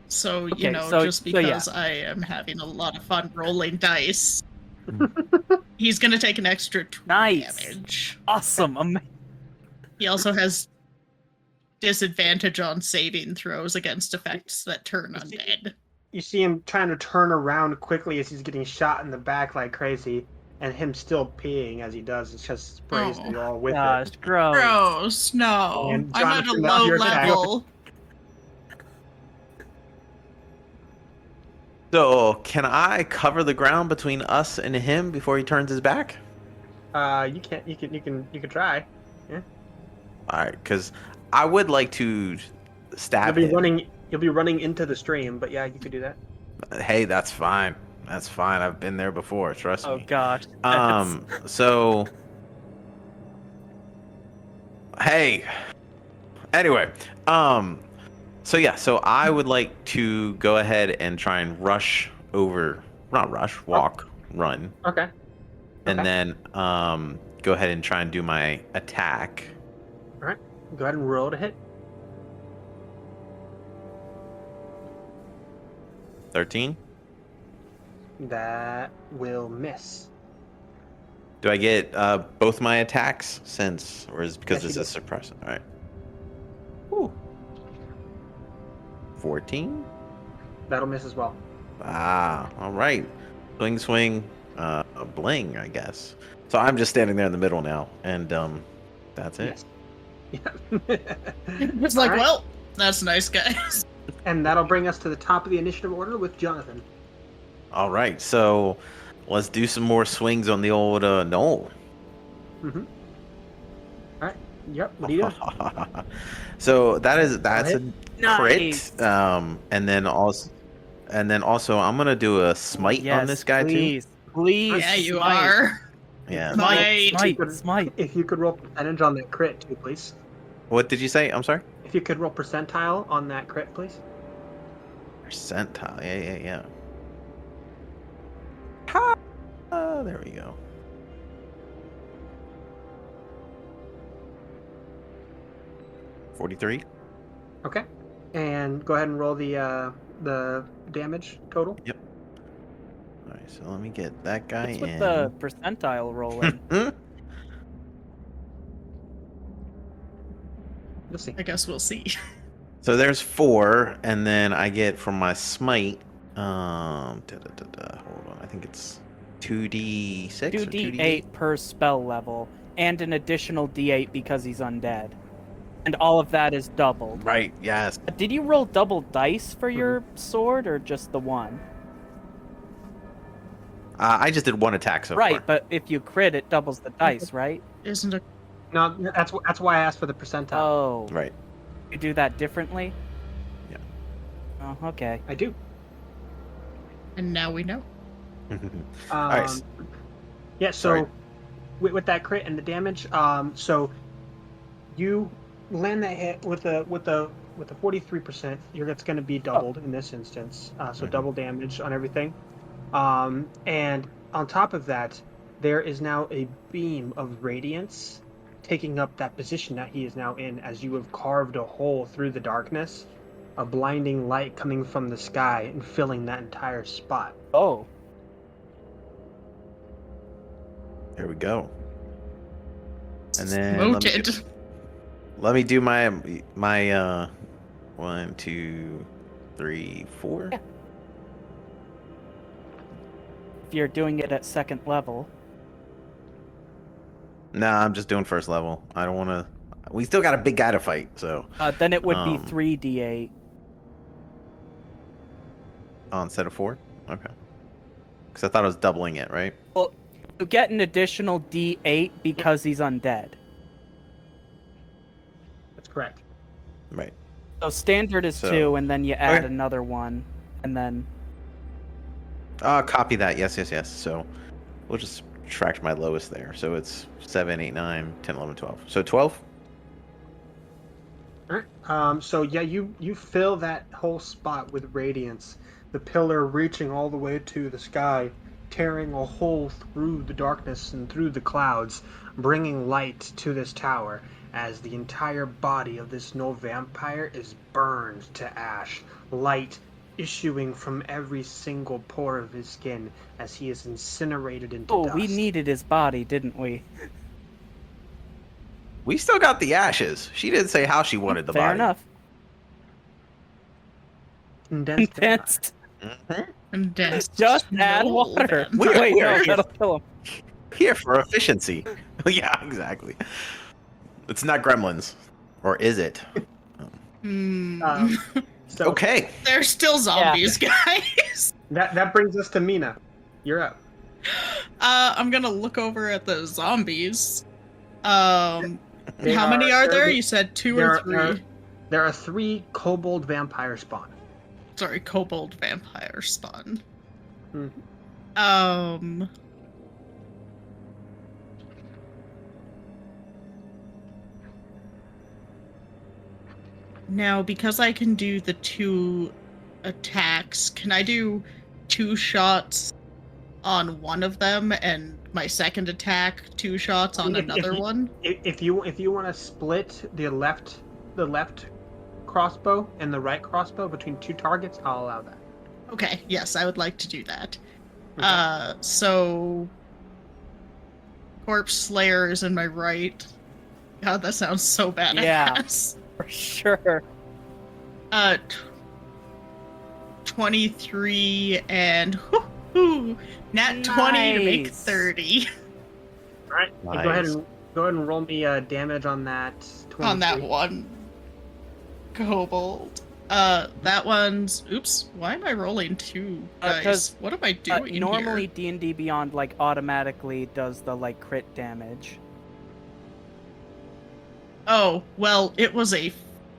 So, Okay, you know, so- just so yeah. because I am having a lot of fun rolling dice, he's going to take an extra 2 Nice. damage. Awesome. He also has disadvantage on saving throws against effects that turn undead. You see him trying to turn around quickly as he's getting shot in the back like crazy, and him still peeing as he does. It's just sprays Oh. you all with Gosh, it. gross. Gross, no. And I'm at a Jonathan, that's low your attack. level. So, can I cover the ground between us and him before he turns his back? You can try. All right, because I would like to stab You'll him. be running into the stream, but yeah, you could do that. Hey, that's fine. That's fine. I've been there before. Trust Oh me. gosh. So. Hey. Anyway. So yeah. So I would like to go ahead and try and rush over. Not rush. Walk. Run. Okay. And Okay. then go ahead and try and do my attack. All right. Go ahead and roll to hit. 13. That will miss. Do I get both my attacks or is because Yes, this you is suppressed? All right. Ooh. 14. That'll miss as well. Ah, all right. Swing, bling, I guess. So I'm just standing there in the middle now, and that's it. Yes. It's like, All right. well, that's nice, guys. And that'll bring us to the top of the initiative order with Jonathan. All right, so let's do some more swings on the old knoll. Mm-hmm. All right. Yep. What are you doing? So that's a Nice. crit. And then also I'm gonna do a smite Yes, on this guy please. Please. Yeah, you smite. are. too. Yeah. Smite. Smite. If you could roll percentage on that crit too, please. What did you say? I'm sorry. If you could roll percentile on that crit, please. Percentile. Yeah. There we go. 43. Okay. And go ahead and roll the damage total. Yep. All right, so let me get that guy What's in. with the percentile rolling? You'll see. I guess we'll see. So there's 4, and then I get from my smite. Hold on, I think it's 2d6 or 2d8 per spell level, and an additional d8 because he's undead. And all of that is doubled. Right. Yes. Did you roll double dice for your sword, or just the one? I just did one attack so Right, far. but if you crit, it doubles the dice, right? Isn't it? No, that's why I asked for the percentile. Oh, Right. you do that differently? Yeah. Oh, okay. I do. And now we know. right. Yeah. So, Sorry. with that crit and the damage, so you land that hit with a 43%. That's going to be doubled in this instance. So Mhm. double damage on everything. And on top of that, there is now a beam of radiance taking up that position that he is now in, as you have carved a hole through the darkness, a blinding light coming from the sky and filling that entire spot. Oh. There we go. And then Noted. let me do my 1, 2, 3, 4. Yeah. If you're doing it at second level. Nah, I'm just doing first level. I don't want to. We still got a big guy to fight, so. Then it would be 3d8. Oh, instead of 4? Okay. Because I thought I was doubling it, right? Well, you get an additional d8 because he's undead. That's correct. Right. So standard is So- 2, and then you add Okay. another one, and then... Copy that. Yes. So we'll just subtract my lowest there. So it's 7, 8, 9, 10, 11, 12. So 12? All right. So yeah, you fill that whole spot with radiance. The pillar reaching all the way to the sky, tearing a hole through the darkness and through the clouds, bringing light to this tower as the entire body of this no vampire is burned to ash. Light issuing from every single pore of his skin as he is incinerated into Oh, dust. we needed his body, didn't we? We still got the ashes. She didn't say how she wanted the Fair body. enough. Condensed. Condensed. Mhm. And dense. Just add No, water. then. We're- Wait, we're- no, that'll kill him. Here for efficiency. Yeah, exactly. It's not gremlins. Or is it? Hmm. So Okay. They're still zombies, guys. that brings us to Mina. You're up. I'm gonna look over at the zombies. How They many are there? they're- You said 2 there or are- 3. There are 3 kobold vampire spawn. Sorry, kobold vampire spawn. Mhm. Now, because I can do the 2 attacks, can I do 2 shots on one of them and my second attack 2 shots on If- if another you- one? If you want to split the left crossbow and the right crossbow between 2 targets, I'll allow that. Okay, yes, I would like to do that. Okay. So Corpse Slayer is in my right. God, that sounds so badass. For sure. 23 and nat 20 to make Nice. 30 All right. Nice. Go ahead and roll me damage on that. 23. on that one kobold. That one's oops. Why am I rolling 2 dice? 'Cause, What am I doing Normally, here? D&D Beyond like automatically does the like crit damage. Oh well, it was a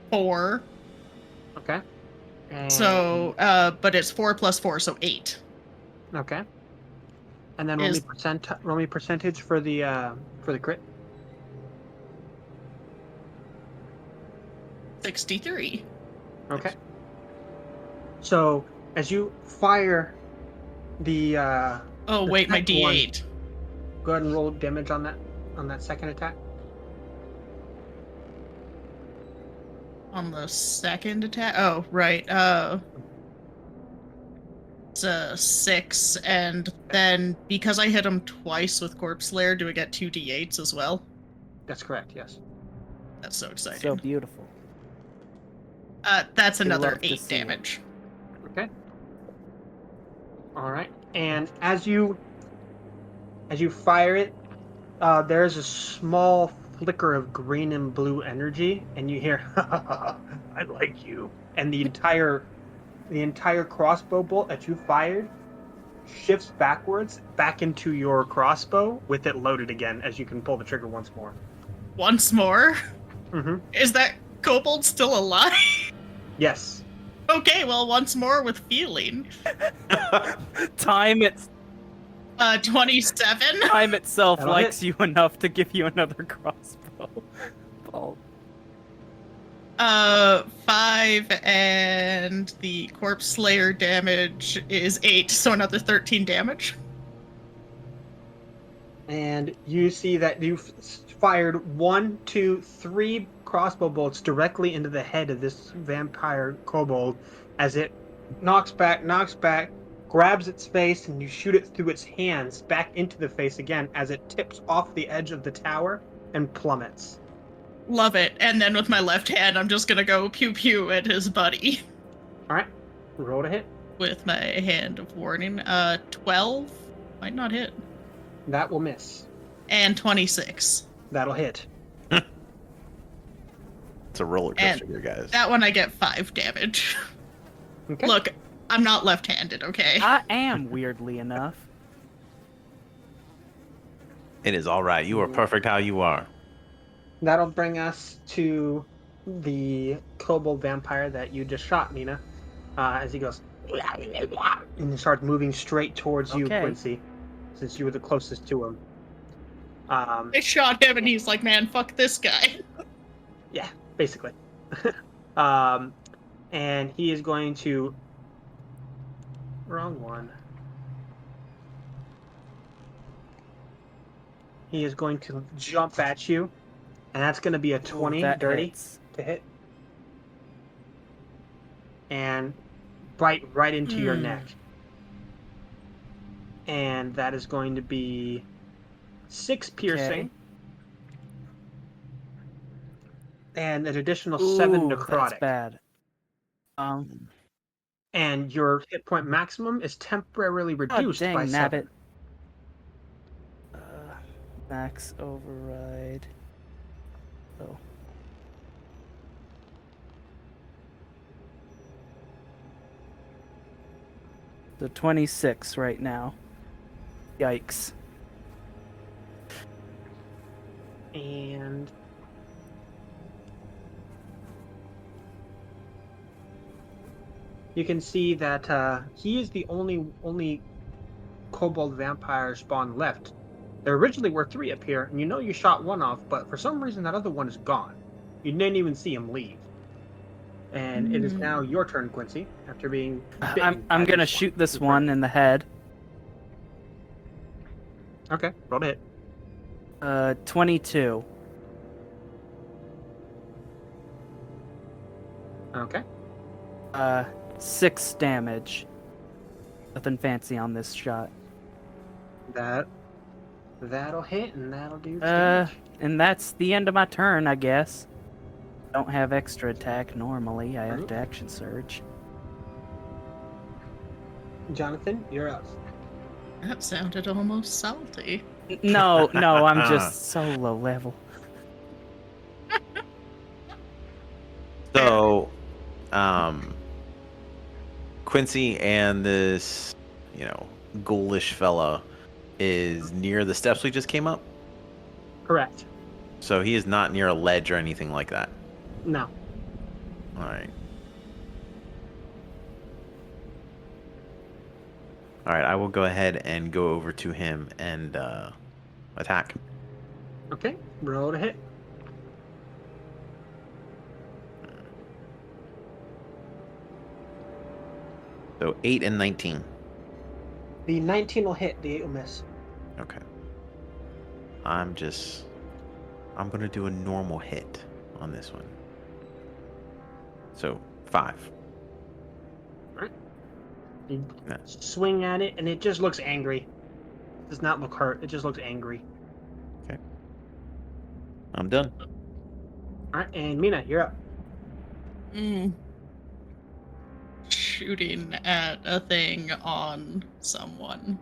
4. Okay. And, So, but it's 4 plus 4, so 8. okay. And then roll me percentage for the crit. 63. Okay. So as you fire the Oh The wait, my second one. D8. go ahead and roll damage on that second attack. On the second attack? Oh, right. It's a 6, and then because I hit him twice with Corpse Slayer, do I get 2 D8s as well? That's correct. Yes. That's so exciting. So beautiful. That's We another love to 8 see it. damage. Okay. All right. And as you fire it, there's a small flicker of green and blue energy, and you hear, "I like you." And the entire crossbow bolt that you fired shifts backwards back into your crossbow with it loaded again, as you can pull the trigger once more. Once more? Mm-hmm. Is that kobold still alive? Yes. Okay, well, once more with feeling. Time 27? time itself That'll likes you enough to give you another crossbow. Bolt. 5, and the Corpse Slayer damage is 8, so another 13 damage. And you see that you've fired 1, 2, 3 crossbow bolts directly into the head of this vampire kobold as it knocks back, grabs its face, and you shoot it through its hands back into the face again as it tips off the edge of the tower and plummets. Love it. And then with my left hand, I'm just gonna go pew pew at his buddy. All right, roll to hit. With my hand of warning. 12 might not hit. That will miss. And 26. That'll hit. It's a roller coaster here, guys. That one I get 5 damage. Okay. Look, I'm not left-handed, okay? I am, weirdly enough. It is all right. You are perfect how you are. That'll bring us to the kobold vampire that you just shot, Nina. As he goes, and he starts moving straight towards you, Okay. Quincy, since you were the closest to him. I shot him and he's like, man, fuck this guy. Yeah, basically. And he is going to... Wrong one. He is going to jump at you, and that's going to be a 20 That dirty hits. to hit. And bite right into your neck. And that is going to be 6 piercing. Okay. And an additional 7 Ooh, necrotic. that's bad. And your hit point maximum is temporarily reduced dang, by 7. nabbit. Max override. Oh. The 26 right now. Yikes. And you can see that he is the only kobold vampire spawn left. There originally were 3 up here, and you know you shot one off, but for some reason that other one is gone. You didn't even see him leave. And it is now your turn, Quincy, after being bitten I'm by gonna this shoot this one in the head. Okay, roll to hit. 22. Okay. 6 damage. Nothing fancy on this shot. That'll hit, and that'll do its damage. And that's the end of my turn, I guess. Don't have extra attack normally. I have to action surge. Jonathan, you're up. That sounded almost salty. No, I'm just so low level. So, Quincy and this, ghoulish fella is near the steps we just came up? Correct. So he is not near a ledge or anything like that? No. Alright. Alright, I will go ahead and go over to him and attack. Okay, roll to hit. So 8 and 19. The 19 will hit, the 8 will miss. Okay. I'm going to do a normal hit on this one. So 5. Alright. You Yeah. swing at it, and it just looks angry. It does not look hurt, it just looks angry. Okay. I'm done. Alright, and Mina, you're up. Shooting at a thing on someone.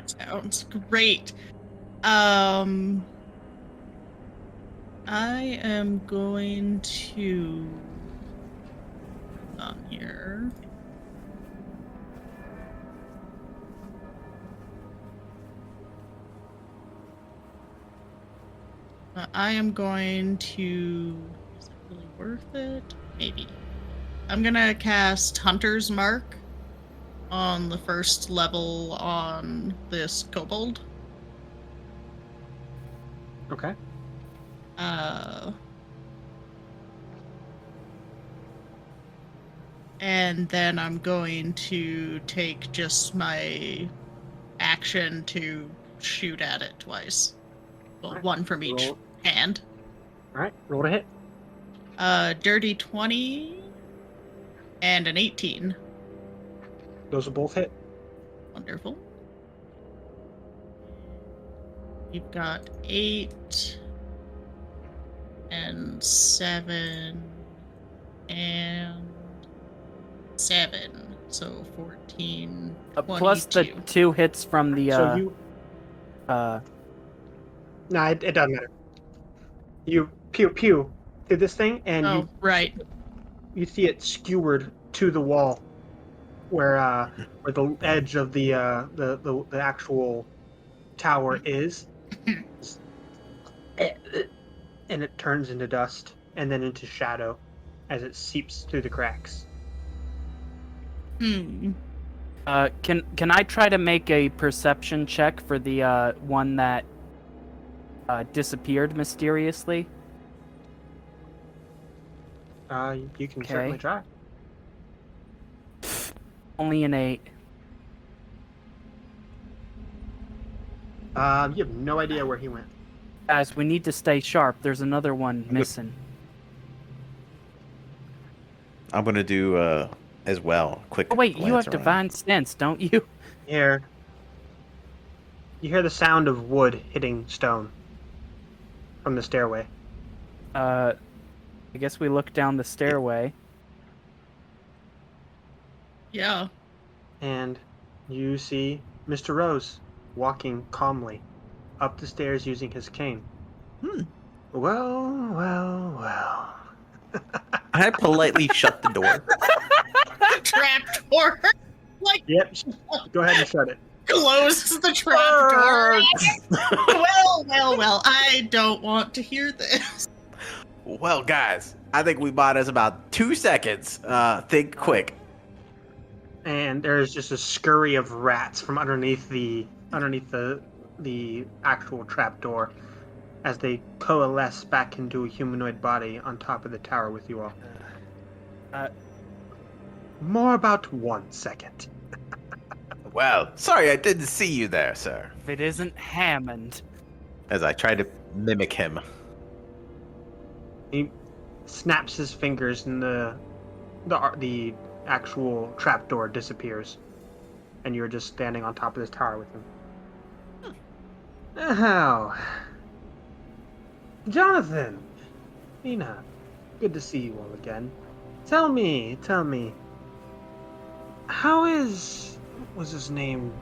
Sounds great. I am going to on here. I am going to. Is it really worth it? Maybe. I'm gonna cast Hunter's Mark on the first level on this kobold. Okay. And then I'm going to take just my action to shoot at it twice. Well, Alright, one from each roll. hand. All right, roll to hit. Dirty 20 and an 18. Those will both hit. Wonderful. You've got 8 and 7 and 7. So 14. Plus the 22. 2 hits from the So you. uh Nah, it doesn't matter. You pew pew through this thing, and Oh, right. you see it skewered to the wall, where the edge of the actual tower is, and it turns into dust and then into shadow as it seeps through the cracks. Hmm. can I try to make a perception check for the one that disappeared mysteriously? You can Okay. certainly try. Only an 8. You have no idea where he went. Guys, we need to stay sharp. There's another one missing. I'm gonna do as well. Quick. Oh wait, you glance have around. divine sense, don't you? You hear the sound of wood hitting stone from the stairway. I guess we look down the stairway. Yeah. And you see Mr. Rose walking calmly up the stairs using his cane. Well. I politely shut the door. Trap door. Like, Yep. Go ahead and shut it. closes the trap door. Well. I don't want to hear this. Well, guys, I think we bought us about 2 seconds. Think quick. And there's just a scurry of rats from underneath the actual trapdoor as they coalesce back into a humanoid body on top of the tower with you all. More about 1 second. Well, sorry I didn't see you there, sir. If it isn't Hammond. As I tried to mimic him. He snaps his fingers and the actual trapdoor disappears. And you're just standing on top of this tower with him. Now, Jonathan, Nina, good to see you all again. Tell me, how what was his name?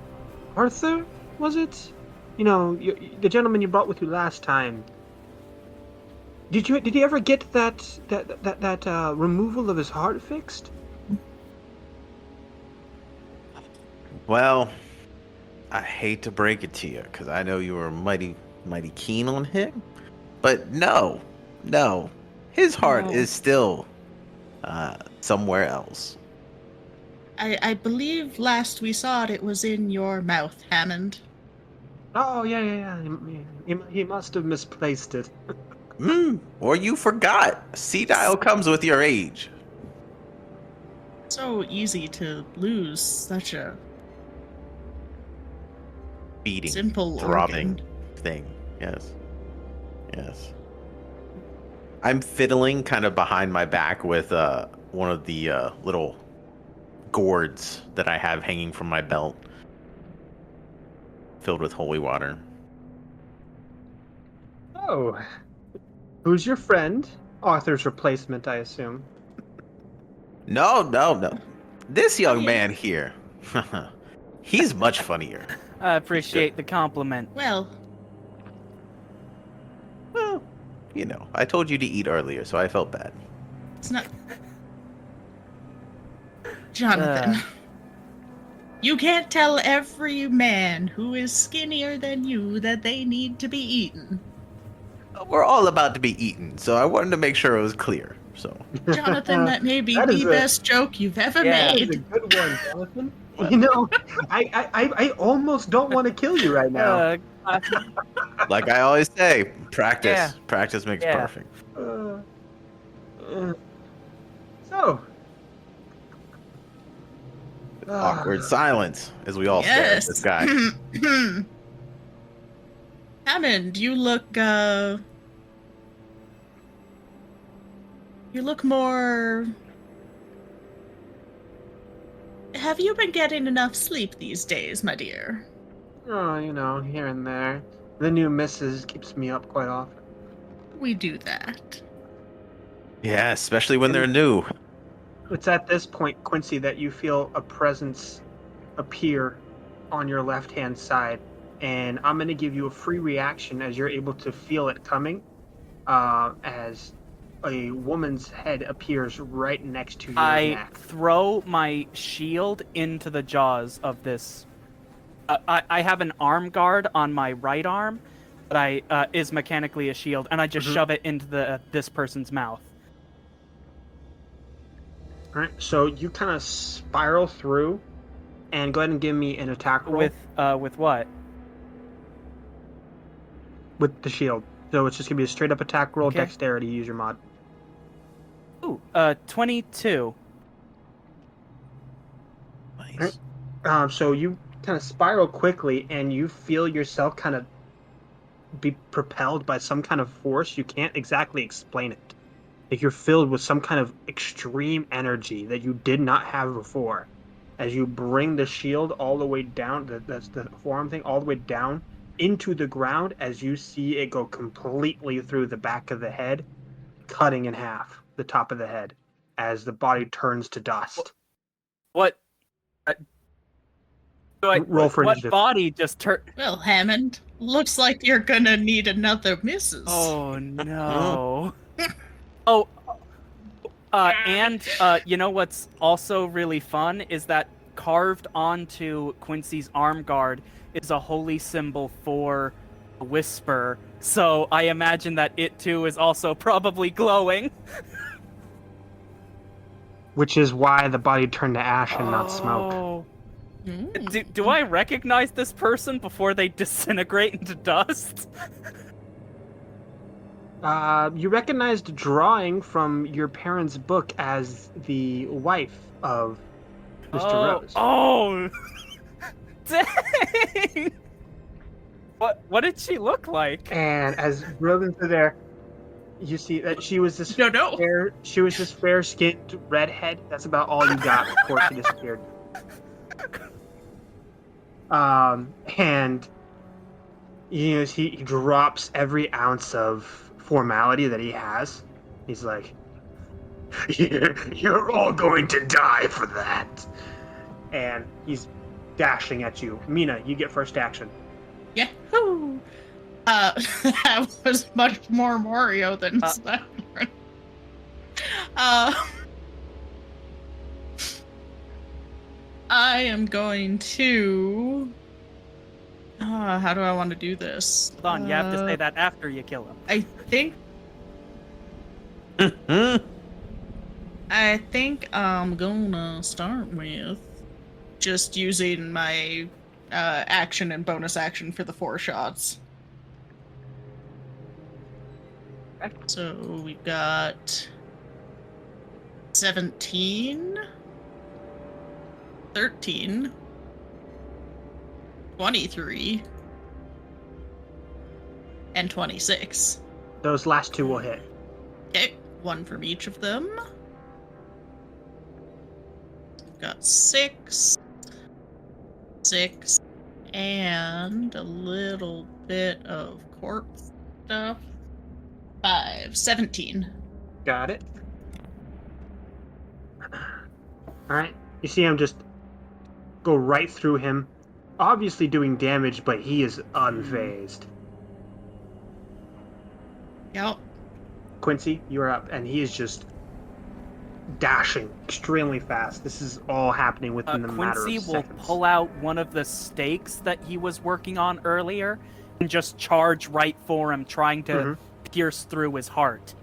Arthur, was it? You know, the gentleman you brought with you last time. Did he ever get that removal of his heart fixed? Well, I hate to break it to you, because I know you were mighty keen on him. But no. His heart is still somewhere else. I believe last we saw it was in your mouth, Hammond. Oh, yeah. He must have misplaced it. Or you forgot. Sea-dial comes with your age. So easy to lose such a Beating, simple throbbing organ. thing. Yes. I'm fiddling kind of behind my back with one of the little gourds that I have hanging from my belt, filled with holy water. Oh, who's your friend? Arthur's replacement, I assume. No. This young man here, he's much funnier. I appreciate the compliment. Well, Well, you know, I told you to eat earlier, so I felt bad. it's not. Jonathan, you can't tell every man who is skinnier than you that they need to be eaten. We're all about to be eaten, so I wanted to make sure it was clear. So Jonathan, that may be That is the a- best joke you've ever Yeah. That is a made. good one, Jonathan. You know, I almost don't want to kill you right now. like I always say, practice. Yeah. Practice makes Yeah. perfect. So. Awkward silence as we all stare at Yes. this guy. Hammond, you look more... Have you been getting enough sleep these days, my dear? Oh, here and there. The new missus keeps me up quite often. We do that. Yeah, especially when they're new. It's at this point, Quincy, that you feel a presence appear on your left-hand side, and I'm going to give you a free reaction as you're able to feel it coming, as a woman's head appears right next to your I neck. throw my shield into the jaws of this. I have an arm guard on my right arm, but is mechanically a shield, and I just shove it into this person's mouth. All right, so you kind of spiral through, and go ahead and give me an attack roll With what? with the shield. So it's just gonna be a straight up attack roll, Okay. dexterity. Use your mod. Ooh, 22. Nice. So you kind of spiral quickly, and you feel yourself kind of be propelled by some kind of force. You can't exactly explain it. Like you're filled with some kind of extreme energy that you did not have before. As you bring the shield all the way down, that's the forearm thing, all the way down into the ground, as you see it go completely through the back of the head, cutting in half the top of the head as the body turns to dust. What? Roll for what initiative. body just turned? Well, Hammond, looks like you're gonna need another missus. Oh no. Oh, and you know what's also really fun is that carved onto Quincy's arm guard is a holy symbol for Whisper. So I imagine that it too is also probably glowing. Which is why the body turned to ash and not smoke. Oh. Mm. Do I recognize this person before they disintegrate into dust? You recognized a drawing from your parents' book as the wife of Mr. Rose. Oh, dang! What did she look like? And as you drove into there, you see that she was this No. fair-skinned redhead. That's about all you got before she disappeared. And he drops every ounce of formality that he has. He's like, "You're all going to die for that," and he's dashing at you. Mina, you get first action. Yahoo! That was much more Mario than Siren. I am going to... how do I want to do this? Hold on, you have to say that after you kill him. I think I'm gonna start with just using my action and bonus action for the 4 shots. Okay. So we've got 17, 13, 23, and 26. Those last two will hit. Okay, 1 from each of them. Got 6, and a little bit of corpse stuff. 5, 17. Got it. Alright, you see him just go right through him, obviously doing damage, but he is unfazed. Yep. Quincy, you're up, and he is just dashing extremely fast. This is all happening within the matter of Quincy will seconds. pull out one of the stakes that he was working on earlier and just charge right for him, trying to pierce through his heart.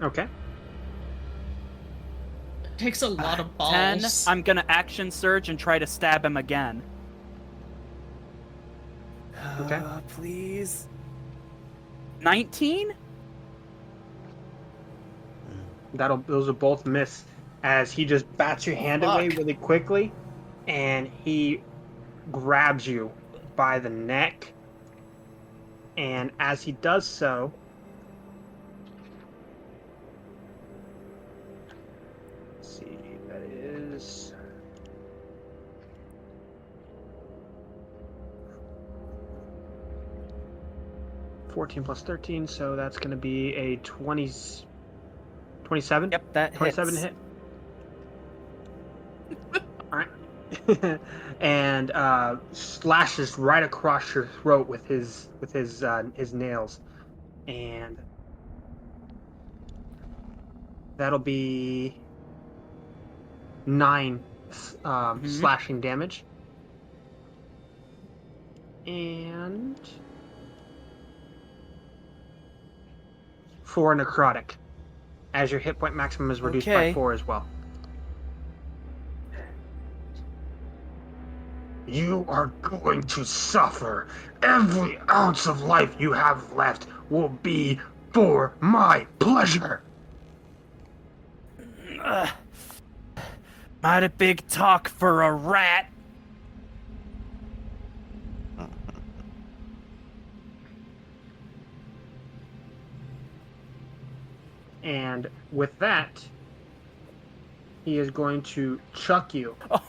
Okay. Takes a lot of balls. 10, I'm gonna action surge and try to stab him again. Okay. Please. 19? Those will both miss as he just bats your hand away really quickly, and he grabs you by the neck. And as he does so, let's see, that is 14 plus 13, so that's going to be a 27? Yep, that 27 hits. hit. All right. And slashes right across your throat with his nails, and that'll be 9 slashing damage, and 4 necrotic, as your hit point maximum is reduced by 4 as well. You are going to suffer. Every ounce of life you have left will be for my pleasure. Mighty big talk for a rat. And with that, he is going to chuck you Oh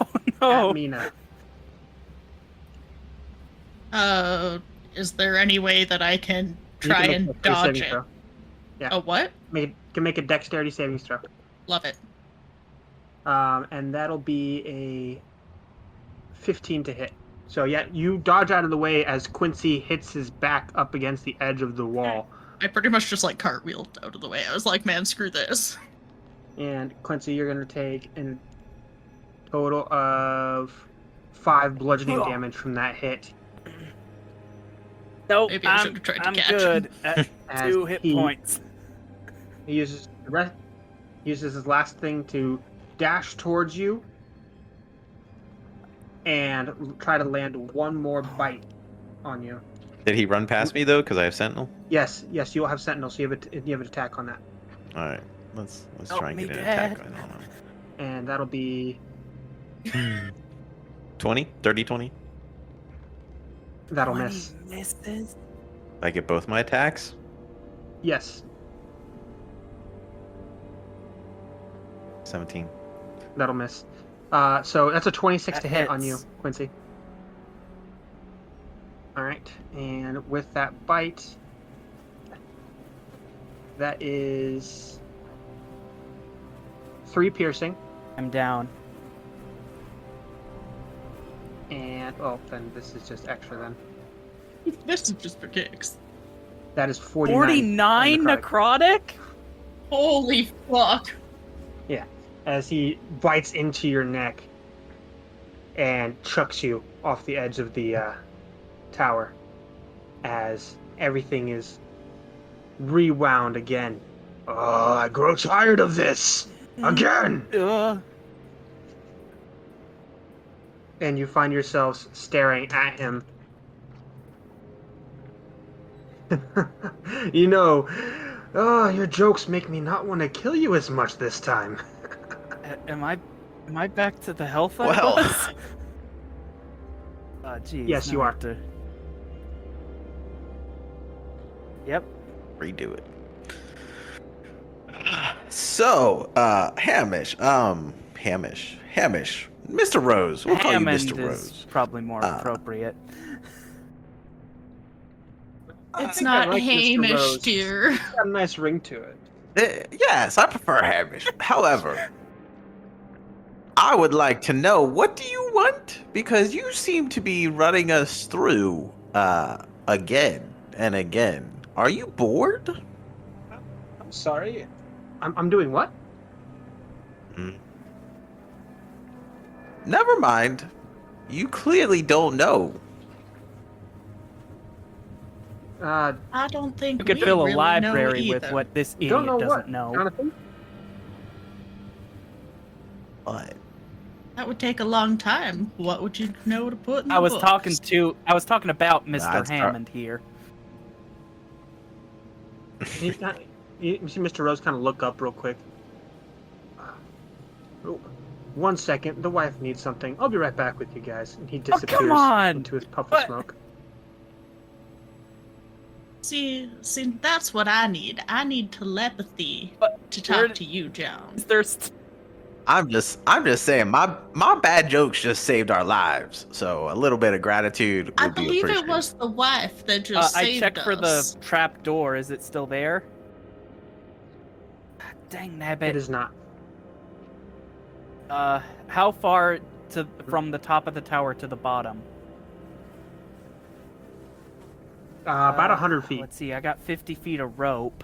no! at Mina. Is there any way that I can You try can make and a dodge saving it? throw. Yeah. A what? You can make a dexterity savings throw. Love it. And that'll be a 15 to hit. So yeah, you dodge out of the way as Quincy hits his back up against the edge of the wall. I pretty much just like cartwheeled out of the way. I was like, man, screw this. And Quincy, you're going to take a total of 5 bludgeoning damage from that hit. Nope, Maybe I should have tried to I'm catch good him. at As 2 hit he- points. He uses his last thing to dash towards you and try to land one more bite on you. Did he run past me though? Because I have Sentinel. Yes, you will have Sentinel, so you have an attack on that, All right, let's Help try and me, get an Dad. attack on him. and that'll be 20, 30, 20. that'll miss. Misses. I get both my attacks. Yes, 17. that'll miss. So that's a 26 That to hit on you, hits. Quincy. All right, and with that bite, that is 3 piercing, I'm down. and then this is just extra then. This is just for kicks. That is 49. 49 necrotic? Holy fuck. As he bites into your neck and chucks you off the edge of the tower, as everything is rewound again. Oh, I grow tired of this again. And you find yourselves staring at him. Your jokes make me not want to kill you as much this time. Am I back to the health I Well. was? Geez, Yes, now you I are. have to- Yep. Redo it. So, Hamish, Mr. Rose. We'll call you Hammond Mr. is Rose. probably more appropriate. It's think I not like Mr. Hamish, Rose. dear. It's got a nice ring to it. Yes, I prefer Hamish. However, I would like to know, what do you want? Because you seem to be running us through again and again. Are you bored? I'm sorry. I'm doing what? Never mind. You clearly don't know. I don't think You could we fill a really library know with either. what this Don't idiot know doesn't what, know. Jonathan? But That would take a long time. What would you know to put in the I was books? talking about Mr. That's Hammond here. You see Mr. Rose kind of look up real quick. Oh, 1 second, the wife needs something. I'll be right back with you guys. And he Oh, disappears come on! into his puff of What? smoke. See, that's what I need. I need telepathy But to where- talk to you, John. There's I'm just saying, my bad jokes just saved our lives. So a little bit of gratitude I would be believe appreciated. it was the wife that just I saved checked us. for the trap door. Is it still there? Dang nabbit. It is not. How far from the top of the tower to the bottom? About 100 feet. Let's see. I got 50 feet of rope.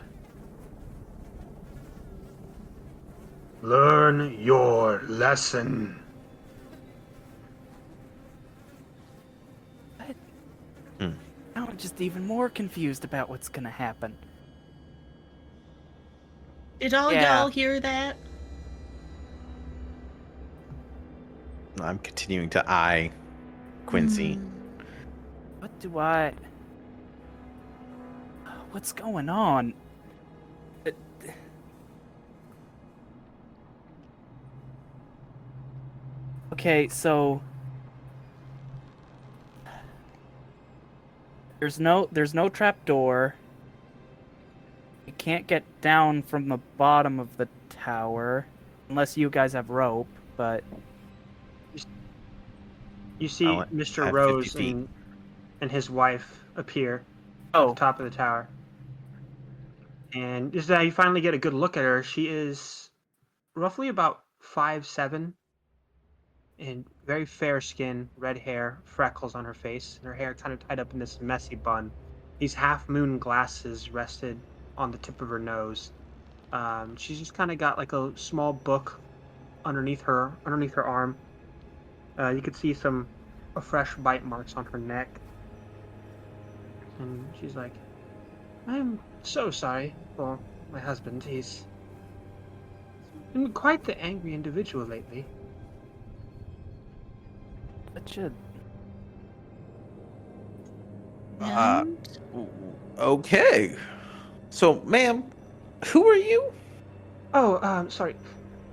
Learn your lesson. What? Hmm. Now I'm just even more confused about what's gonna happen. Did all Yeah. y'all hear that? I'm continuing to eye Quincy. What do I? What's going on? Okay, so there's no trap door. You can't get down from the bottom of the tower unless you guys have rope, but You see I Mr. have 50 Rose feet. and his wife appear at oh, the top of the tower. And this is how you finally get a good look at her. She is roughly about 5'7", and very fair skin, red hair, freckles on her face, and her hair kind of tied up in this messy bun. These half-moon glasses rested on the tip of her nose. She's just kind of got like a small book underneath her arm. You could see some fresh bite marks on her neck. And she's like, I'm so sorry for my husband. He's been quite the angry individual lately. that should. And Okay. So, ma'am, who are you? Oh, sorry.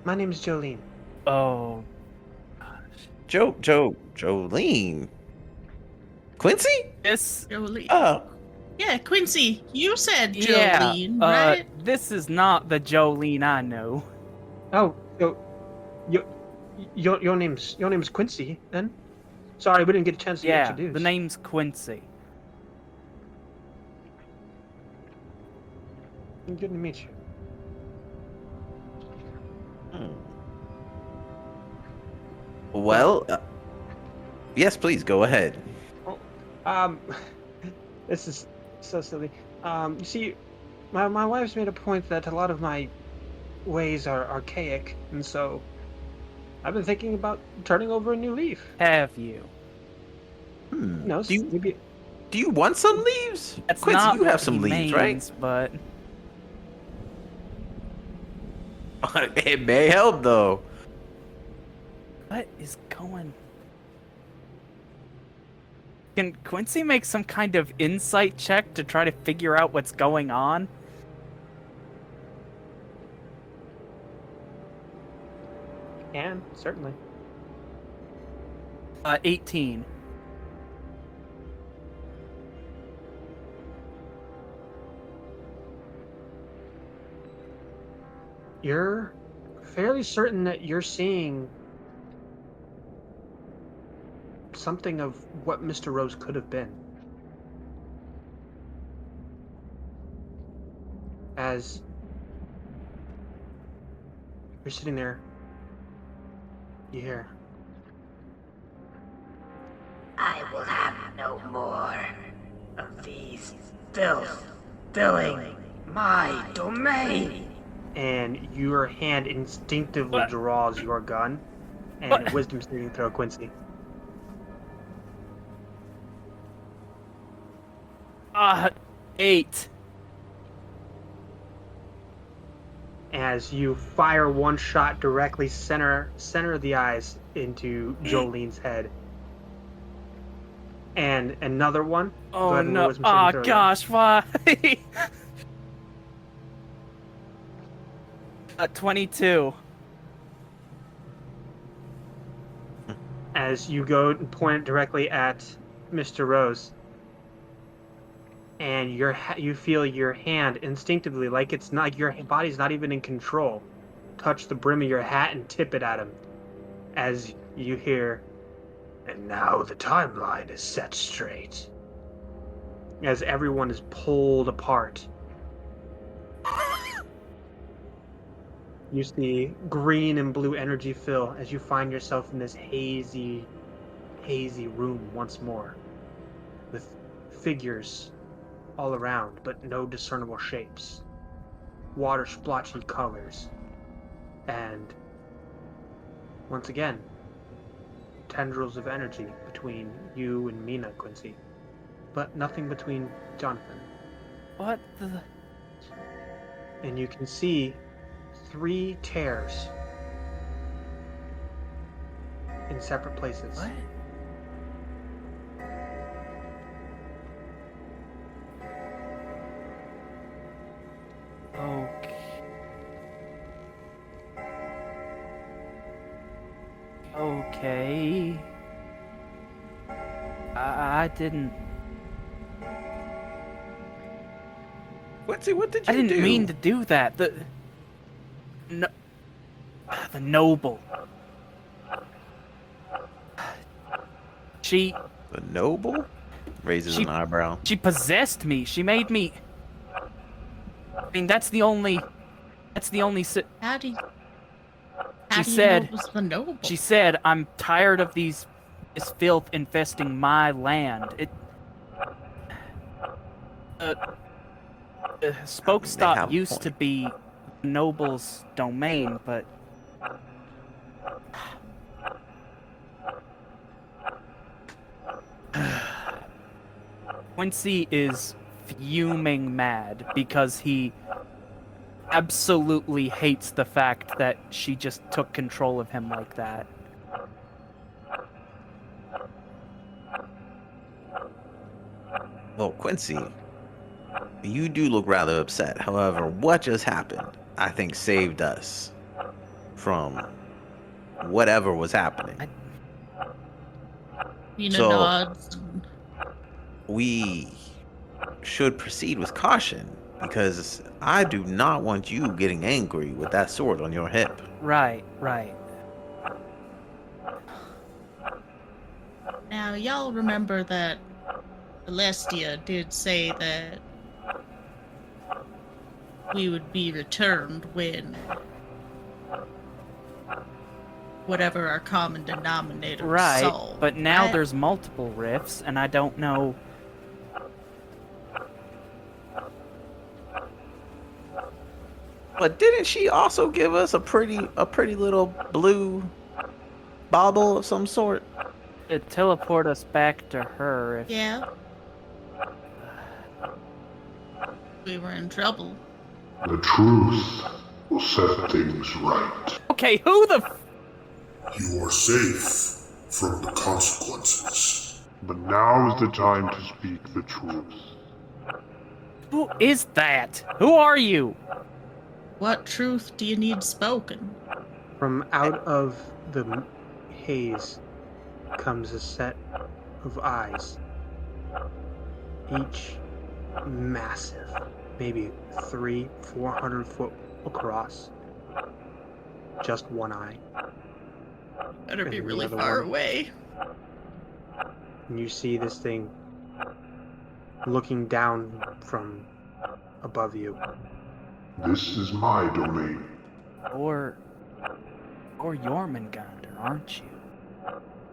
My name is Jolene. Oh, Jolene. Quincy? this. Jolene. Oh, Yeah, Quincy, you said Yeah, Jolene, right? this is not the Jolene I know. Oh, your name's Quincy, then? Sorry, we didn't get a chance to get Yeah, introduced. the name's Quincy. Good to meet you. well, yes, please go ahead. This is so silly. You see, my wife's made a point that a lot of my ways are archaic, and so I've been thinking about turning over a new leaf. Have you? You know, Do you maybe do you want some leaves? That's Quincy, not you have what some he leaves, right? means, but It may help though. what is going? Can Quincy make some kind of insight check to try to figure out what's going on? can, certainly. 18. You're fairly certain that you're seeing something of what Mr. Rose could have been. As you're sitting there, you hear, I will have no more of these filth filling my domain. and your hand instinctively What? draws your gun, and What? wisdom saving throw, Quincy. 8. As you fire one shot directly center of the eyes into Jolene's head, and another one. Go Oh ahead and no! wisdom saving Oh throw again. gosh! Why? 22. as you go and point it directly at Mr. Rose. And you feel your hand instinctively, like it's not, your body's not even in control, touch the brim of your hat and tip it at him. As you hear, and now the timeline is set straight. As everyone is pulled apart. You see green and blue energy fill as you find yourself in this hazy room once more, with figures all around, but no discernible shapes. Water splotchy colors. And once again, tendrils of energy between you and Mina, Quincy. But nothing between Jonathan. What the? And you can see 3 tears in separate places. What? Okay. I didn't. Quincy, what did you I didn't do? mean to do that. The noble. She. The noble? Raises an eyebrow. She possessed me. She made me. I mean, that's the only. How do you She know said. it was the noble? She said, "I'm tired of this filth infesting my land." Spokestop used to be the noble's domain, but Quincy is fuming mad because he absolutely hates the fact that she just took control of him like that. Well, Quincy, you do look rather upset. However, what just happened, I think, saved us from whatever was happening. Mina So- nods. We should proceed with caution, because I do not want you getting angry with that sword on your hip. Right. Now, y'all remember that Celestia did say that we would be returned when whatever our common denominator was Right, solved. but now there's multiple rifts, and I don't know. But didn't she also give us a pretty little blue bauble of some sort? It teleport us back to her. If... Yeah. We were in trouble. The truth will set things right. Okay, who the? You are safe from the consequences. But now is the time to speak the truth. Who is that? Who are you? What truth do you need spoken? From out of the haze comes a set of eyes, each massive, maybe 300-400 foot across. Just one eye. Better be And the really other far one. away. And you see this thing looking down from above you. This is my domain. Or Jormungandr, aren't you?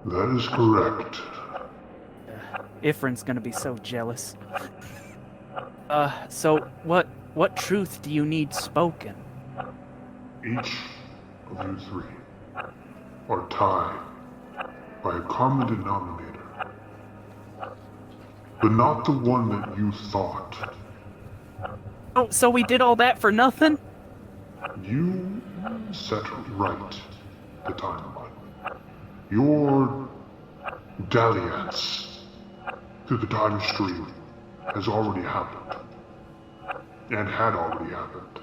That is correct. Ifrin's gonna be so jealous. So what truth do you need spoken? Each of you 3 are tied by a common denominator, but not the one that you thought. Oh, so we did all that for nothing? You set right the timeline. Your dalliance through the time stream has already happened, and had already happened,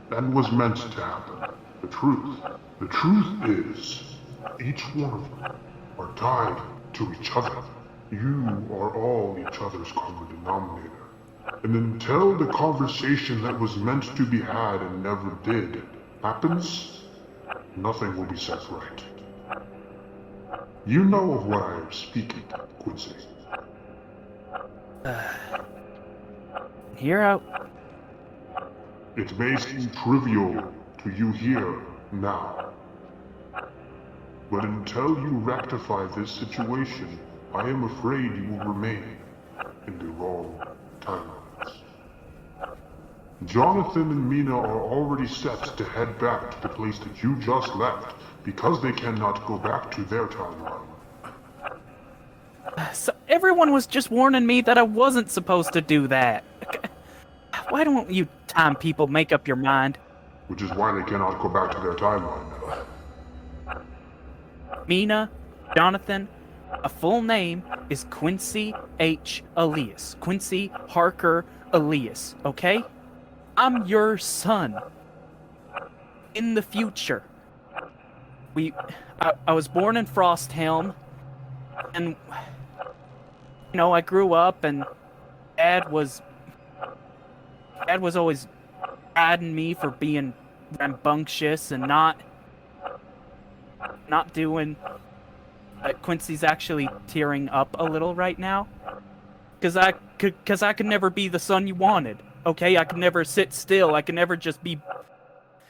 and was meant to happen. The truth is, each one of you are tied to each other. You are all each other's common denominator. And until the conversation that was meant to be had and never did happens, nothing will be set right. You know of what I am speaking, Quincy. Hear out. It may seem trivial to you here now, but until you rectify this situation, I am afraid you will remain in the wrong timelines. Jonathan and Mina are already set to head back to the place that you just left because they cannot go back to their timeline. So everyone was just warning me that I wasn't supposed to do that. Why don't you time people make up your mind? Which is why they cannot go back to their timeline now. Mina, Jonathan, a full name is Quincy H. Elias. Quincy Harker Elias, okay? I'm your son. In the future. I was born in Frosthelm, and, you know, I grew up, and Dad was always adding me for being rambunctious and not doing. Quincy's actually tearing up a little right now, cause I could never be the son you wanted. Okay, I could never sit still. I could never just be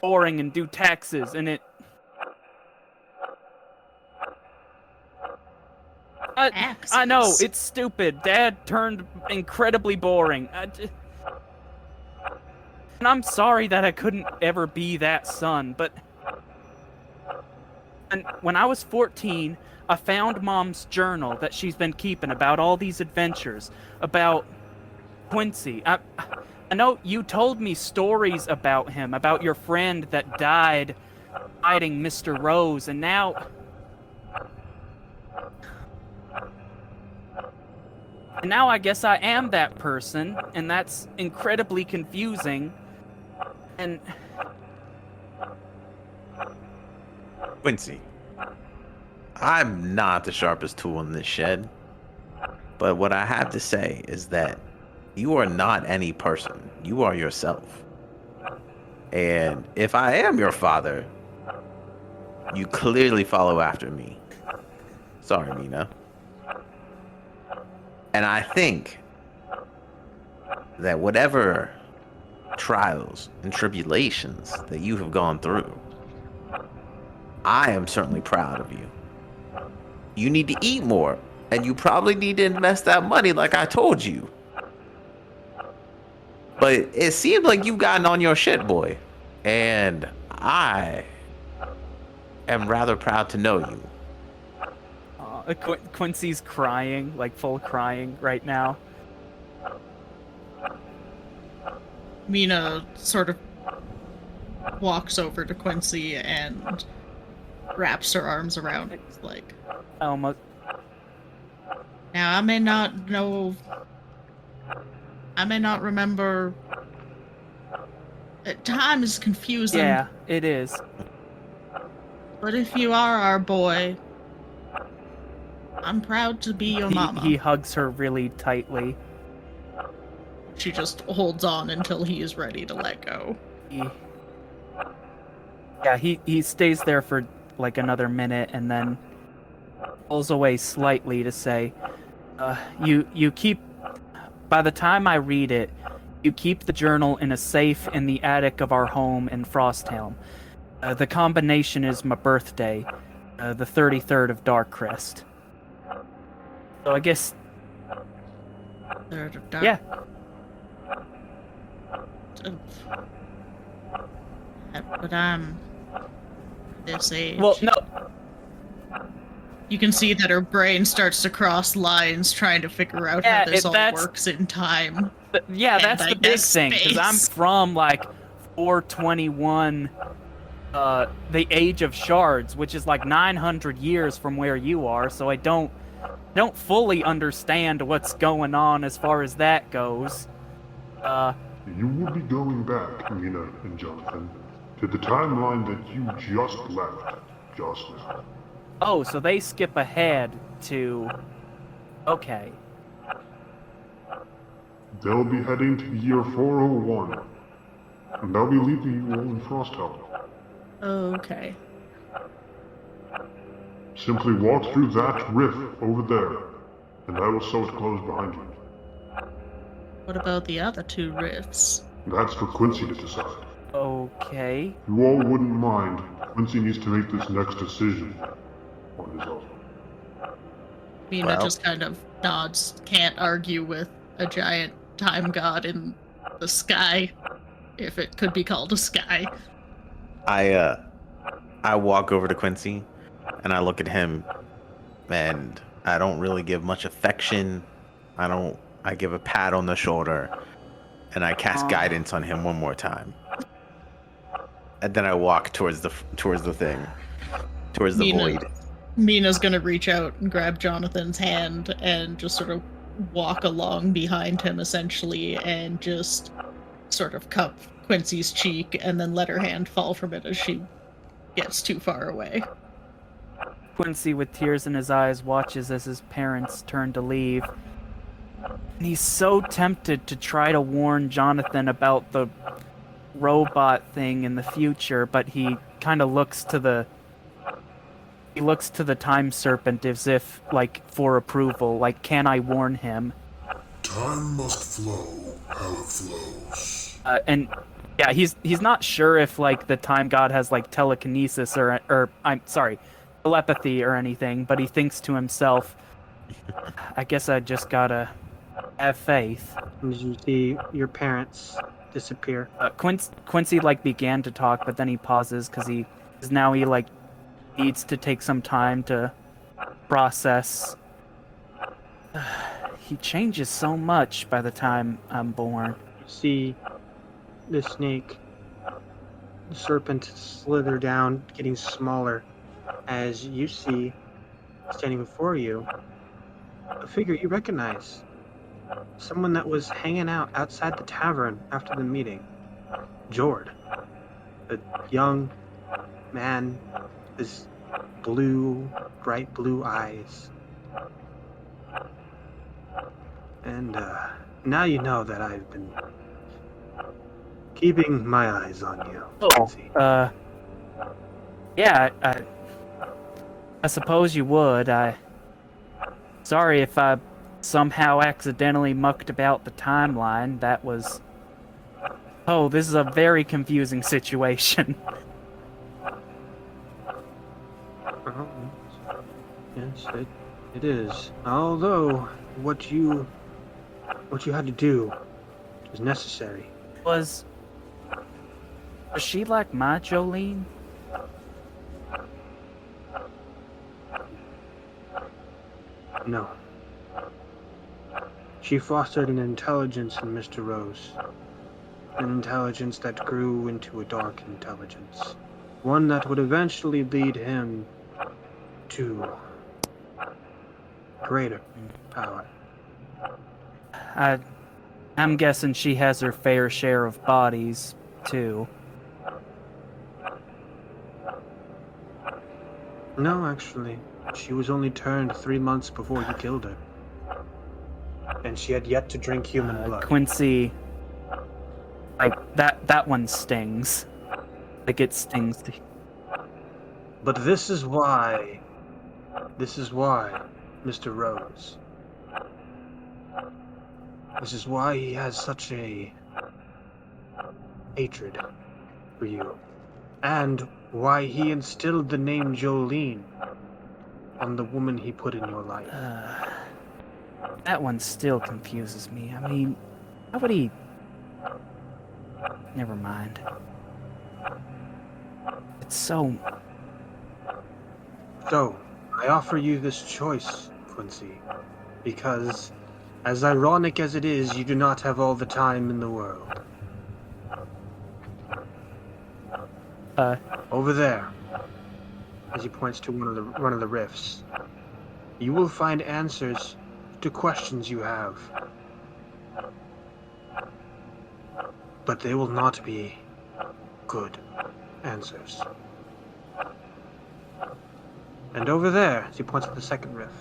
boring and do taxes, and it. I know, it's stupid. Dad turned incredibly boring. And I'm sorry that I couldn't ever be that son, but... And when I was 14, I found Mom's journal that she's been keeping about all these adventures, about Quincy. I know you told me stories about him, about your friend that died fighting Mr. Rose, and now... And now I guess I am that person, and that's incredibly confusing. And... Quincy, I'm not the sharpest tool in this shed, but what I have to say is that you are not any person. You are yourself. And if I am your father, you clearly follow after me. Sorry, Mina. And I think that whatever trials and tribulations that you have gone through, I am certainly proud of you. You need to eat more, and you probably need to invest that money like I told you. But it seems like you've gotten on your shit, boy. And I am rather proud to know you. Quincy's crying, like full crying right now. Mina sort of walks over to Quincy and wraps her arms around it, like... Almost. Now, I may not remember... Time is confusing. Yeah, it is. But if you are our boy, I'm proud to be your mama. He hugs her really tightly. She just holds on until he is ready to let go. He stays there for like another minute and then pulls away slightly to say, you keep... By the time I read it, you keep the journal in a safe in the attic of our home in Frosthelm. The combination is my birthday, the 33rd of Darkcrest. So I guess... 3rd of Dark... Yeah. But I'm this age. Well, no. You can see that her brain starts to cross lines trying to figure out how this all works in time. Yeah, that's the big thing, because I'm from, like, 421, the Age of Shards, which is, like, 900 years from where you are, so I don't fully understand what's going on as far as that goes. You will be going back, Mina and Jonathan, to the timeline that you just left just now. Oh, so they skip ahead to... Okay. They'll be heading to the year 401, and they'll be leaving you all in Frosthelm. Okay. Simply walk through that rift over there, and I will sew it closed behind you. What about the other two rifts? That's for Quincy to decide. Okay. If you all wouldn't mind, Quincy needs to make this next decision on his own. Mina Well. just kind of nods, can't argue with a giant time god in the sky, if it could be called a sky. I walk over to Quincy and I look at him, and I don't really give much affection. I give a pat on the shoulder and I cast guidance on him one more time. And then I walk towards the thing, towards the void. Mina's gonna reach out and grab Jonathan's hand and just sort of walk along behind him, essentially, and just sort of cup Quincy's cheek and then let her hand fall from it as she gets too far away. Quincy, with tears in his eyes, watches as his parents turn to leave. And he's so tempted to try to warn Jonathan about the robot thing in the future, but he kind of looks to the time serpent as if, like, for approval. Like, can I warn him? Time must flow how it flows. And yeah, he's not sure if, like, the time god has, like, telekinesis or I'm sorry, telepathy or anything, but he thinks to himself, I guess I just gotta have faith. As you see your parents disappear. Quincy, like, began to talk, but then he pauses because he like needs to take some time to process. He changes so much by the time I'm born. You see the snake, the serpent slither down, getting smaller, as you see, standing before you, a figure you recognize. Someone that was hanging out outside the tavern after the meeting. Jord. A young man, his bright blue eyes. And now you know that I've been keeping my eyes on you. Quincy. Yeah, I suppose you would. Sorry if I somehow accidentally mucked about the timeline. That was... Oh, this is a very confusing situation. Yes, it is. Although, what you had to do was necessary. Was she like my Jolene? No. She fostered an intelligence in Mr. Rose. An intelligence that grew into a dark intelligence. One that would eventually lead him to greater power. I'm guessing she has her fair share of bodies, too. No, actually. She was only turned 3 months before you killed her. And she had yet to drink human blood. Quincy... Like, that one stings. Like, it stings. But this is why, Mr. Rose. This is why he has such a hatred for you. And why he instilled the name Jolene on the woman he put in your life. That one still confuses me. I mean, how would he... Never mind. It's so... So, I offer you this choice, Quincy, because, as ironic as it is, you do not have all the time in the world. Over there, as he points to one of the rifts, you will find answers to questions you have. But they will not be good answers. And over there, as he points at the second rift,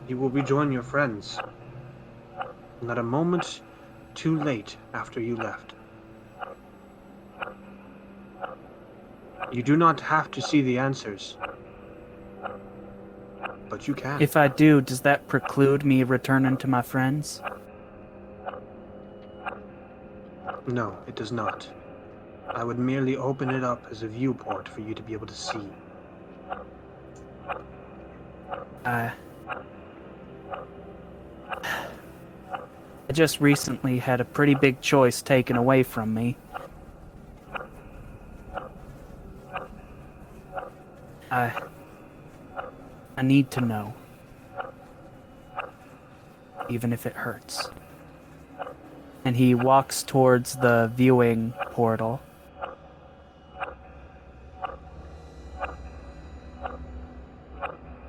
you will rejoin your friends. Not a moment too late after you left. You do not have to see the answers, but you can. If I do, does that preclude me returning to my friends? No, it does not. I would merely open it up as a viewport for you to be able to see. I just recently had a pretty big choice taken away from me. I need to know. Even if it hurts. And he walks towards the viewing portal.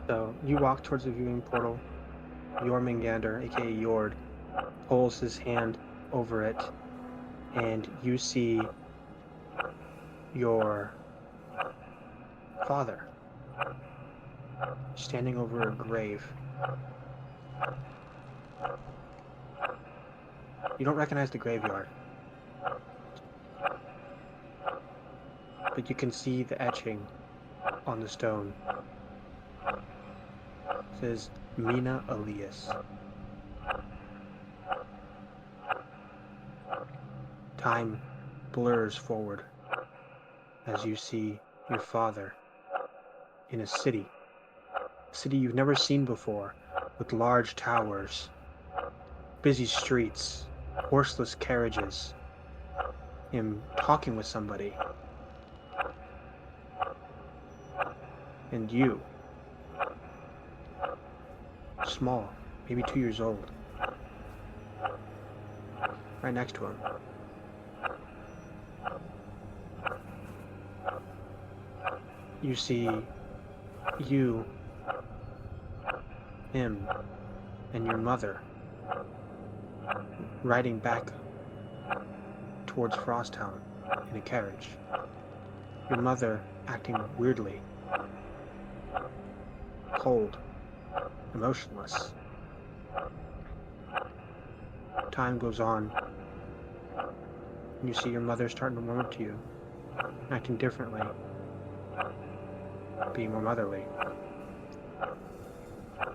So you walk towards the viewing portal. Jormungandr, aka Jord, pulls his hand over it, and you see your father standing over a grave. You don't recognize the graveyard, but you can see the etching on the stone. It says Mina Elias. Time blurs forward as you see your father in a city you've never seen before, with large towers, busy streets, horseless carriages, him talking with somebody, and you, small, maybe 2 years old, right next to him. You see you, him, and your mother riding back towards Frosttown in a carriage. Your mother acting weirdly, cold, emotionless. Time goes on, and you see your mother starting to warm up to you, acting differently, being more motherly.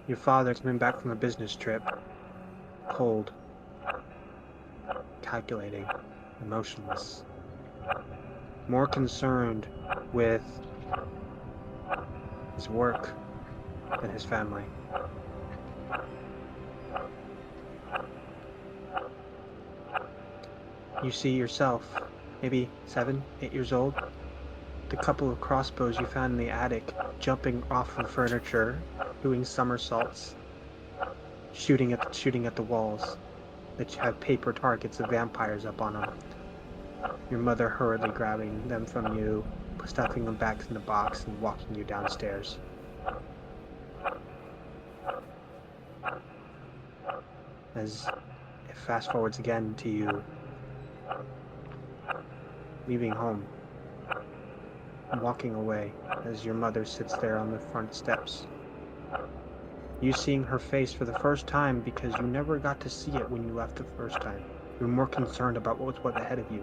Your father coming back from a business trip, cold, calculating, emotionless, more concerned with his work than his family. You see yourself, maybe 7, 8 years old, the couple of crossbows you found in the attic, jumping off of furniture, doing somersaults, shooting at the walls that have paper targets of vampires up on them. Your mother hurriedly grabbing them from you, stuffing them back in the box, and walking you downstairs. As it fast forwards again to you leaving home, walking away as your mother sits there on the front steps. You seeing her face for the first time because you never got to see it when you left the first time. You were more concerned about what was ahead of you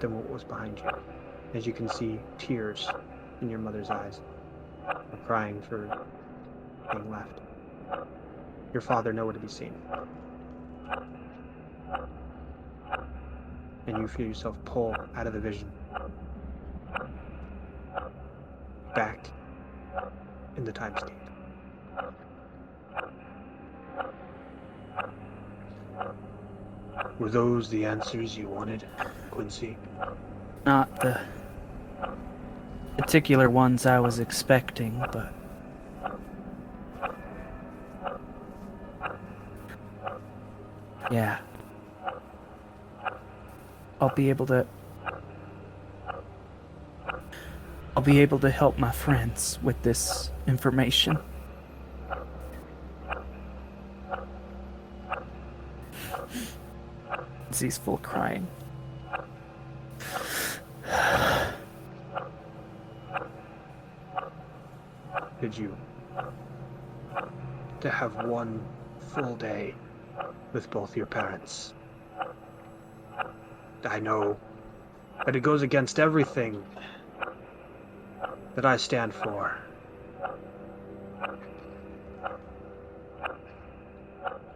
than what was behind you. As you can see tears in your mother's eyes, or crying for being left. Your father nowhere to be seen. And you feel yourself pull out of the vision. Back in the timescape. Were those the answers you wanted, Quincy? Not the particular ones I was expecting, but yeah. I'll be able to help my friends with this information. He's full crying. did you to have one full day with both your parents. I know that it goes against everything that I stand for.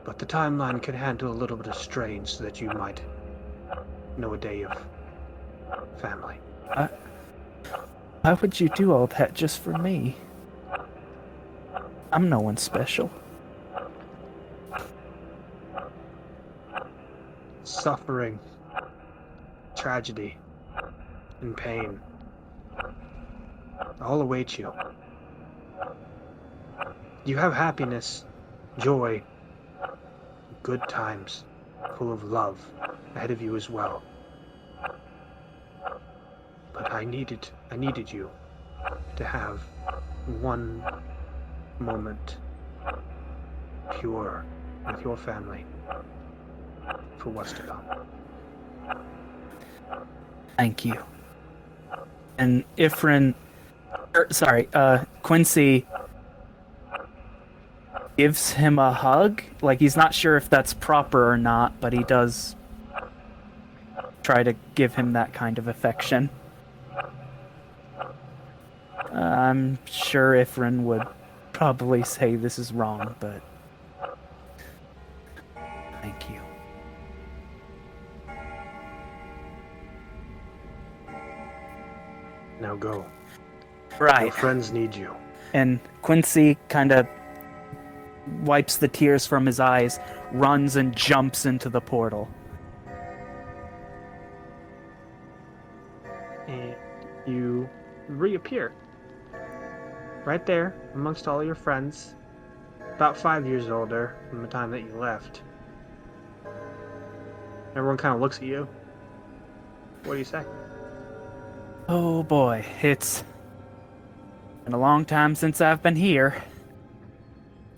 But the timeline can handle a little bit of strain so that you might know a day of family. Why would you do all that just for me? I'm no one special. Suffering, tragedy, and pain all await you. You have happiness, joy, good times, full of love ahead of you as well. But I needed you to have one moment pure with your family for what's to come. Thank you. And Quincy gives him a hug. Like, he's not sure if that's proper or not, but he does try to give him that kind of affection. I'm sure Ifrin would probably say this is wrong, but thank you. Now go. Right. Your friends need you. And Quincy kind of wipes the tears from his eyes, runs and jumps into the portal. And you reappear right there amongst all your friends, about 5 years older from the time that you left. Everyone kind of looks at you. What do you say? Oh boy, it's been a long time since I've been here.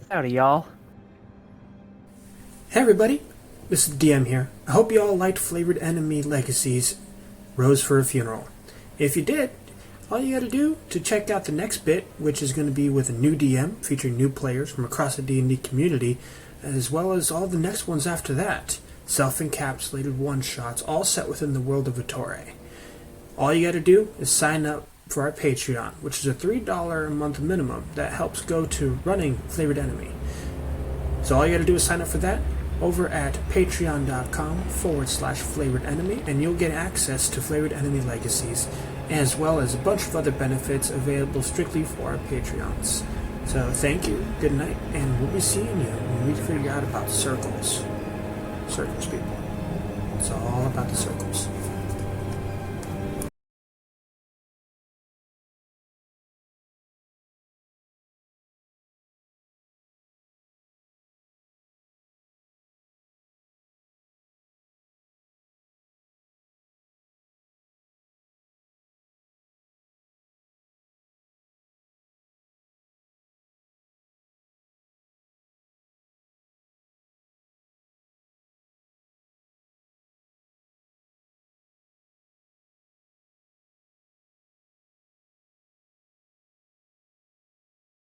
Howdy, y'all. Hey everybody, this is DM here. I hope you all liked Flavored Enemy Legacies Rose for a Funeral. If you did, all you gotta do to check out the next bit, which is going to be with a new DM featuring new players from across the D&D community, as well as all the next ones after that. Self-encapsulated one-shots, all set within the world of Vitore. All you gotta do is sign up for our Patreon, which is a $3 a month minimum that helps go to running Flavored Enemy. So all you gotta do is sign up for that over at patreon.com/flavored enemy, and you'll get access to Flavored Enemy Legacies, as well as a bunch of other benefits available strictly for our Patreons. So thank you, good night, and we'll be seeing you when we figure out about circles. Circles, people. It's all about the circles.